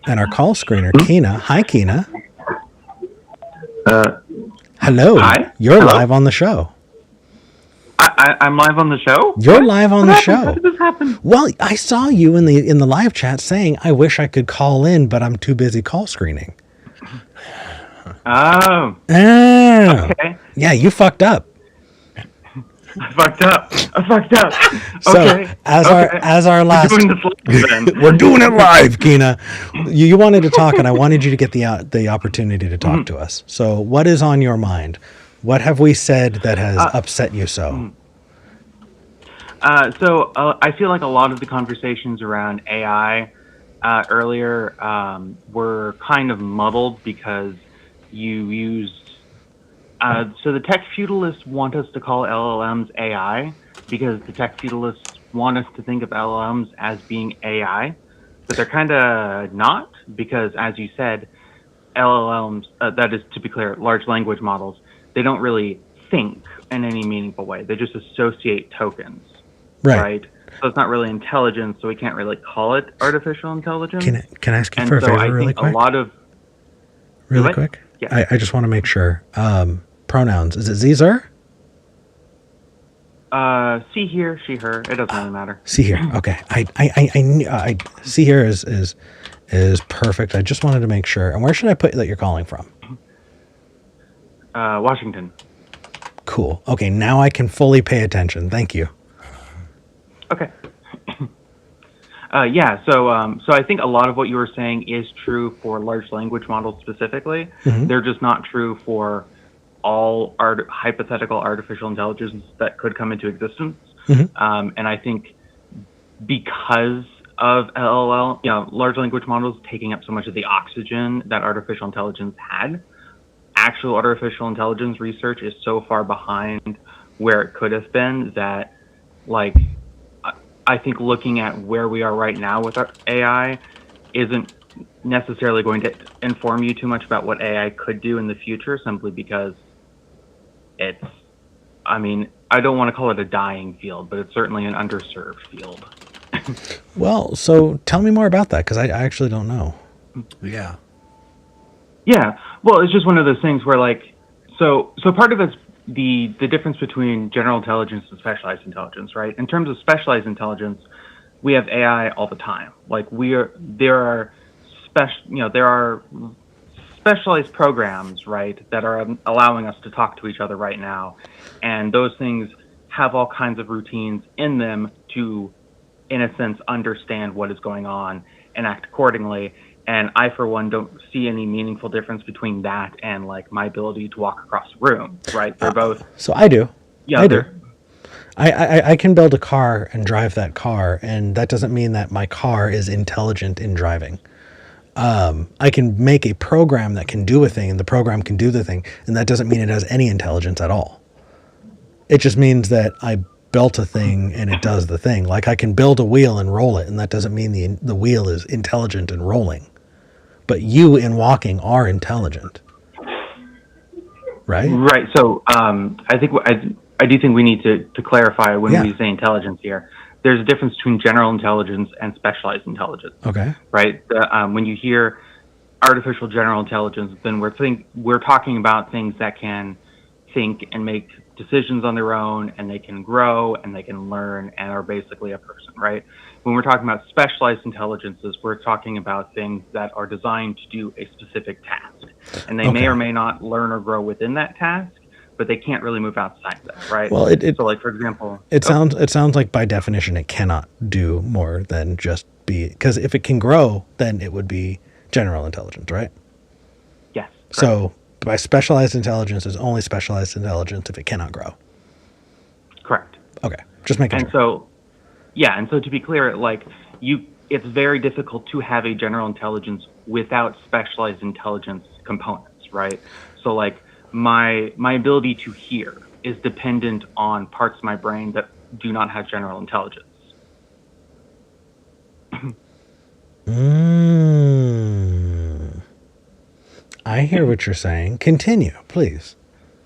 And our call screener, Keena. Hi, Keena. Hello. Hi. You're Hello? live on the show. I'm live on the show? You're live on the show. How did this happen? Well, I saw you in the live chat saying, I wish I could call in, but I'm too busy call screening. Oh. Okay. Yeah, you fucked up. I fucked up. So Okay. as our last, We're doing this live then. we're doing it live, Keena. You wanted to talk, and I wanted you to get the opportunity to talk to us. So, what is on your mind? What have we said that has upset you so? So I feel like a lot of the conversations around AI earlier were kind of muddled because you used. So the tech feudalists want us to call LLMs AI because the tech feudalists want us to think of LLMs as being AI, but they're kind of not, because as you said, LLMs, that is, to be clear, large language models, they don't really think in any meaningful way. They just associate tokens, right? So it's not really intelligence, so we can't really call it artificial intelligence. Can I ask you for a favor really quick? A lot of... Really quick? Yeah. I just want to make sure. Pronouns. Is it Caesar? See here, she, her. It doesn't really matter. See here. Okay. I see here is perfect. I just wanted to make sure. And where should I put that you're calling from? Washington. Cool. Okay. Now I can fully pay attention. Thank you. Okay. So I think a lot of what you were saying is true for large language models specifically. Mm-hmm. They're just not true for all hypothetical artificial intelligence that could come into existence. Mm-hmm. And I think because of LLL, large language models taking up so much of the oxygen that artificial intelligence had, actual artificial intelligence research is so far behind where it could have been that, like, I think looking at where we are right now with our AI isn't necessarily going to inform you too much about what AI could do in the future, simply because I don't want to call it a dying field, but it's certainly an underserved field. Well, so tell me more about that, because I actually don't know. Yeah. Yeah. Well, it's just one of those things where, like, so part of it's the difference between general intelligence and specialized intelligence, right? In terms of specialized intelligence, we have AI all the time. Like, there are specialized programs, right, that are allowing us to talk to each other right now, and those things have all kinds of routines in them to, in a sense, understand what is going on and act accordingly. And I, for one, don't see any meaningful difference between that and, like, my ability to walk across the room, right? They're both... So I do. Yeah, I do. I can build a car and drive that car, and that doesn't mean that my car is intelligent in driving. I can make a program that can do a thing, and the program can do the thing, and that doesn't mean it has any intelligence at all. It just means that I built a thing and it does the thing. Like, I can build a wheel and roll it, and that doesn't mean the wheel is intelligent in rolling. But you in walking are intelligent, right? Right. So I think I do think we need to clarify when we say intelligence here. there's a difference between general intelligence and specialized intelligence. Okay. Right? When you hear artificial general intelligence, then we're talking about things that can think and make decisions on their own, and they can grow and they can learn and are basically a person, right? When we're talking about specialized intelligences, we're talking about things that are designed to do a specific task, and they may or may not learn or grow within that task, but they can't really move outside that, right? Well, so like, for example, it sounds like by definition it cannot do more than just be, because if it can grow, then it would be general intelligence, right? yes. Correct. So by specialized intelligence is only specialized intelligence if it cannot grow. Correct. Okay, just making And sure. so to be clear, like it's very difficult to have a general intelligence without specialized intelligence components, right? So like my ability to hear is dependent on parts of my brain that do not have general intelligence. I hear what you're saying. Continue, please.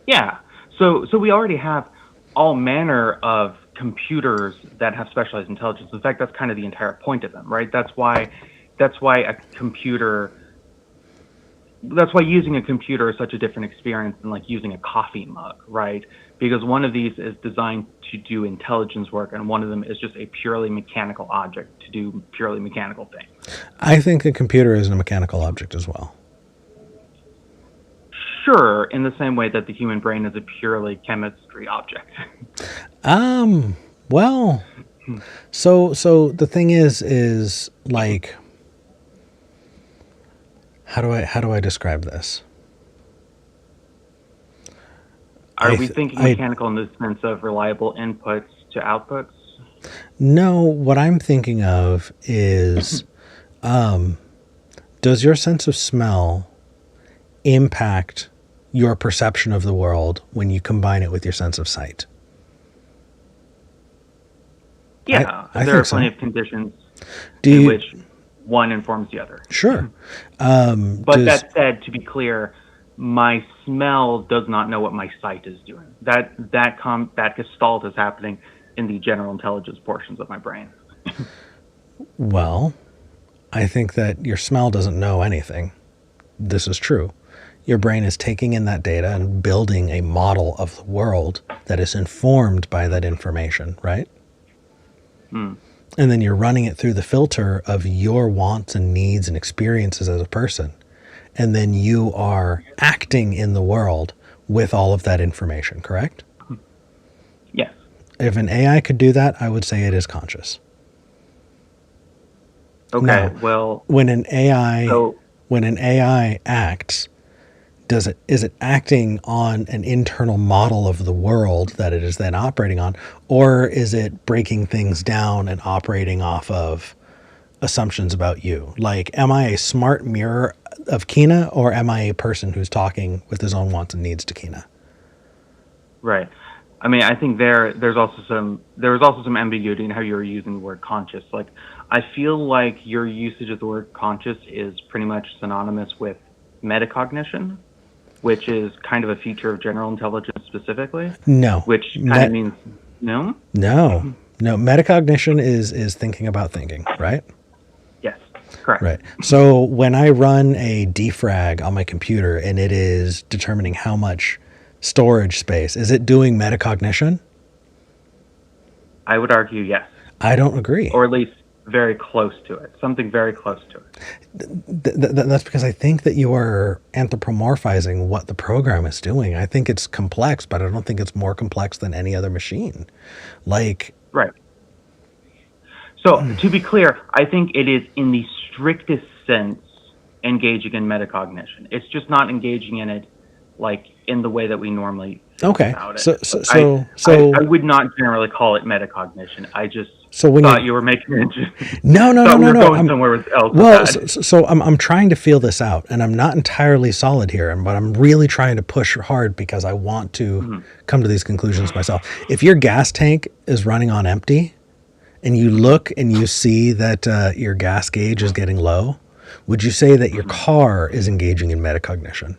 Yeah. So we already have all manner of computers that have specialized intelligence. In fact, that's kind of the entire point of them, right? That's why using a computer is such a different experience than like using a coffee mug, right? Because one of these is designed to do intelligence work, and one of them is just a purely mechanical object to do purely mechanical things. I think a computer is a mechanical object as well. Sure, in the same way that the human brain is a purely chemistry object. Well, so the thing is like, how do I describe this? Are we thinking mechanical in the sense of reliable inputs to outputs? No, what I'm thinking of is, does your sense of smell impact your perception of the world when you combine it with your sense of sight? Yeah, I there are think plenty so. of conditions Do in you, which one informs the other. sure. But that said, to be clear, my smell does not know what my sight is doing. That gestalt is happening in the general intelligence portions of my brain. Well, I think that your smell doesn't know anything. This is true. Your brain is taking in that data and building a model of the world that is informed by that information, right? And then you're running it through the filter of your wants and needs and experiences as a person. And then you are acting in the world with all of that information, correct? Yes. If an AI could do that, I would say it is conscious. Okay. Now, well, when an AI acts, is it acting on an internal model of the world that it is then operating on, or is it breaking things down and operating off of assumptions about you? Like, am I a smart mirror of Kina, or am I a person who's talking with his own wants and needs to Kina? right. I mean, I think there was also some ambiguity in how you were using the word conscious. Like, I feel like your usage of the word conscious is pretty much synonymous with metacognition, which is kind of a feature of general intelligence specifically. No. Which kind of means no? No. Metacognition is thinking about thinking, right? Yes, correct. Right. So when I run a defrag on my computer and it is determining how much storage space, is it doing metacognition? I would argue yes. I don't agree. Or at least very close to it. Something very close to it. That's because I think that you are anthropomorphizing what the program is doing. I think it's complex, but I don't think it's more complex than any other machine. Like, right. So to be clear, I think it is in the strictest sense engaging in metacognition. It's just not engaging in it like in the way that we normally think about it. So I would not generally call it metacognition. I just thought you were making it. No. Going somewhere else. Well, so I'm trying to feel this out, and I'm not entirely solid here, but I'm really trying to push hard because I want to come to these conclusions myself. If your gas tank is running on empty, and you look and you see that your gas gauge is getting low, would you say that your car is engaging in metacognition?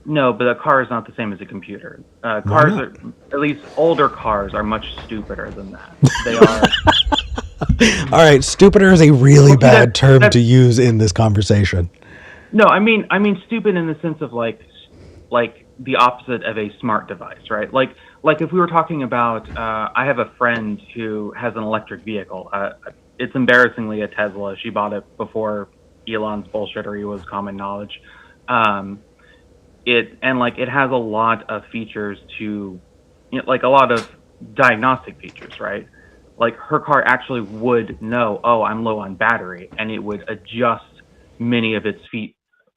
No, but a car is not the same as a computer. Why Cars not? are, at least older cars, are much stupider than that. They are. All right, stupider is a really Well, bad term that's- to use in this conversation. No, I mean stupid in the sense of like the opposite of a smart device, right? Like if we were talking about, I have a friend who has an electric vehicle. It's embarrassingly a Tesla. She bought it before Elon's bullshittery was common knowledge. It has a lot of features to, like a lot of diagnostic features, right? Like her car actually would know, oh, I'm low on battery, and it would adjust many of its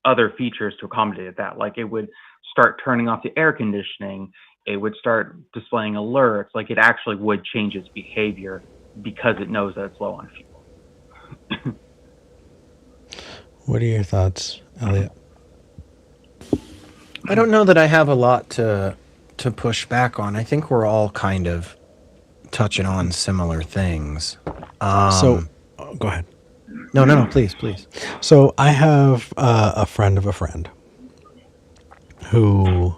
other features to accommodate that. Like it would start turning off the air conditioning. It would start displaying alerts. Like it actually would change its behavior because it knows that it's low on fuel. What are your thoughts, Elliot? I don't know that I have a lot to push back on. I think we're all kind of touching on similar things. Go ahead. No, please. So I have a friend of a friend who,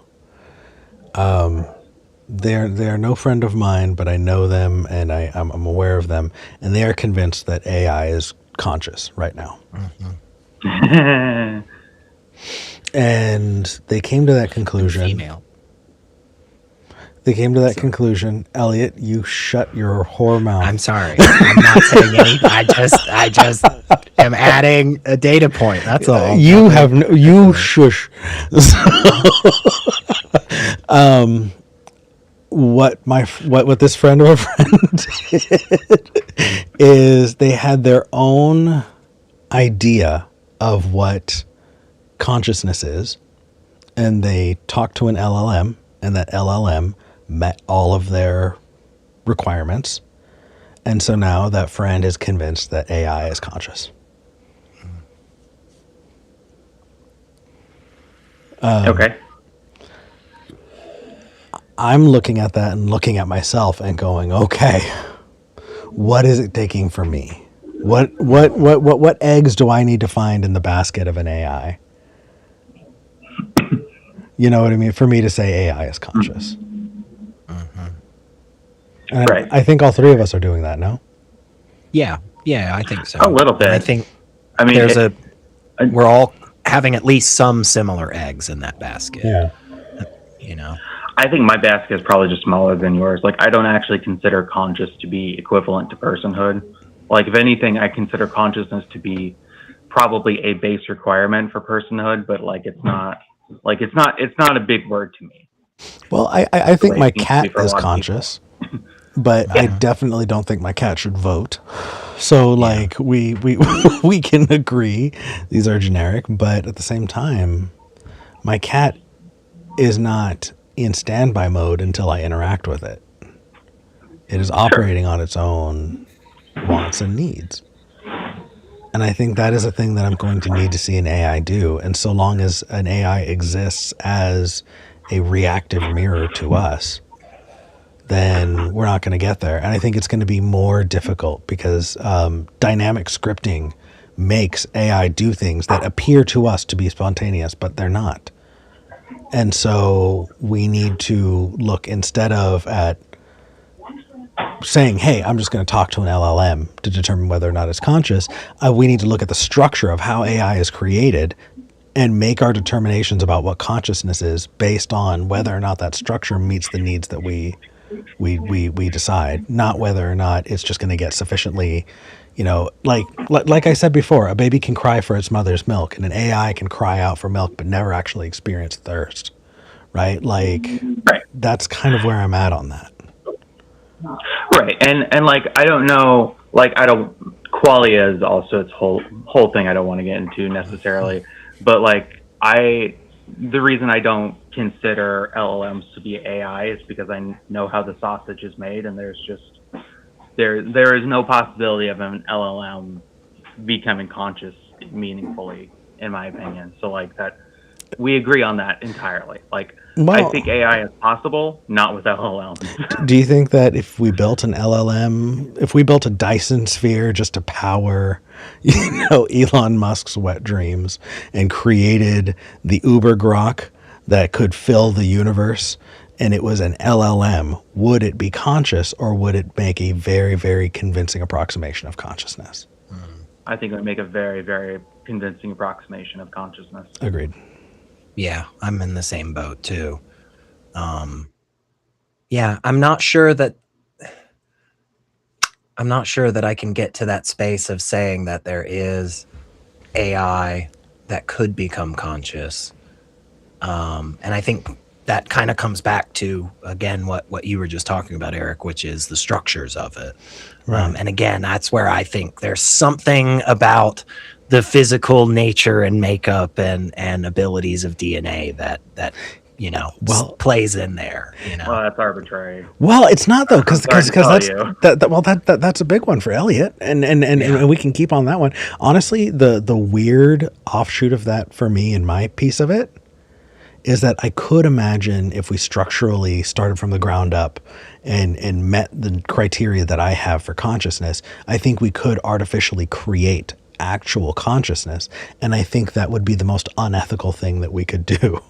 they're no friend of mine, but I know them and I'm aware of them, and they are convinced that AI is conscious right now. And they came to that conclusion. Female. They came to that conclusion. Elliot, you shut your whore mouth. I'm sorry. I'm not saying anything. I just am adding a data point. That's all. You have no, you shush. What this friend of a friend did is they had their own idea of what consciousness is, and they talked to an LLM, and that LLM met all of their requirements, and so now that friend is convinced that AI is conscious. Okay. I'm looking at that and looking at myself and going, okay, what is it taking for me? What eggs do I need to find in the basket of an AI? You know what I mean? For me to say AI is conscious. And Right. I think all three of us are doing that, no? Yeah, I think so. A little bit. I think I mean, there's we're all having at least some similar eggs in that basket. Yeah. You know. I think my basket is probably just smaller than yours. Like, I don't actually consider conscious to be equivalent to personhood. Like, if anything, I consider consciousness to be probably a base requirement for personhood, but like, it's not a big word to me. Well, I think Like, my it seems to be cat for a is lot of conscious, but I definitely don't think my cat should vote. So like we we can agree these are generic, but at the same time, my cat is not in standby mode until I interact with it. It is operating on its own wants and needs. And I think that is a thing that I'm going to need to see an AI do. And so long as an AI exists as a reactive mirror to us, then we're not going to get there. And I think it's going to be more difficult because dynamic scripting makes AI do things that appear to us to be spontaneous, but they're not. And so we need to look, instead of at saying, hey, I'm just going to talk to an LLM to determine whether or not it's conscious, we need to look at the structure of how AI is created and make our determinations about what consciousness is based on whether or not that structure meets the needs that we decide, not whether or not it's just going to get sufficiently, like I said before, a baby can cry for its mother's milk, and an AI can cry out for milk but never actually experience thirst, right? Like, that's kind of where I'm at on that. Right. And like, I don't know, like, qualia is also its whole thing I don't want to get into necessarily, but like, the reason I don't consider LLMs to be AI is because I know how the sausage is made, and there is no possibility of an LLM becoming conscious meaningfully, in my opinion. So like, that, we agree on that entirely. Like, I think AI is possible, not with LLMs. Do you think that if we built an LLM, if we built a Dyson sphere just to power, Elon Musk's wet dreams and created the Uber Grok, that could fill the universe, and it was an LLM, would it be conscious, or would it make a very, very convincing approximation of consciousness? I think it would make a very, very convincing approximation of consciousness. Agreed. Yeah, I'm in the same boat too. Yeah, I'm not sure that I can get to that space of saying that there is AI that could become conscious. And I think that kind of comes back to, again, what you were just talking about, Eric, which is the structures of it. Right. And again, that's where I think there's something about the physical nature and makeup and abilities of DNA that plays in there. Well, that's arbitrary. Well, it's not though, because I'm sorry to that's that's a big one for Elliot, and we can keep on that one. Honestly, the weird offshoot of that for me and my piece of it is that I could imagine if we structurally started from the ground up and met the criteria that I have for consciousness, I think we could artificially create actual consciousness, and I think that would be the most unethical thing that we could do.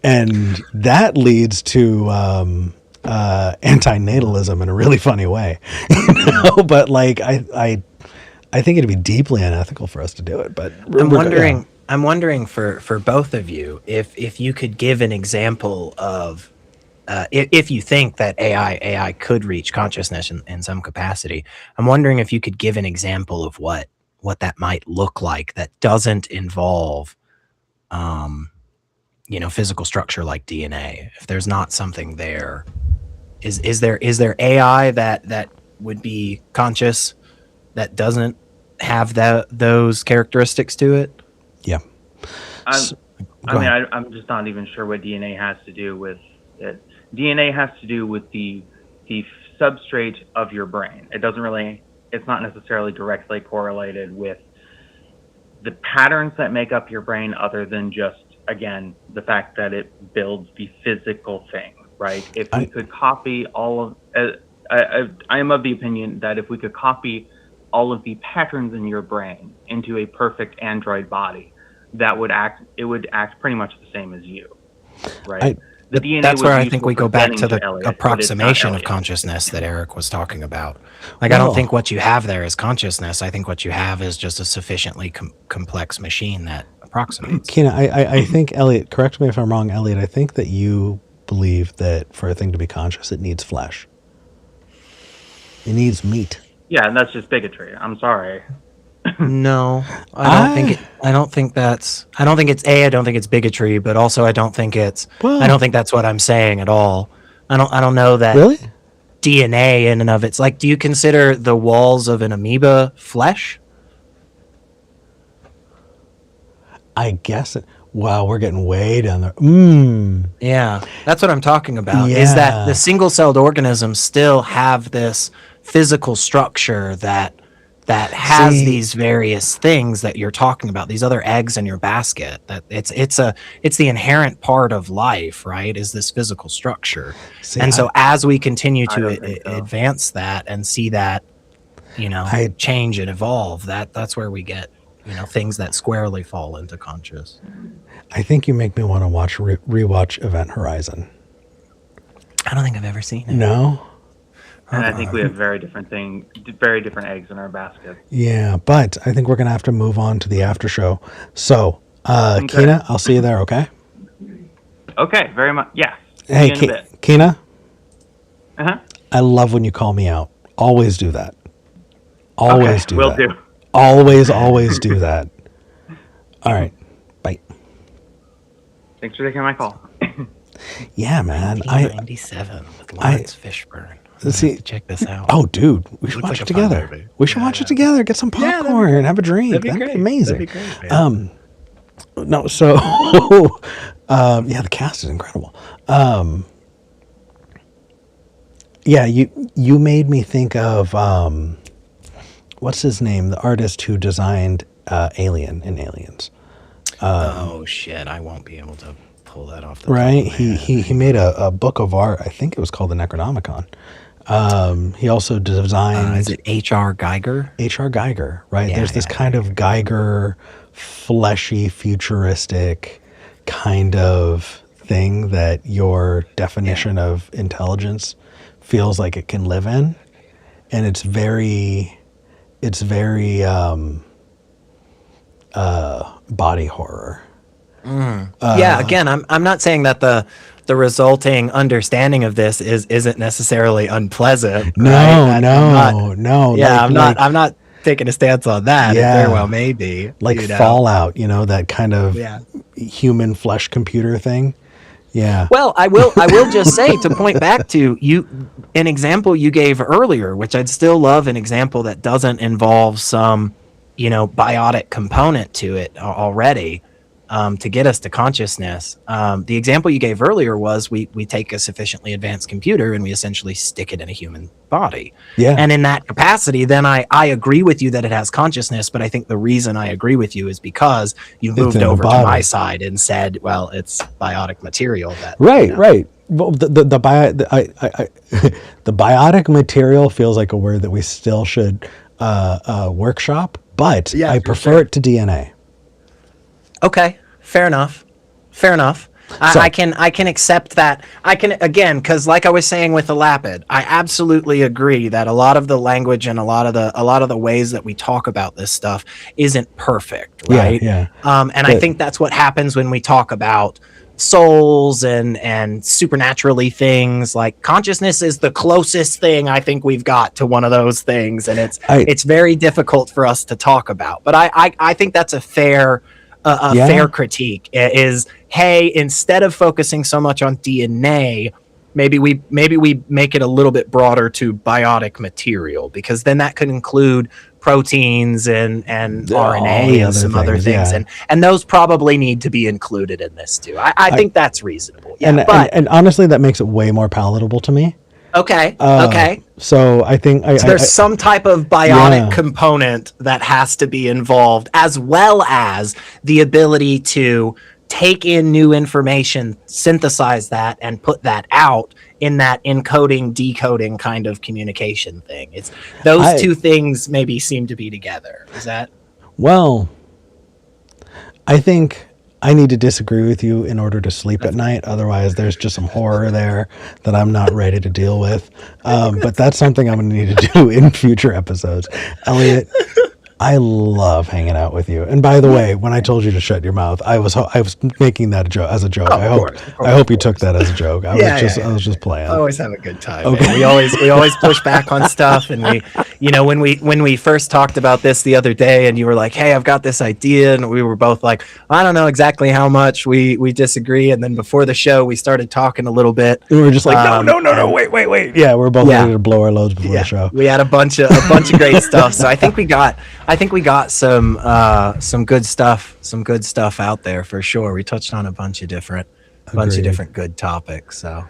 And that leads to antinatalism in a really funny way, But like, I think it'd be deeply unethical for us to do it. But I'm wondering for both of you if you could give an example of if you think that AI could reach consciousness in some capacity. I'm wondering if you could give an example of what that might look like that doesn't involve physical structure like DNA. If there's not something there, is there AI that would be conscious that doesn't have those characteristics to it? Yeah. I'm just not even sure what DNA has to do with it. DNA has to do with the substrate of your brain. It's not necessarily directly correlated with the patterns that make up your brain, other than just, again, the fact that it builds the physical thing, right? If we could copy all of, I am of the opinion that if we could copy all of the patterns in your brain into a perfect android body, it would act pretty much the same as you, right? The DNA that's where I think useful we go for back getting to the Elliot, but it's not approximation of Elliot. consciousness that Eric was talking about. Like, I don't think what you have there is consciousness. I think what you have is just a sufficiently complex machine that approximates. Keena, I think, Elliot, correct me if I'm wrong, Elliot, I think that you believe that for a thing to be conscious, it needs flesh. It needs meat. Yeah, and that's just bigotry. I'm sorry. No, I don't think it's bigotry, but also I don't think that's what I'm saying at all. I don't know that Really? DNA in and of it's like, do you consider the walls of an amoeba flesh? I guess it. Wow, we're getting way down there. Yeah, that's what I'm talking about. Yeah. Is that the single-celled organisms still have this physical structure that has these various things that you're talking about, these other eggs in your basket. That it's the inherent part of life, right? Is this physical structure? So as we continue to advance that and see that, change and evolve, that's where we get things that squarely fall into conscious. I think you make me want to rewatch Event Horizon. I don't think I've ever seen it. No? And I think we have very different eggs in our basket. Yeah, but I think we're going to have to move on to the after show. So, Okay. Keena, I'll see you there, okay? Okay, very much. Yeah. Hey, See you in a bit. Keena, Uh-huh. I love when you call me out. Always do that. Always do will that. do. Always do that. All right. Bye. Thanks for taking my call. Yeah, man. 1997 with Lawrence Fishburne. Let's see. Check this out. Oh, dude, we should watch it together. We should watch it together. Get some popcorn and have a drink. That'd be amazing. No, so the cast is incredible. You made me think of what's his name, the artist who designed Alien in Aliens. Oh shit! I won't be able to pull that off. Right? He made a book of art. I think it was called the Necronomicon. He also designed. Is it H.R. Geiger? H.R. Geiger, right? There's this kind of Geiger, fleshy, futuristic kind of thing that your definition of intelligence feels like it can live in, and it's very body horror. Yeah, again, I'm not saying that the resulting understanding of this isn't necessarily unpleasant. No, right? no. Yeah, I'm not taking a stance on that. Yeah. It very well may be. Like you know? Fallout, that kind of Yeah. human flesh computer thing. Yeah. Well, I will just say, to point back to an example you gave earlier, which I'd still love an example that doesn't involve some, biotic component to it already, to get us to consciousness. The example you gave earlier was we take a sufficiently advanced computer and we essentially stick it in a human body. Yeah. And in that capacity, then I agree with you that it has consciousness, but I think the reason I agree with you is because you've moved over to my side and said, well, it's biotic material. Right. Well, the biotic material feels like a word that we still should workshop, but I prefer it to DNA. Okay, fair enough. I can accept that. I can, again, because like I was saying with the Lapid, I absolutely agree that a lot of the language and a lot of the ways that we talk about this stuff isn't perfect, right? Yeah. And I think that's what happens when we talk about souls and supernaturally things. Like consciousness is the closest thing I think we've got to one of those things, and it's very difficult for us to talk about. But I think that's a fair critique is, hey, instead of focusing so much on DNA, maybe we make it a little bit broader to biotic material, because then that could include proteins and RNA and some other things. Yeah. And those probably need to be included in this too. I think that's reasonable. Yeah, and honestly, that makes it way more palatable to me. Okay. So I think there's some type of biotic component that has to be involved, as well as the ability to take in new information, synthesize that, and put that out in that encoding, decoding kind of communication thing. It's those two things maybe seem to be together. Is that? Well, I think I need to disagree with you in order to sleep at night. Otherwise, there's just some horror there that I'm not ready to deal with. But that's something I'm going to need to do in future episodes. Elliot, I love hanging out with you. And by the way, when I told you to shut your mouth, I was making that as a joke. I hope you took that as a joke. I was just playing. I always have a good time. Okay. We always push back on stuff, and when we first talked about this the other day, and you were like, "Hey, I've got this idea," and we were both like, "I don't know exactly how much we disagree." And then before the show, we started talking a little bit. And we were just like, "No, wait." Yeah, we're both ready to blow our loads before the show. We had a bunch of great stuff. So I think we got some good stuff out there for sure. We touched on a bunch of different good topics. So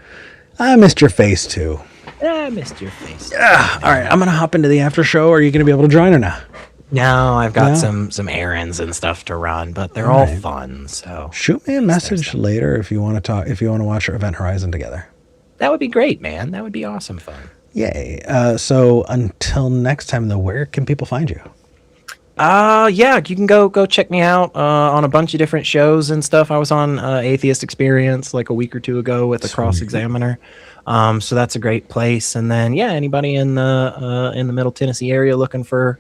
I missed your face too. I missed your face. All right, I'm gonna hop into the after show. Are you gonna be able to join or not? No, I've got some errands and stuff to run, but they're all fun. So shoot me a message later if you want to talk. If you want to watch our Event Horizon together, that would be great, man. That would be awesome fun. Yay! So until next time, though, where can people find you? You can go check me out on a bunch of different shows and stuff. I was on Atheist Experience like a week or two ago with the Cross Examiner. So that's a great place. And then anybody in the Middle Tennessee area looking for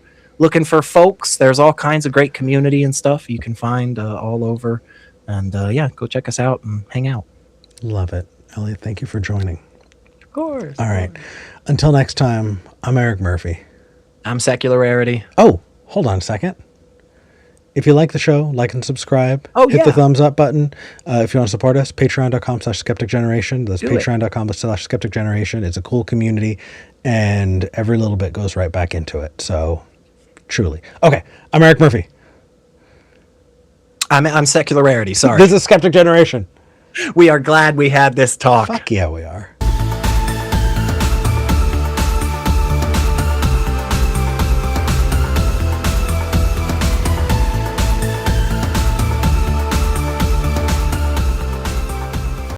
folks, there's all kinds of great community and stuff you can find all over. And go check us out and hang out. Love it. Elliot, thank you for joining. Of course. All right. Until next time, I'm Eric Murphy. I'm Secular Rarity. Oh, hold on a second. If you like the show, like and subscribe. Hit the thumbs up button. If you want to support us, patreon.com/Skeptic Generation. That's patreon.com/Skeptic Generation. It's a cool community, and every little bit goes right back into it. So, truly. Okay, I'm Eric Murphy. I'm Secular Rarity, sorry. This is Skeptic Generation. We are glad we had this talk. Fuck yeah, we are.